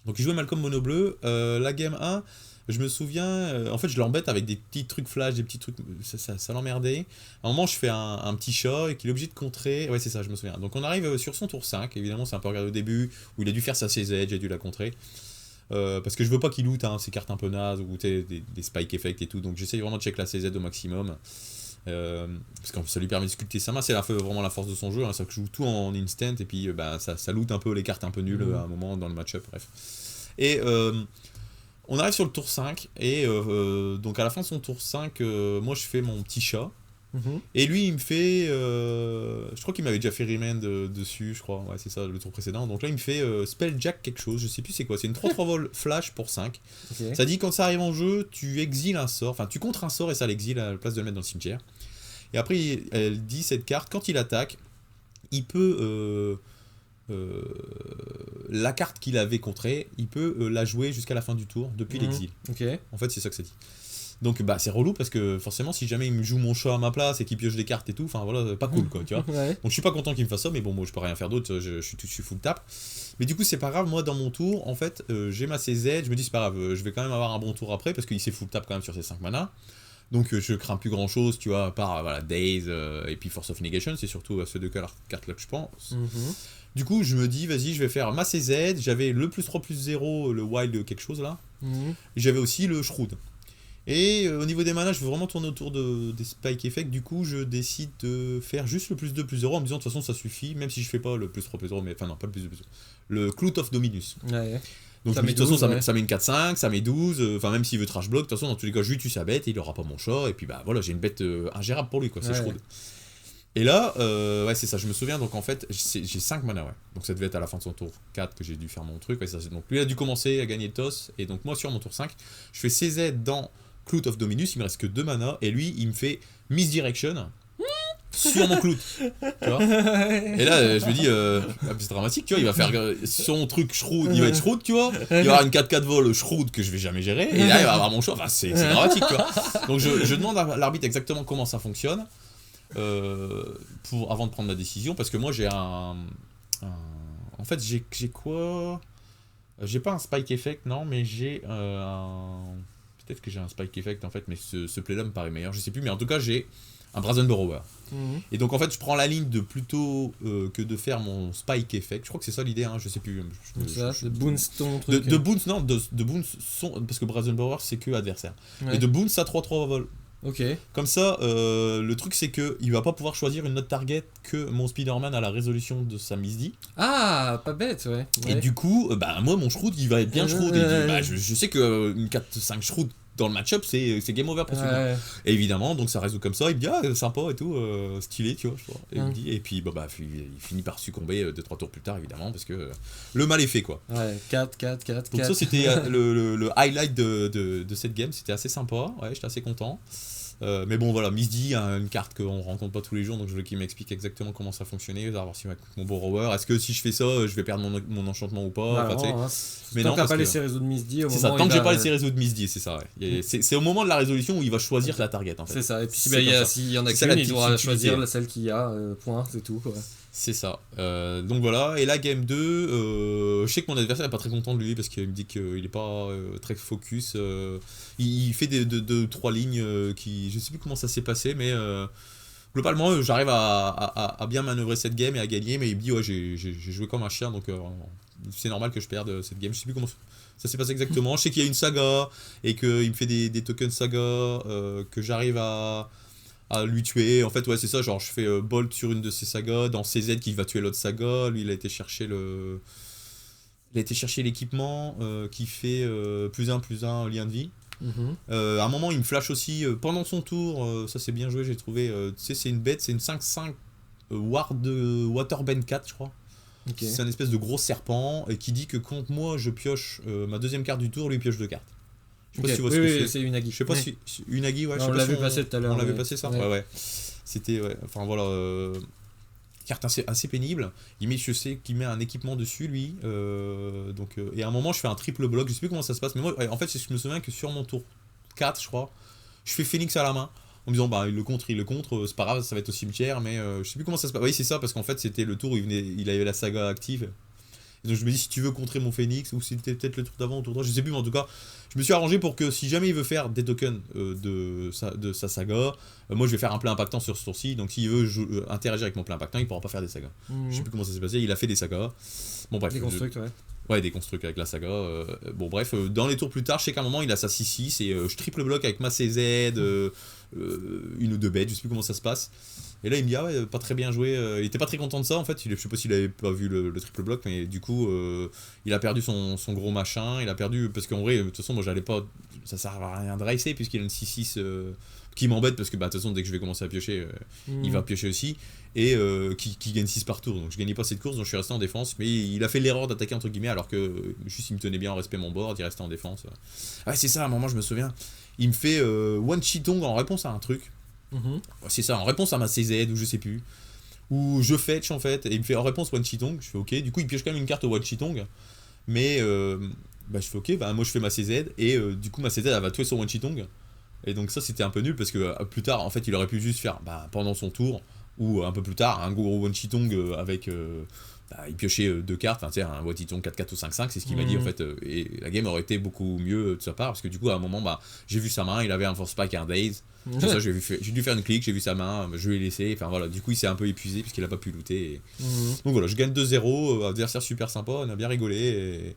Donc il jouait Malcolm mono bleu. La game 1, je me souviens, en fait je l'embête avec des petits trucs flash, des petits trucs, ça l'emmerdait. À un moment je fais un petit chat et qu'il est obligé de contrer. Ouais c'est ça, je me souviens. Donc on arrive sur son tour 5, évidemment c'est un peu regardé au début, où il a dû faire sa CZ, j'ai dû la contrer. Parce que je veux pas qu'il loot ses cartes un peu nazes, ou des spike effects et tout, donc j'essaye vraiment de check la CZ au maximum. Parce que ça lui permet de sculpter sa main, c'est vraiment la force de son jeu, hein, ça joue tout en instant et puis ça loot un peu les cartes un peu nulles à un moment dans le match-up, bref. Et on arrive sur le tour 5 et donc à la fin de son tour 5, moi je fais mon petit chat et lui il me fait je crois qu'il m'avait déjà fait remand dessus, je crois, ouais c'est ça le tour précédent, donc là il me fait Spelljack quelque chose, je sais plus c'est quoi, c'est une 3-3 vol flash pour 5. Okay. Ça dit quand ça arrive en jeu, tu exiles un sort, enfin tu contres un sort et ça l'exile à la place de le mettre dans le cimetière. Et après, elle dit cette carte, quand il attaque, il peut. La carte qu'il avait contrée, il peut la jouer jusqu'à la fin du tour, depuis l'exil. Okay. En fait, c'est ça que ça dit. Donc, c'est relou parce que forcément, si jamais il me joue mon chat à ma place et qu'il pioche des cartes et tout, enfin voilà, pas cool quoi, tu vois. Ouais. Donc, je suis pas content qu'il me fasse ça, mais bon, moi je peux rien faire d'autre, je suis full tap. Mais du coup, c'est pas grave, moi dans mon tour, en fait, j'ai ma CZ, je me dis c'est pas grave, je vais quand même avoir un bon tour après parce qu'il s'est full tap quand même sur ses 5 mana. Donc je crains plus grand chose, tu vois, à part voilà, Days et puis Force of Negation, c'est surtout ces deux cartes-là que je pense. Du coup, je me dis, vas-y, je vais faire ma CZ, j'avais le +3/+0, le Wild quelque chose là, et j'avais aussi le Shroud. Et au niveau des manas, je veux vraiment tourner autour des Spike Effect, du coup, je décide de faire juste le +2/+0 en me disant, de toute façon, ça suffit, même si je fais pas le +3/+0, mais enfin non, pas le +2/+0, le Clout of Dominus. Ouais. Donc de toute façon, ça met une 4-5, ça met 12, enfin même s'il veut trash block, de toute façon, dans tous les cas, je lui tue sa bête, et il aura pas mon chat, et puis bah voilà, j'ai une bête ingérable pour lui, quoi, c'est Shroud. Et là, ouais, c'est ça, je me souviens, donc en fait, j'ai 5 mana, ouais. Donc ça devait être à la fin de son tour 4 que j'ai dû faire mon truc, ouais, ça, donc lui a dû commencer à gagner le toss, et donc moi sur mon tour 5, je fais CZ dans Clout of Dominus, il me reste que 2 mana, et lui, il me fait Misdirection sur mon Clout, tu vois. Et là, je me dis, c'est dramatique, tu vois, il va faire son truc Shroud, il va être Shroud, tu vois, il va y avoir une 4-4 vol Shroud que je vais jamais gérer, et là, il va avoir mon choix, enfin, c'est dramatique, tu vois. Donc je demande à l'arbitre exactement comment ça fonctionne, avant de prendre la décision, parce que moi j'ai en fait j'ai quoi, j'ai pas un Spike Effect, non, mais j'ai peut-être que j'ai un Spike Effect en fait, mais ce play là me paraît meilleur, je sais plus, mais en tout cas j'ai un Brazen Borrower. Et donc en fait je prends la ligne de plutôt que de faire mon Spike Effect, je crois que c'est ça l'idée, hein, je sais plus, de Boons ton truc, de Boons, non, de Boons parce que Brazen Borrower c'est que adversaire, et de Boons à 3/3 vol. Ok. Comme ça, le truc c'est que il va pas pouvoir choisir une autre target que mon Spider-Man à la résolution de sa misdi. Ah, pas bête, ouais. Et du coup, bah moi mon Shroud il va être bien Shroud. Bah, je sais que une 4-5 Shroud dans le match-up c'est game over pour celui-là. Et évidemment, donc ça résout comme ça, il me dit ah sympa et tout, stylé, tu vois. Et, il me dit, et puis bah, il finit par succomber 2-3 tours plus tard évidemment, parce que le mal est fait quoi. Ouais, 4. Donc ça c'était le highlight de cette game, c'était assez sympa, ouais, j'étais assez content. Mais bon voilà, Misdi, une carte qu'on rencontre pas tous les jours, donc je veux qu'il m'explique exactement comment ça fonctionnait, voir si mon Borrower, est-ce que si je fais ça, je vais perdre mon enchantement ou pas, bah, enfin, mais non, t'as pas laissé résoudre Misdi au moment. C'est ça, tant que j'ai pas laissé résoudre Misdi, c'est ça, ouais. C'est au moment de la résolution où il va choisir la target en fait. C'est ça, et puis s'il y en a qu'une, il doit choisir celle qu'il y a, point, c'est tout quoi. C'est ça. Donc voilà, et là game 2, je sais que mon adversaire est pas très content de lui parce qu'il me dit qu'il est pas très focus. Il fait 2-3 lignes qui. Je sais plus comment ça s'est passé, mais globalement j'arrive à bien manœuvrer cette game et à gagner, mais il me dit ouais j'ai joué comme un chien, donc c'est normal que je perde cette game. Je sais plus comment ça s'est passé exactement. Je sais qu'il y a une saga et qu'il me fait des tokens saga que j'arrive à lui tuer. En fait ouais c'est ça, genre je fais bolt sur une de ses sagas, dans CZ qui va tuer l'autre saga, lui il a été chercher l'équipement qui fait +1/+1 lien de vie. À un moment il me flash aussi pendant son tour, ça c'est bien joué j'ai trouvé, tu sais c'est une bête, c'est une 5/5 Ward Waterbend 4 je crois. Okay. C'est un espèce de gros serpent et qui dit que quand moi je pioche ma deuxième carte du tour, lui pioche 2 cartes. Je sais pas si tu vois ce que c'est Unagi. Je sais pas si Unagi, ouais. On l'avait passé tout à l'heure. On l'avait passé ça. Ouais. C'était enfin voilà, carte assez pénible. Je sais qu'il met un équipement dessus lui. Donc et à un moment je fais un triple bloc. Je sais plus comment ça se passe, mais moi en fait je me souviens que sur mon tour 4 je crois, je fais Phoenix à la main. En me disant bah il le contre, c'est pas grave, ça va être au cimetière, mais je sais plus comment ça se passe. Oui c'est ça, parce qu'en fait c'était le tour où il avait la saga active. Et donc je me dis si tu veux contrer mon Phoenix, ou c'était peut-être le tour d'avant ou tour 3, je sais plus, mais en tout cas je me suis arrangé pour que si jamais il veut faire des tokens de sa saga, moi je vais faire un play impactant sur ce tour-ci, donc s'il veut interagir avec mon play impactant il pourra pas faire des sagas. Je sais plus comment ça s'est passé, il a fait des sagas. Bon bref. Des constructs, ouais. Ouais, des constructs avec la saga. Bon, bref, dans les tours plus tard, je sais qu'à un moment il a sa 6-6 et je triple bloc avec ma CZ, une ou deux bêtes, je sais plus comment ça se passe. Et là il me dit ah ouais, pas très bien joué. Il était pas très content de ça en fait. Je sais pas s'il avait pas vu le triple bloc, mais du coup il a perdu son gros machin. Il a perdu parce qu'en vrai, de toute façon, moi j'allais pas. Ça sert à rien de racer puisqu'il a une 6-6 qui m'embête parce que bah, de toute façon, dès que je vais commencer à piocher, il va piocher aussi. Et qui gagne 6 par tour, donc je gagnais pas cette course, donc je suis resté en défense, mais il a fait l'erreur d'attaquer entre guillemets alors que juste il me tenait bien en respect mon board, il restait en défense. Ouais c'est ça, à un moment je me souviens, il me fait one chitong en réponse à un truc, c'est ça, en réponse à ma CZ ou je sais plus, ou je fetch en fait, et il me fait en réponse one chitong, je fais ok, du coup il pioche quand même une carte au one chitong, mais bah je fais ok, bah moi je fais ma CZ, et du coup ma CZ elle va tuer son one chitong, et donc ça c'était un peu nul parce que plus tard en fait il aurait pu juste faire bah, pendant son tour, Ou un peu plus tard, un Goro Wanchitong avec... il piochait 2 cartes, enfin, un Wanchitong 4-4 ou 5-5, c'est ce qu'il m'a dit en fait. Et la game aurait été beaucoup mieux de sa part, parce que du coup, à un moment, j'ai vu sa main, il avait un Force Spike et un Daze. Tout ça, j'ai dû faire une clique, j'ai vu sa main, je lui ai laissé. Enfin voilà, du coup, il s'est un peu épuisé, puisqu'il a pas pu looter. Donc voilà, je gagne 2-0, adversaire super sympa, on a bien rigolé.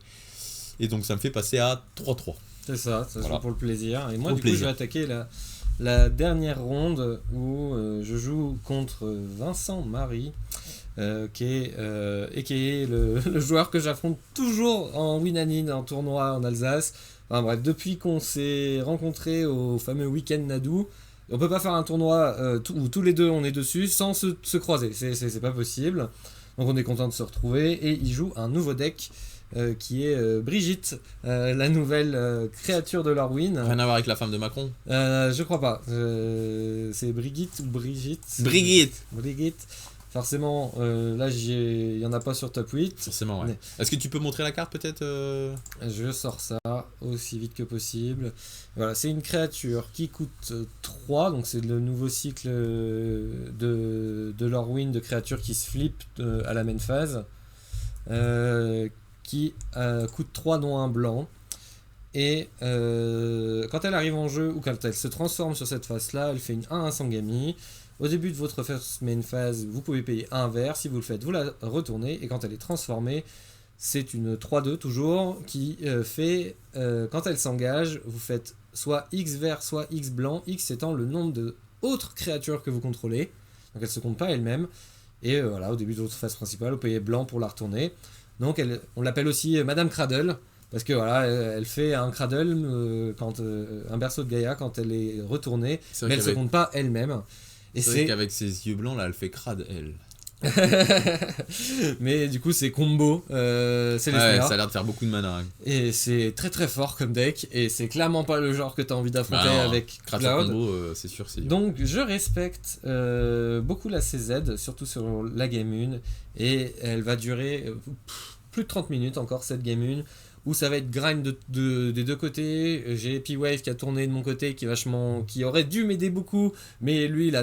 Et donc, ça me fait passer à 3-3. C'est ça, Voilà. pour le plaisir. Et moi, Pour du le coup, je plaisir. vais attaquer la dernière ronde où je joue contre Vincent Marie, qui est le joueur que j'affronte toujours en win-and-in, en tournoi en Alsace. Enfin bref, depuis qu'on s'est rencontrés au fameux week-end Nadou, on peut pas faire un tournoi où tous les deux on est dessus sans se croiser. C'est pas possible. Donc on est content de se retrouver. Et il joue un nouveau deck. Qui est Brigitte, la nouvelle créature de Lorwyn. Rien à voir avec la femme de Macron. Je crois pas. C'est Brigitte ou Brigitte. Brigitte. Forcément, là, il y en a pas sur top 8. Forcément, ouais. Est-ce que tu peux montrer la carte peut-être Je sors ça aussi vite que possible. Voilà, c'est une créature qui coûte 3, donc c'est le nouveau cycle de Lorwyn de créatures qui se flippent à la main phase. Qui coûte 3 dont un blanc. Et quand elle arrive en jeu ou quand elle se transforme sur cette phase là, elle fait une 1-1 Sangami. Au début de votre first main phase, vous pouvez payer un vert. Si vous le faites, vous la retournez. Et quand elle est transformée, c'est une 3-2 toujours qui fait, quand elle s'engage, vous faites soit X vert, soit X blanc. X étant le nombre de autres créatures que vous contrôlez. Donc elle se compte pas elle-même. Et voilà, au début de votre phase principale, vous payez blanc pour la retourner. Donc on l'appelle aussi Madame Cradle, parce que voilà, elle fait un cradle, un berceau de Gaïa quand elle est retournée, mais elle ne se compte pas elle-même. Et c'est vrai qu'avec ses yeux blancs, là, elle fait crade, elle. Mais du coup, c'est combo, c'est les ça a l'air de faire beaucoup de mana. Hein. Et c'est très très fort comme deck, et c'est clairement pas le genre que tu as envie d'affronter avec Cloud. Combo, c'est sûr, c'est dur. Donc je respecte beaucoup la CZ, surtout sur la game 1, et elle va durer plus de 30 minutes encore, cette game 1, où ça va être grind des deux côtés. J'ai P-Wave qui a tourné de mon côté, qui aurait dû m'aider beaucoup, mais lui,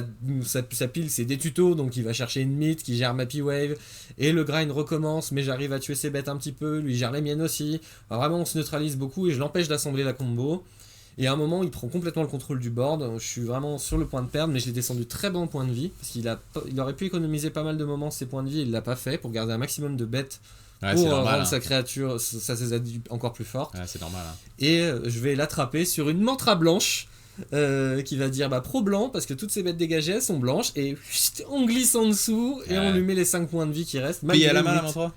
sa pile, c'est des tutos, donc il va chercher une mythe qui gère ma P-Wave, et le grind recommence, mais j'arrive à tuer ses bêtes un petit peu, lui gère les miennes aussi. Alors, vraiment, on se neutralise beaucoup, et je l'empêche d'assembler la combo. Et à un moment, il prend complètement le contrôle du board. Je suis vraiment sur le point de perdre, mais je l'ai descendu très bon point de vie, parce qu'il aurait pu économiser pas mal de moments ses points de vie, et il l'a pas fait, pour garder un maximum de bêtes. Ouais, pour rendre sa créature, sa CZ encore plus forte. Ouais, c'est normal. Hein. Et je vais l'attraper sur une mantra blanche qui va dire pro blanc parce que toutes ces bêtes dégagées elles sont blanches et on glisse en dessous et on lui met les 5 points de vie qui restent. Puis il y a la main la mantra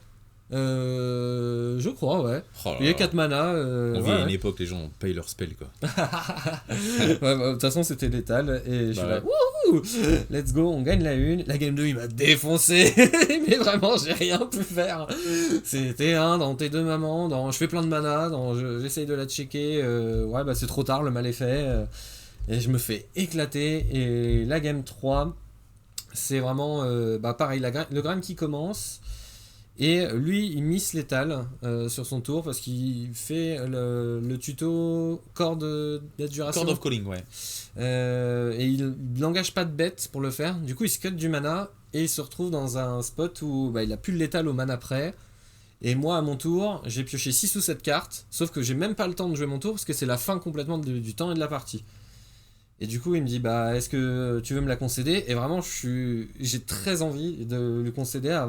je crois, ouais. Il y a 4 mana. On vit à une époque, les gens payent leur spell, quoi. De toute façon, c'était létal. Et je suis là, wouhou, let's go, on gagne la 1. La game 2, il m'a défoncé. Mais vraiment, j'ai rien pu faire. C'était dans tes deux mamans, je fais plein de mana, j'essaye de la checker. C'est trop tard, le mal est fait. Et je me fais éclater. Et la game 3, c'est vraiment pareil, le grind qui commence. Et lui, il miss létal sur son tour parce qu'il fait le tuto Cord d'adjuration. Cord of Calling, ouais. Et il n'engage pas de bête pour le faire. Du coup, il se cut du mana et il se retrouve dans un spot où il a plus le létal au mana près. Et moi, à mon tour, j'ai pioché 6 ou 7 cartes. Sauf que j'ai même pas le temps de jouer mon tour parce que c'est la fin complètement du temps et de la partie. Et du coup, il me dit est-ce que tu veux me la concéder ? Et vraiment, j'ai très envie de lui concéder à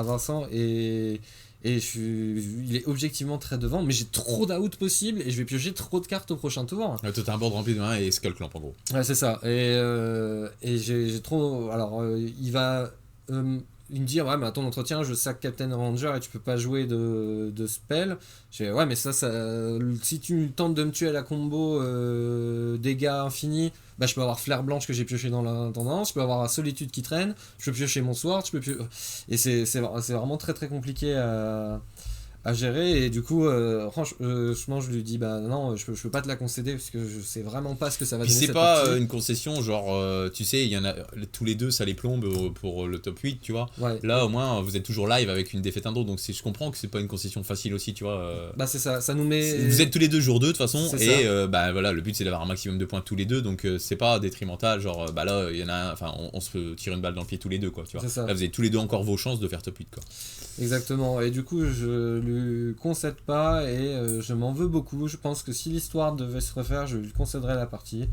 Vincent. Et il est objectivement très devant, mais j'ai trop d'out possible et je vais piocher trop de cartes au prochain tour. Ouais, toi, t'as un board rempli de main et Skull Clamp en gros. Ouais, c'est ça. Et j'ai trop. Alors, il va. Il me dit mais à ton entretien je sac Captain Ranger et tu peux pas jouer de spell. Je fais mais ça si tu tentes de me tuer à la combo dégâts infinis, je peux avoir Flair Blanche que j'ai pioché dans l'intendance, je peux avoir Solitude qui traîne, je peux piocher mon Sword, et c'est vraiment très très compliqué à gérer, et du coup franchement je lui dis bah non, je peux pas te la concéder parce que je sais vraiment pas ce que ça va Puis donner c'est cette pas partie. une concession, genre, tu sais, il y en a tous les deux, ça les plombe pour le top 8, tu vois. Ouais. Là, au moins, vous êtes toujours live avec une défaite un d'autre, donc je comprends que c'est pas une concession facile aussi, tu vois. Bah c'est ça nous met... Vous êtes tous les deux jour 2 de toute façon, C'est et ça. bah voilà, le but c'est d'avoir un maximum de points tous les deux, donc c'est pas détrimental, genre, bah là, il y en a un, enfin, on se tire une balle dans le pied tous les deux, quoi, tu vois. C'est ça. Là, vous avez tous les deux encore vos chances de faire top 8, quoi. Exactement, et du coup je lui concède pas, et je m'en veux beaucoup. Je pense que si l'histoire devait se refaire, je lui concéderais la partie.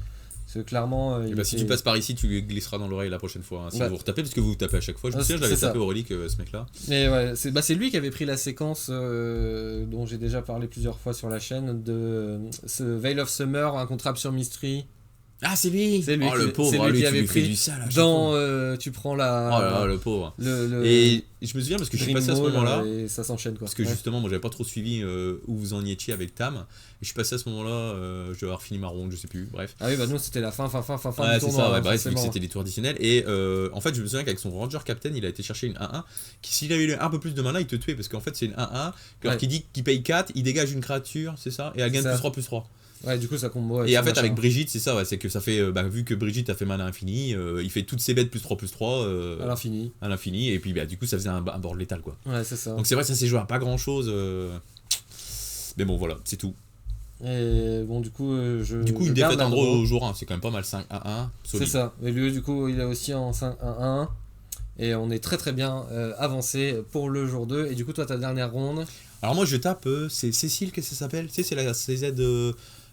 Parce que clairement... Et bah, si tu passes par ici, tu lui glisseras dans l'oreille la prochaine fois, hein, si Bah, vous retapez, parce que vous vous tapez à chaque fois. Je me souviens, je l'avais c'est ça. tapé Aurélie, ce mec-là. Mais ouais, c'est lui qui avait pris la séquence dont j'ai déjà parlé plusieurs fois sur la chaîne, de ce Veil of Summer, un contrat sur Mystery. Ah, c'est lui. C'est lui Oh, qui- le pauvre, c'est lui lui, qui tu avait lui fais pris du sale à chaque dans fois. tu prends Oh là là, le pauvre. le Et je me souviens parce que je suis Dream passé à ce Mall, moment-là, et ça s'enchaîne quoi. parce que Ouais. justement, moi j'avais pas trop suivi où vous en étiez avec Tam, et je suis passé à ce moment-là, je devais avoir fini ma ronde, je sais plus, bref. Ah oui, bah nous c'était la fin Ouais, du c'est tournoi, ça, ouais, hein, bref, vu que forcément. c'était les tours additionnels. Et en fait, je me souviens qu'avec son Ranger Captain, il a été chercher une 1-1, qui s'il avait eu un peu plus de mana, il te tuait, parce qu'en fait, c'est une 1-1, alors Ouais. qu'il dit qu'il paye 4, il dégage une créature, c'est ça, et elle gagne C'est ça. +3/+3. Ouais, du coup ça combo. Et en fait, avec Brigitte, c'est ça, ouais, c'est que ça fait, vu que Brigitte a fait mana infini, il fait toutes ses bêtes +3/+3 à l'infini. à l'infini, et puis bah, du coup, ça faisait un board létal, quoi. Ouais, c'est ça. Donc c'est vrai, ça s'est joué à pas grand chose. Mais bon, voilà, c'est tout. Et bon, du coup, Du coup, je une garde défaite en Andro. gros au jour 1, c'est quand même pas mal, 5-1-1, C'est solide. ça. Et lui, du coup, il est aussi en 5-1-1. Et on est très très bien avancé pour le jour 2. Et du coup, toi, ta dernière ronde. Alors moi, je tape, c'est Cécile, qu'est-ce que ça s'appelle? Tu sais, c'est la CZ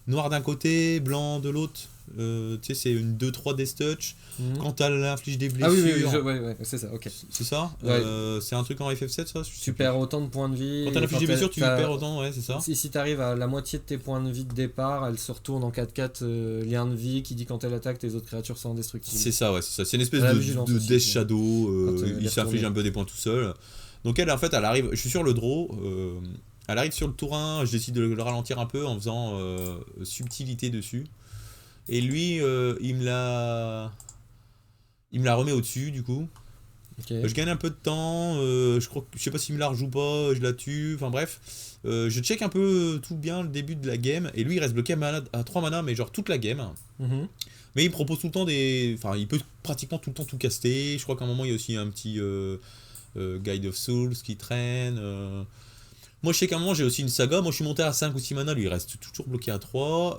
noir d'un côté, blanc de l'autre. Tu sais, c'est une 2-3 Death Touch. Mhm. Quand elle inflige des blessures. Ah oui, ouais, c'est ça, ok. C'est ça? Ouais. C'est un truc en FF7, ça? Tu perds autant de points de vie. Quand elle inflige des blessures, tu perds autant, ouais, c'est ça? Si t'arrives à la moitié de tes points de vie de départ, elle se retourne en 4-4 lien de vie qui dit quand elle attaque, tes autres créatures sont indestructibles. C'est ça, ouais, c'est ça. C'est une espèce La de vigilance Death aussi, Shadow, quand, il s'inflige un peu des points tout seul. Donc elle, en fait, elle arrive, je suis sur le draw, elle arrive sur le tour 1, je décide de le ralentir un peu en faisant subtilité dessus. Et lui, il me la remet au-dessus, du coup. Ok. Je gagne un peu de temps, je sais pas s'il me la rejoue pas, je la tue, enfin bref. Je check un peu tout bien le début de la game, et lui il reste bloqué à 3 mana, mais genre toute la game. Mhm. Mais il propose tout le temps enfin il peut pratiquement tout le temps tout caster, je crois qu'à un moment il y a aussi un petit Guide of Souls qui traîne. Moi je sais qu'à un moment j'ai aussi une saga, moi je suis monté à 5 ou 6 mana, lui il reste toujours bloqué à 3.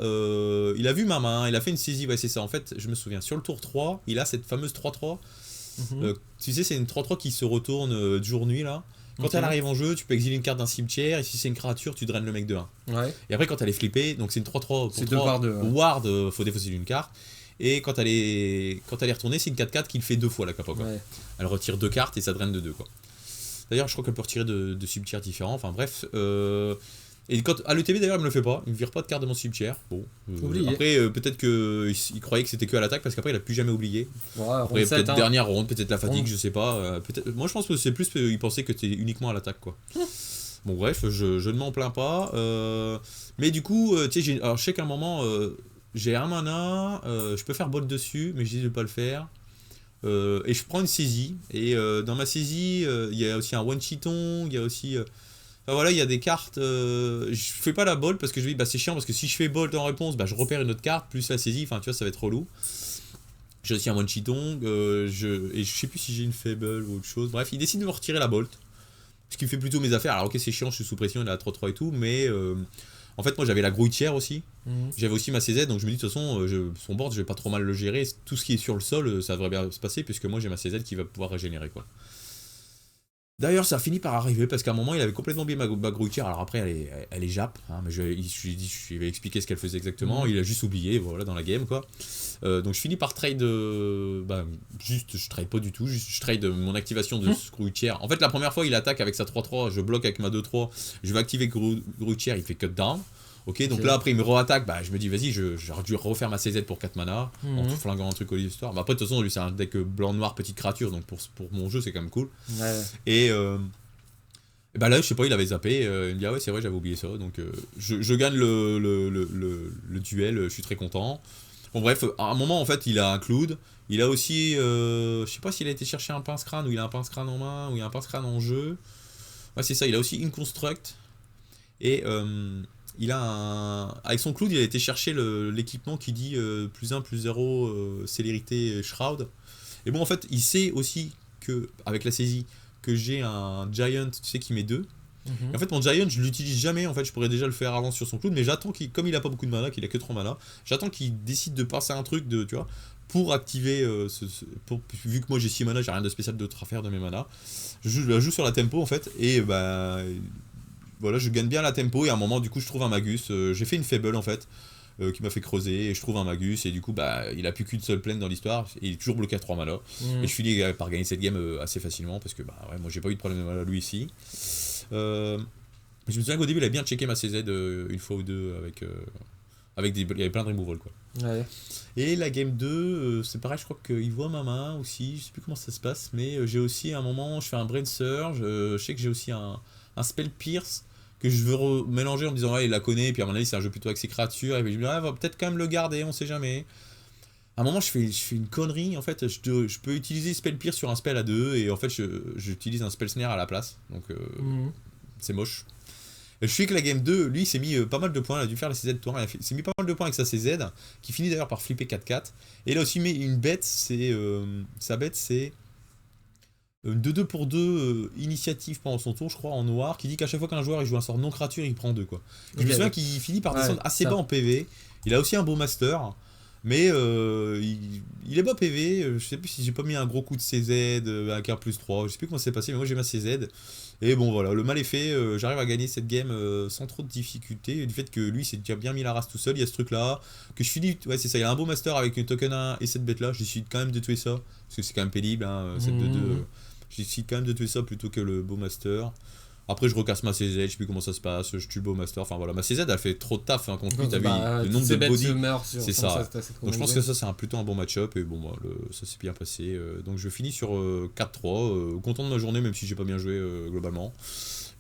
Il a vu ma main, il a fait une saisie, ouais c'est ça, en fait je me souviens, sur le tour 3, il a cette fameuse 3-3. Mhm. Tu sais, c'est une 3-3 qui se retourne jour-nuit là. Quand Ok. elle arrive en jeu, tu peux exiler une carte d'un cimetière, et si c'est une créature, tu draines le mec de 1. Ouais. Et après, quand elle est flippée, donc c'est une 3-3 pour C'est 3, 2 par 2. Ouais. Ward, faut défausser d'une carte. Et quand elle est retournée, c'est une 4-4 qui le fait 2 fois la capa, quoi. Ouais. Elle retire 2 cartes et ça draine de 2, quoi. D'ailleurs, je crois qu'elle peut retirer de cimetières différents, enfin bref. Et quand, à l'ETB d'ailleurs, il me le fait pas, il me vire pas de carte de mon cimetière. Bon, Oublié. après, peut-être qu'il croyait que c'était que à l'attaque parce qu'après il a plus jamais oublié. Ouais, Après, ronde 7, peut-être hein. dernière ronde, peut-être la fatigue, Ronde. je sais pas. Moi, je pense que c'est plus qu'il pensait que c'était uniquement à l'attaque, quoi. Bon, bref, je ne m'en plains pas. Mais du coup, tu sais, alors, je sais qu'à un moment, j'ai un mana, je peux faire bot dessus, mais je dis de pas le faire. Et je prends une saisie. Et dans ma saisie, il y a aussi un one chiton, il y a aussi. Enfin, voilà, il y a des cartes. Je fais pas la bolt parce que je me dis, bah c'est chiant parce que si je fais bolt en réponse, bah je repère une autre carte, plus la saisie, enfin tu vois, ça va être relou. J'ai aussi un one chiton, et je sais plus si j'ai une faible ou autre chose. Bref, il décide de me retirer la bolt. Ce qui fait plutôt mes affaires. Alors, ok, c'est chiant, je suis sous pression, il a 3-3 et tout, mais en fait, moi j'avais la grouilletière aussi. Mhm. J'avais aussi ma CZ, donc je me dis de toute façon, son board, je vais pas trop mal le gérer. Tout ce qui est sur le sol, ça devrait bien se passer, puisque moi j'ai ma CZ qui va pouvoir régénérer, quoi. D'ailleurs, ça a fini par arriver parce qu'à un moment, il avait complètement oublié ma grouilletière. Alors après, elle est jappe, hein, mais je lui avais expliqué ce qu'elle faisait exactement. Il a juste oublié, voilà, dans la game, quoi. Donc je finis par trade. Je trade pas du tout, juste je trade mon activation de ce grouilletière. En fait, la première fois, il attaque avec sa 3-3, je bloque avec ma 2-3, je vais activer grouilletière, il fait cut down. Ok, donc là après il me re-attaque, bah je me dis vas-y, j'aurais dû refaire ma CZ pour 4 mana, en tout flinguant un truc au l'histoire. Bah après de toute façon lui c'est un deck blanc-noir petite créature, donc pour mon jeu c'est quand même cool. Ouais. Et bah là je sais pas, il avait zappé, il me dit ah ouais c'est vrai j'avais oublié ça, donc je gagne le duel, je suis très content. Bon bref, à un moment en fait il a un Cloud, il a aussi, je sais pas s'il a été chercher un pince-crâne, ou il a un pince-crâne en main, ou il a un pince-crâne en jeu. Ouais c'est ça, il a aussi une Construct. Et il a avec son cloud, il a été chercher l'équipement qui dit +1, +0, célérité, shroud. Et bon, en fait, il sait aussi que, avec la saisie, que j'ai un giant, tu sais, qui met 2. Et en fait, mon giant, je l'utilise jamais. En fait, je pourrais déjà le faire avant sur son cloud, mais j'attends comme il a pas beaucoup de mana, qu'il a que 3 mana, j'attends qu'il décide de passer un truc tu vois, pour activer vu que moi j'ai 6 mana, j'ai rien de spécial d'autre à faire de mes mana. Je la joue sur la tempo en fait, et bah voilà, je gagne bien la tempo, et à un moment, du coup, je trouve un Magus. J'ai fait une Fable en fait, qui m'a fait creuser, et je trouve un Magus, et du coup, bah, il a plus qu'une seule plaine dans l'histoire, et il est toujours bloqué à 3 mana. Et je finis par gagner cette game assez facilement, parce que bah ouais, moi j'ai pas eu de problème de mana lui ici. Je me souviens qu'au début, il a bien checké ma CZ une fois ou deux avec il y avait plein de removal quoi. Ouais. Et la game 2, c'est pareil, je crois qu'il voit ma main aussi, je sais plus comment ça se passe, mais j'ai aussi à un moment, je fais un Brain Surge, je sais que j'ai aussi un Spell Pierce que je veux mélanger en me disant ouais, il la connaît, puis à mon avis c'est un jeu plutôt avec ses créatures, et puis je me dis ah, va peut-être quand même le garder, on sait jamais. À un moment, je fais une connerie, en fait, je peux utiliser Spell Pierce sur un spell à 2, et en fait, j'utilise un Spell Snare à la place, donc c'est moche. Je sais que la game 2, lui, il s'est mis pas mal de points, il a dû faire la CZ tour, il s'est mis pas mal de points avec sa CZ, qui finit d'ailleurs par flipper 4-4, et il a aussi mis une bête, sa bête, c'est 2-2 pour 2 initiative pendant son tour, je crois, en noir, qui dit qu'à chaque fois qu'un joueur il joue un sort non créature, il prend 2 quoi. Je me souviens qu'il finit par descendre assez bas en PV, il a aussi un beau master, mais il est bas PV, je sais plus si j'ai pas mis un gros coup de CZ avec un +3, je sais plus comment c'est passé, mais moi j'ai ma CZ. Et bon voilà, le mal est fait, j'arrive à gagner cette game sans trop de difficulté, du fait que lui s'est déjà bien mis la race tout seul, il y a ce truc là, que je finis, ouais c'est ça, il y a un beau master avec une token 1 et cette bête là, je décide quand même de tuer ça, parce que c'est quand même pénible, hein, cette 2-2, je décide quand même de tuer ça plutôt que le beau master. Après je recasse ma CZ, je sais plus comment ça se passe, je tue le beau master, enfin voilà, ma CZ elle fait trop de taf hein, contre lui, t'as vu le nombre de body, c'est ça. Donc je pense que ça c'est plutôt un bon match-up, et bon bah, ça s'est bien passé, donc je finis sur 4-3, content de ma journée même si j'ai pas bien joué globalement.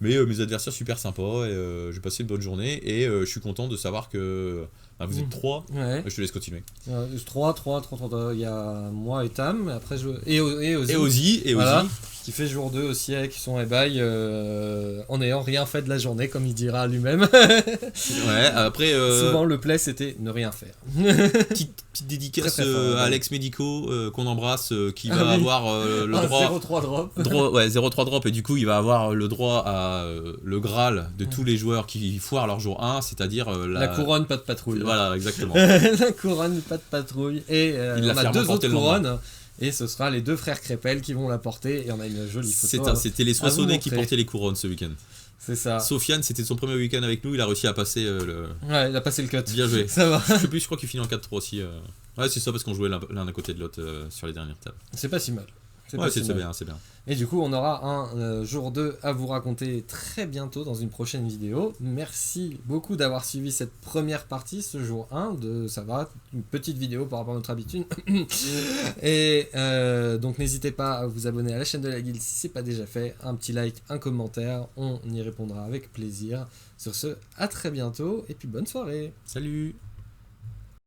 Mais mes adversaires super sympas, et j'ai passé une bonne journée, et je suis content de savoir que vous êtes 3, ouais. Je te laisse continuer. 3, il y a moi et Tam, après et Ozzy. Et Ozzy, voilà, qui fait jour 2 aussi avec son eBay, en n'ayant rien fait de la journée, comme il dira lui-même. Ouais, après... Souvent le play c'était ne rien faire. petite dédicace à Alex Medico, qu'on embrasse, qui va avoir le droit... 0-3 drop. Ouais, 0-3 drop, et du coup il va avoir le droit à le Graal de tous les joueurs qui foirent leur jour 1, c'est-à-dire la couronne pas de patrouille. Voilà, exactement. La couronne pas de patrouille, et on a 2 autres couronnes. Et ce sera les 2 frères Crépel qui vont la porter, et on a une jolie photo. C'était les Soissonnais qui portaient les couronnes ce week-end. C'est ça. Sofiane, c'était son premier week-end avec nous, il a réussi à passer Ouais, il a passé le cut. Bien joué. Ça va. Je sais plus, je crois qu'il finit en 4-3 aussi. Ouais, c'est ça, parce qu'on jouait l'un à côté de l'autre sur les dernières tables. C'est pas si mal. C'est bien, c'est bien. Et du coup, on aura un jour 2 à vous raconter très bientôt dans une prochaine vidéo. Merci beaucoup d'avoir suivi cette première partie, ce jour 1. Ça va, une petite vidéo par rapport à notre habitude. Et donc, n'hésitez pas à vous abonner à la chaîne de la guilde si c'est pas déjà fait. Un petit like, un commentaire, on y répondra avec plaisir. Sur ce, à très bientôt, et puis bonne soirée. Salut.